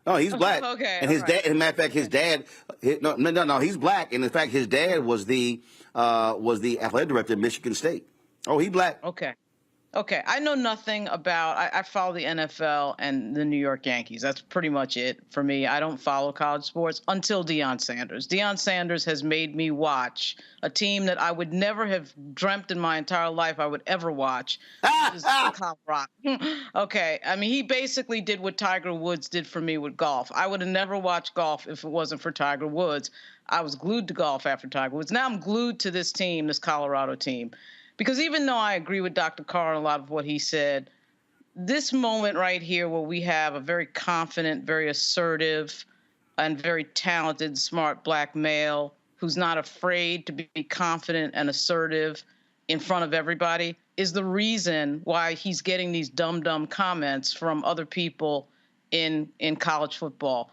No, he's black. Okay. And his dad, as a matter of fact, his dad, no, he's black. And in fact, his dad was the athletic director at Michigan State. Oh, he's black. Okay. I know nothing about, I follow the NFL and the New York Yankees. That's pretty much it for me. I don't follow college sports until Deion Sanders. Deion Sanders has made me watch a team that I would never have dreamt in my entire life I would ever watch, which is Colorado. Okay. I mean, he basically did what Tiger Woods did for me with golf. I would have never watched golf if it wasn't for Tiger Woods. I was glued to golf after Tiger Woods. Now I'm glued to this team, this Colorado team. Because even though I agree with Dr. Carr on a lot of what he said, this moment right here where we have a very confident, very assertive, and very talented, smart black male who's not afraid to be confident and assertive in front of everybody is the reason why he's getting these dumb comments from other people in college football.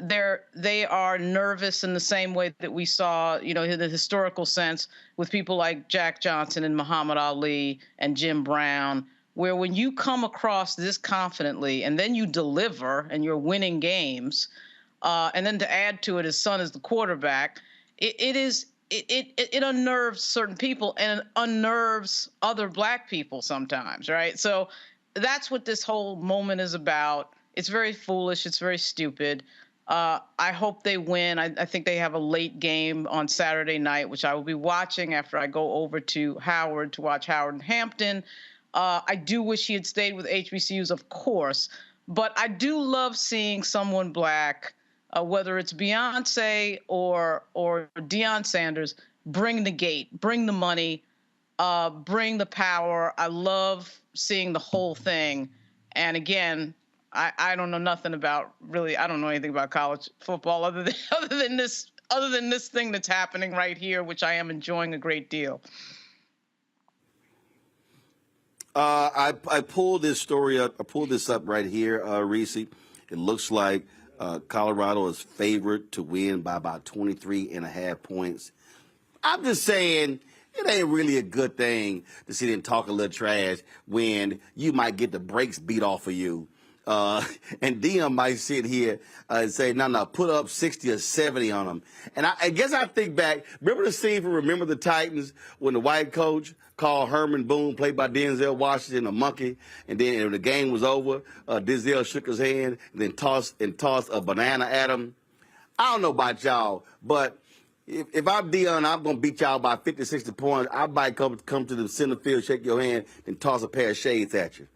They are nervous in the same way that we saw, in the historical sense with people like Jack Johnson and Muhammad Ali and Jim Brown, where when you come across this confidently and then you deliver and you're winning games, and then to add to it, his son is the quarterback, it is it unnerves certain people and unnerves other Black people sometimes, right? So that's what this whole moment is about. It's very foolish. It's very stupid. I hope they win. I think they have a late game on Saturday night, which I will be watching after I go over to Howard to watch Howard and Hampton. I do wish he had stayed with HBCUs, of course, but I do love seeing someone Black, whether it's Beyonce or Deion Sanders, bring the gate, bring the money, bring the power. I love seeing the whole thing. And again, I don't know nothing about really. I don't know anything about college football other than this thing that's happening right here, which I am enjoying a great deal. I pulled this story up. I pulled this up right here, Reese. It looks like Colorado is favored to win by about 23.5 points. I'm just saying it ain't really a good thing to sit and talk a little trash when you might get the brakes beat off of you. And Deion might sit here and say, no, put up 60 or 70 on them. And I guess I think back, remember the scene from Remember the Titans when the white coach called Herman Boone, played by Denzel Washington, a monkey, and then when the game was over, Denzel shook his hand and then tossed a banana at him. I don't know about y'all, but if I'm Deion, I'm going to beat y'all by 50, 60 points. I might come to the center field, shake your hand, and toss a pair of shades at you.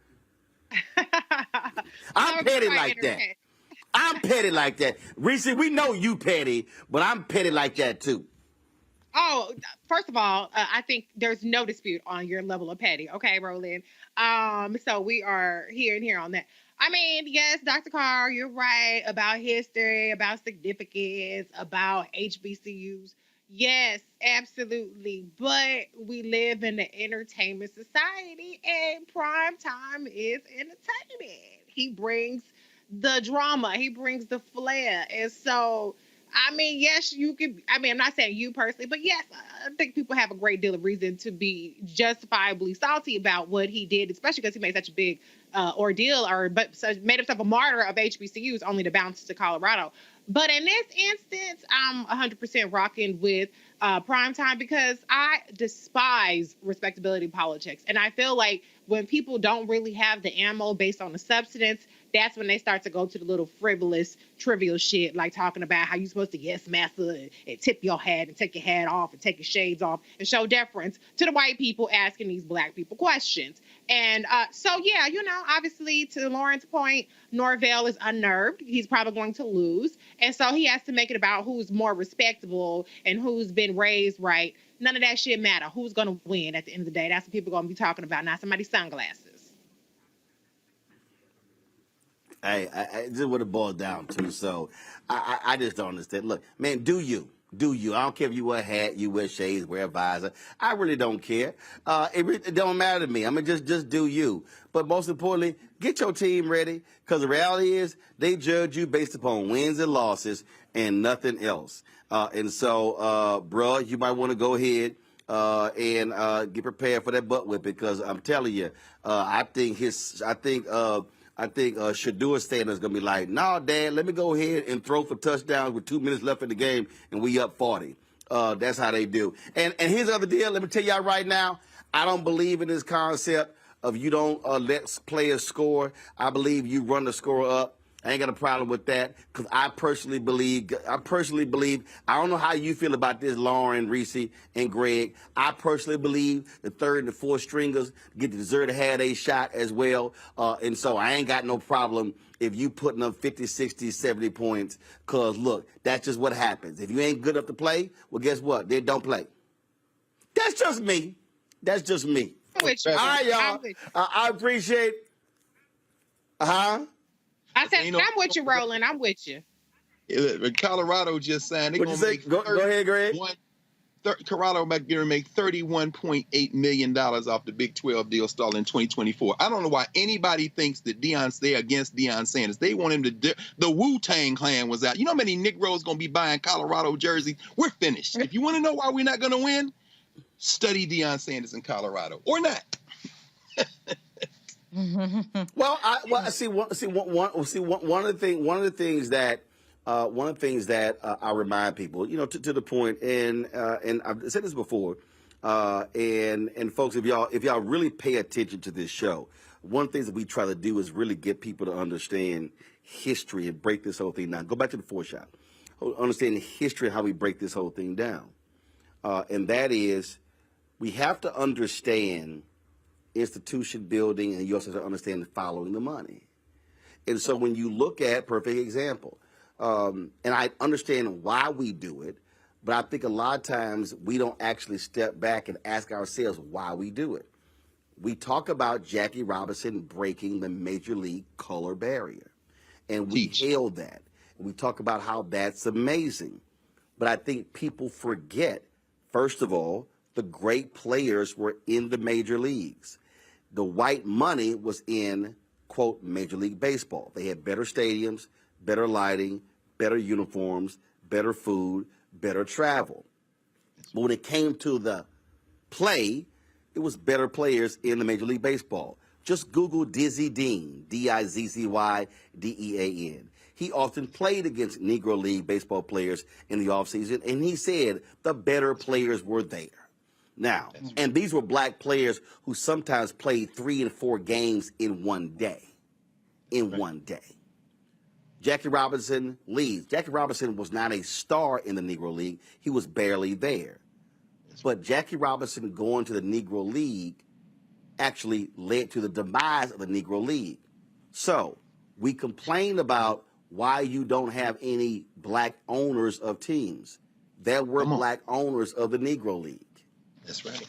I'm petty like that. I'm petty like that. Reese, we know you petty, but I'm petty like that too. Oh, first of all, I think there's no dispute on your level of petty. Okay, Roland. So we are here on that. I mean, yes, Dr. Carr, you're right about history, about significance, about HBCUs. Yes, absolutely. But we live in an entertainment society, and prime time is entertainment. He brings the drama. He brings the flair. And so, I mean, yes, you could. I mean, I'm not saying you personally, but yes, I think people have a great deal of reason to be justifiably salty about what he did, especially because he made such a big ordeal made himself a martyr of HBCUs only to bounce to Colorado. But in this instance, I'm 100% rocking with primetime because I despise respectability politics. And I feel like when people don't really have the ammo based on the substance, that's when they start to go to the little frivolous, trivial shit, like talking about how you're supposed to yes, massa, and tip your hat and take your hat off and take your shades off and show deference to the white people asking these Black people questions. And so, yeah, obviously, to Lauren's point, Norvell is unnerved. He's probably going to lose. And so he has to make it about who's more respectable and who's been raised right. None of that shit matter. Who's going to win at the end of the day? That's what people are going to be talking about, not somebody's sunglasses. Hey, this is what it boils down to. So I just don't understand. Look, man, do you? I don't care if you wear a hat, you wear shades, wear a visor. I really don't care. It don't matter to me. I mean, just do you. But most importantly, get your team ready, because the reality is they judge you based upon wins and losses and nothing else. And so, bro, you might want to go ahead and get prepared for that butt whip, because I'm telling you, I think Shadur Sanders is going to be like, no, Dad, let me go ahead and throw for touchdowns with 2 minutes left in the game, and we up 40. That's how they do. And here's the other deal. Let me tell y'all right now, I don't believe in this concept of you don't let players score. I believe you run the score up. I ain't got a problem with that, because I personally believe, I don't know how you feel about this, Lauren, Reese, and Greg. I personally believe the third and the fourth stringers deserve to have a shot as well. And so I ain't got no problem if you putting up 50, 60, 70 points, because, look, that's just what happens. If you ain't good enough to play, well, guess what? They don't play. That's just me. I'm with you. All right, y'all. I appreciate I said, I'm with you, Roland. I'm with you. Colorado just signed. What'd you say? Go ahead, Greg. Colorado might be make $31.8 million off the Big 12 deal starting in 2024. I don't know why anybody thinks that they're against Deion Sanders. They want him to. The Wu-Tang Clan was out. You know how many Negroes going to be buying Colorado jerseys? We're finished. If you want to know why we're not going to win, study Deion Sanders in Colorado or not. Well, one of the things that one of the things that I remind people, you know, to the point, and I've said this before, and folks, if y'all really pay attention to this show, one of the things that we try to do is really get people to understand history and break this whole thing down. Go back to the foreshot. Understand the history of how we break this whole thing down. And that is, we have to understand institution building, and you also have to understand following the money. And so when you look at, perfect example, and I understand why we do it, but I think a lot of times we don't actually step back and ask ourselves why we do it. We talk about Jackie Robinson breaking the major league color barrier, and we hail that. We talk about how that's amazing. But I think people forget, first of all, the great players were in the major leagues. The white money was in, quote, Major League Baseball. They had better stadiums, better lighting, better uniforms, better food, better travel. But when it came to the play, it was better players in the Major League Baseball. Just Google Dizzy Dean, Dizzydean. He often played against Negro League baseball players in the offseason, and he said the better players were there. Now, and these were black players who sometimes played 3 and 4 games in one day. One day. Jackie Robinson leaves. Jackie Robinson was not a star in the Negro League. He was barely there. But Jackie Robinson going to the Negro League actually led to the demise of the Negro League. So we complain about why you don't have any black owners of teams. There were black owners of the Negro League. That's right.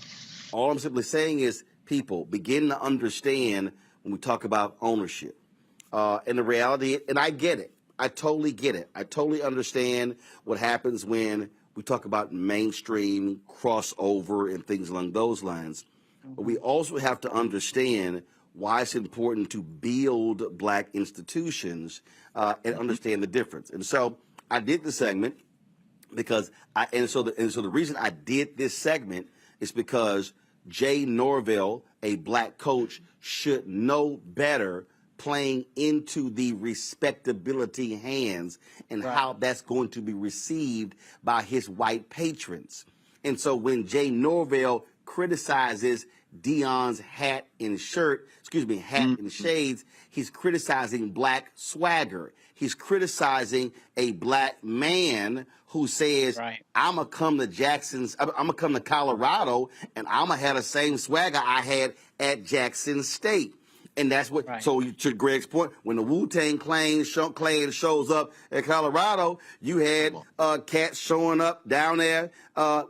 All I'm simply saying is, people begin to understand when we talk about ownership. And the reality, and I get it. I totally get it. I totally understand what happens when we talk about mainstream, crossover, and things along those lines. But we also have to understand why it's important to build black institutions and understand the difference. And so I did the segment because the reason I did this segment is because Jay Norvell, a black coach, should know better playing into the respectability hands and how that's going to be received by his white patrons. And so when Jay Norvell criticizes Deion's hat and shades, he's criticizing black swagger. He's criticizing a black man who says, I'm going to come to Colorado and I'm going to have the same swagger I had at Jackson State. And that's what, so to Greg's point, when the Wu-Tang Clan shows up at Colorado, you had cats showing up down there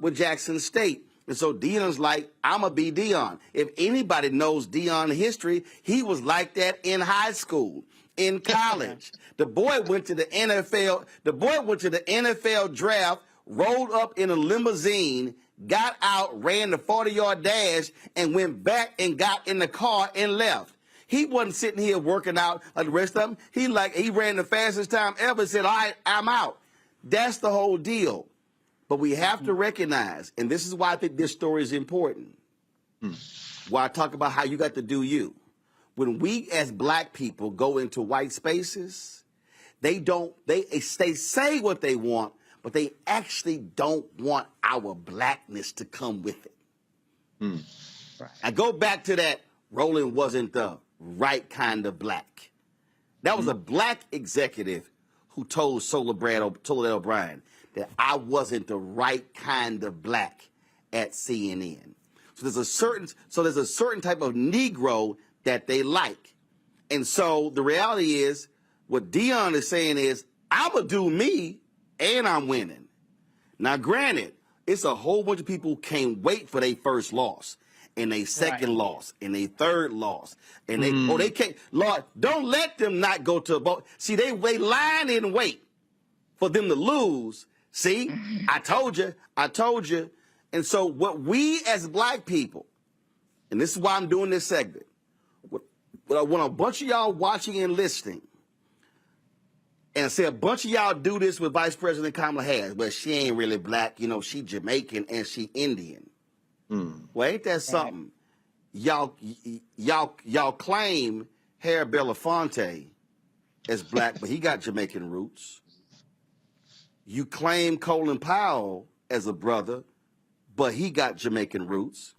with Jackson State. And so Deion's like, I'm going to be Deion. If anybody knows Deion history, he was like that in high school, in college. The boy went to the NFL. The boy went to the NFL draft, rolled up in a limousine, got out, ran the 40-yard dash, and went back and got in the car and left. He wasn't sitting here working out like the rest of them. He ran the fastest time ever and said, all right, I'm out. That's the whole deal. But we have to recognize, and this is why I think this story is important, why I talk about how you got to do you. When we as black people go into white spaces, they say what they want, but they actually don't want our blackness to come with it. I go back to that, Roland wasn't the right kind of black. That was a black executive who told Soledad O'Brien that I wasn't the right kind of black at CNN. So there's a certain type of Negro that they like. And so the reality is, what Deion is saying is, I'm going to do me and I'm winning. Now, granted, it's a whole bunch of people who can't wait for their first loss and their second loss and their third loss. And they can't. Lord, don't let them not go to a boat. See, they line in wait for them to lose. See, I told you. And so what we as black people, and this is why I'm doing this segment, when a bunch of y'all watching and listening, and I say a bunch of y'all do this with Vice President Kamala Harris, but she ain't really black, she Jamaican and she Indian. Well, ain't that something? Y'all claim Harry Belafonte as black, but he got Jamaican roots. you claim Colin Powell as a brother, but he got Jamaican roots.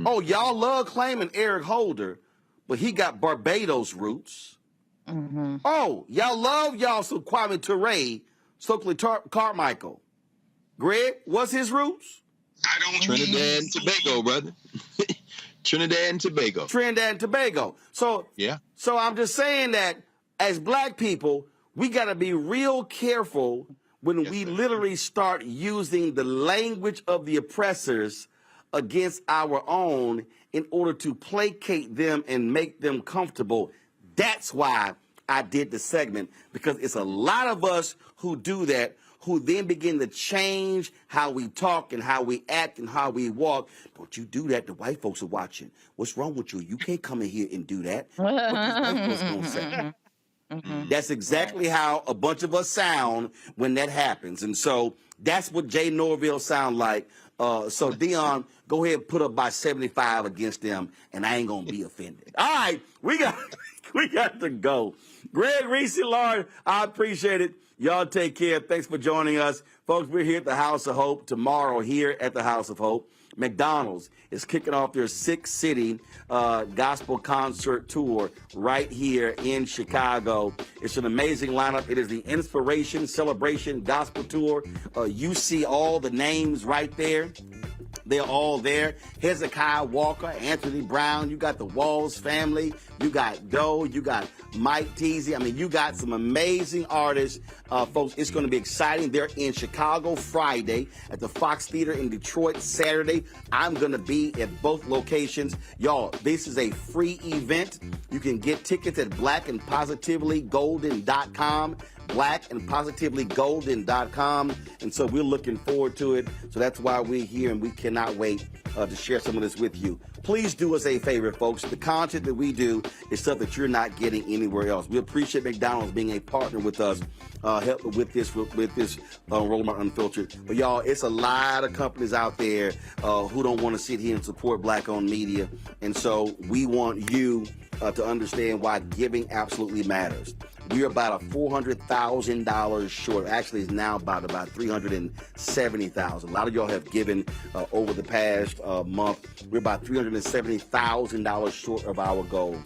Oh, y'all love claiming Eric Holder, but he got Barbados roots. Oh, y'all love y'all some Kwame Ture, Stokely Carmichael. Greg, what's his roots? Trinidad and Tobago, brother. Trinidad and Tobago. Trinidad and Tobago. So yeah. So I'm just saying that as black people, we got to be real careful when we literally start using the language of the oppressors against our own in order to placate them and make them comfortable. That's why I did the segment, because it's a lot of us who do that, who then begin to change how we talk and how we act and how we walk. Don't you do that. The white folks are watching. What's wrong with you? You can't come in here and do that. What these white folks gonna say? That's exactly how a bunch of us sound when that happens. And so that's what Jay Norville sound like. So Dion, go ahead and put up by 75 against them, and I ain't gonna be offended. All right, we got to go. Greg, Reese, Lord, I appreciate it. Y'all take care. Thanks for joining us. Folks, we're here at the House of Hope tomorrow here at the House of Hope. McDonald's is kicking off their 6-city gospel concert tour right here in Chicago. It's an amazing lineup. It is the Inspiration Celebration Gospel Tour. You see all the names right there. They're all there. Hezekiah Walker, Anthony Brown. You got the Walls family. You got Doe. You got Mike Teasy. I mean, you got some amazing artists. Folks, it's going to be exciting. They're in Chicago Friday, at the Fox Theater in Detroit Saturday. I'm going to be at both locations. Y'all, this is a free event. You can get tickets at blackandpositivelygolden.com. blackandpositivelygolden.com. And so we're looking forward to it. So that's why we're here, and we cannot wait to share some of this with you. Please do us a favor, folks. The content that we do is stuff that you're not getting anywhere else. We appreciate McDonald's being a partner with us, help with this Roland Martin Unfiltered. But y'all, it's a lot of companies out there who don't want to sit here and support black-owned media. And so we want you to understand why giving absolutely matters. We're about $400,000 short. Actually, it's now about $370,000. A lot of y'all have given over the past month. We're about $370,000 short of our goal.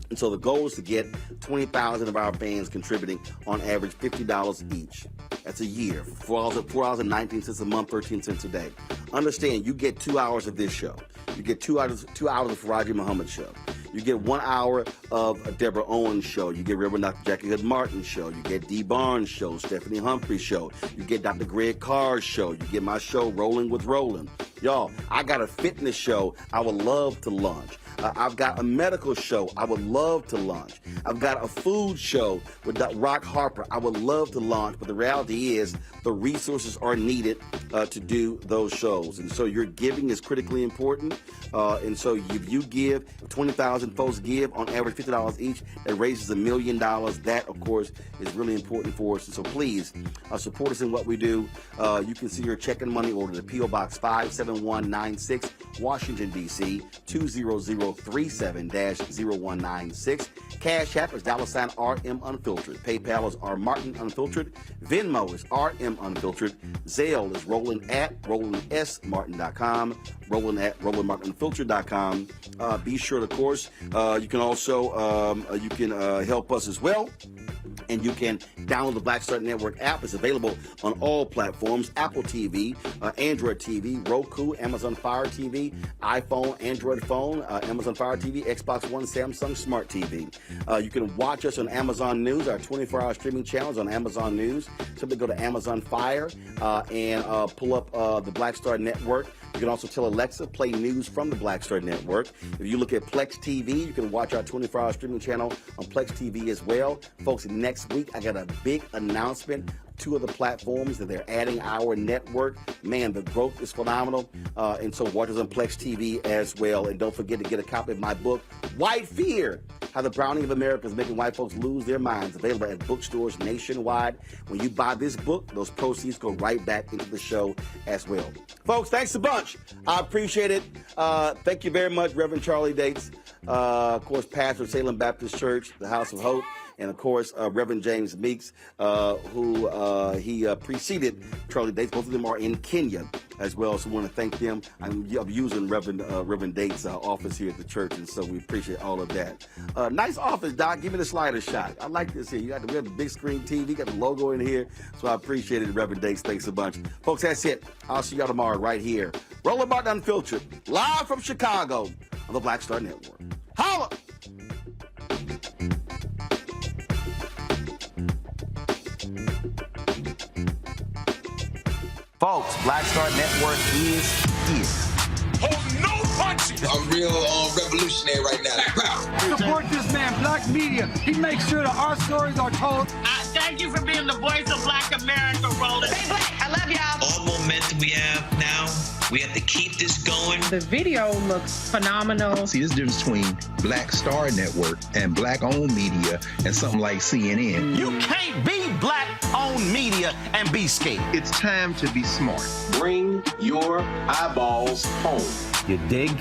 And so the goal is to get 20,000 of our fans contributing on average $50 each. That's a year. $4.19 a month, 13 cents a day. Understand, you get 2 hours of this show. You get 2 hours of Faraji Muhammad show. You get 1 hour of Deborah Owens' show. You get Reverend Dr. Jackie Hood Martin's show. You get Dee Barnes' show, Stephanie Humphrey's show. You get Dr. Greg Carr's show. You get my show, Rolling with Roland. Y'all, I got a fitness show I would love to launch. I've got a medical show I would love to launch. I've got a food show with Rock Harper I would love to launch, but the reality is the resources are needed to do those shows. And so your giving is critically important. And so if you give, 20,000 folks give, on average $50 each, that raises $1 million. That, of course, is really important for us. And so please support us in what we do. You can see your check and money order to P.O. Box 57196, Washington, D.C., 20037-0196. Cash App is $RM Unfiltered. PayPal is R Martin Unfiltered. Venmo is RM Unfiltered. Zelle is Roland@RolandSMartin.com. Roland@RolandMartinUnfiltered.com. Be sure, of course, you can also help us as well. And you can download the Black Star Network app. It's available on all platforms: Apple TV, Android TV, Roku, Amazon Fire TV, iPhone, Android phone, Amazon Fire TV, Xbox One, Samsung Smart TV. You can watch us on Amazon News, our 24-hour streaming channels on Amazon News. Simply go to Amazon Fire and pull up the Black Star Network. You can also tell Alexa, play news from the Black Star Network. If you look at Plex TV, you can watch our 24-hour streaming channel on Plex TV as well. Folks, next week, I got a big announcement. 2 of the platforms that they're adding our network. Man, the growth is phenomenal. And so watch us on Plex TV as well. And don't forget to get a copy of my book, White Fear: How the Browning of America is Making White Folks Lose Their Minds. Available at bookstores nationwide. When you buy this book, those proceeds go right back into the show as well. Folks, thanks a bunch. I appreciate it. Thank you very much, Reverend Charlie Dates. Of course, pastor of Salem Baptist Church, the House of Hope. and of course, Reverend James Meeks, who he preceded Charlie Dates. Both of them are in Kenya as well, so I want to thank them. I'm using Reverend Dates' office here at the church, and so we appreciate all of that. Nice office, Doc. Give me the slider shot. I like this here. We got the big screen TV, got the logo in here, so I appreciate it, Reverend Dates. Thanks a bunch. Folks, that's it. I'll see y'all tomorrow right here. Roland Martin Unfiltered, live from Chicago on the Black Star Network. Holla! Folks, Black Star Network is here. Hold no punches! I'm real revolutionary right now. Support this man, Black Media. He makes sure that our stories are told. Thank you for being the voice of Black America, Roland. Stay black. I love y'all. All momentum we have now, we have to keep this going. The video looks phenomenal. See, there's a difference between Black Star Network and Black-owned media and something like CNN. You can't be Black-owned media and be scared. It's time to be smart. Bring your eyeballs home. You dig?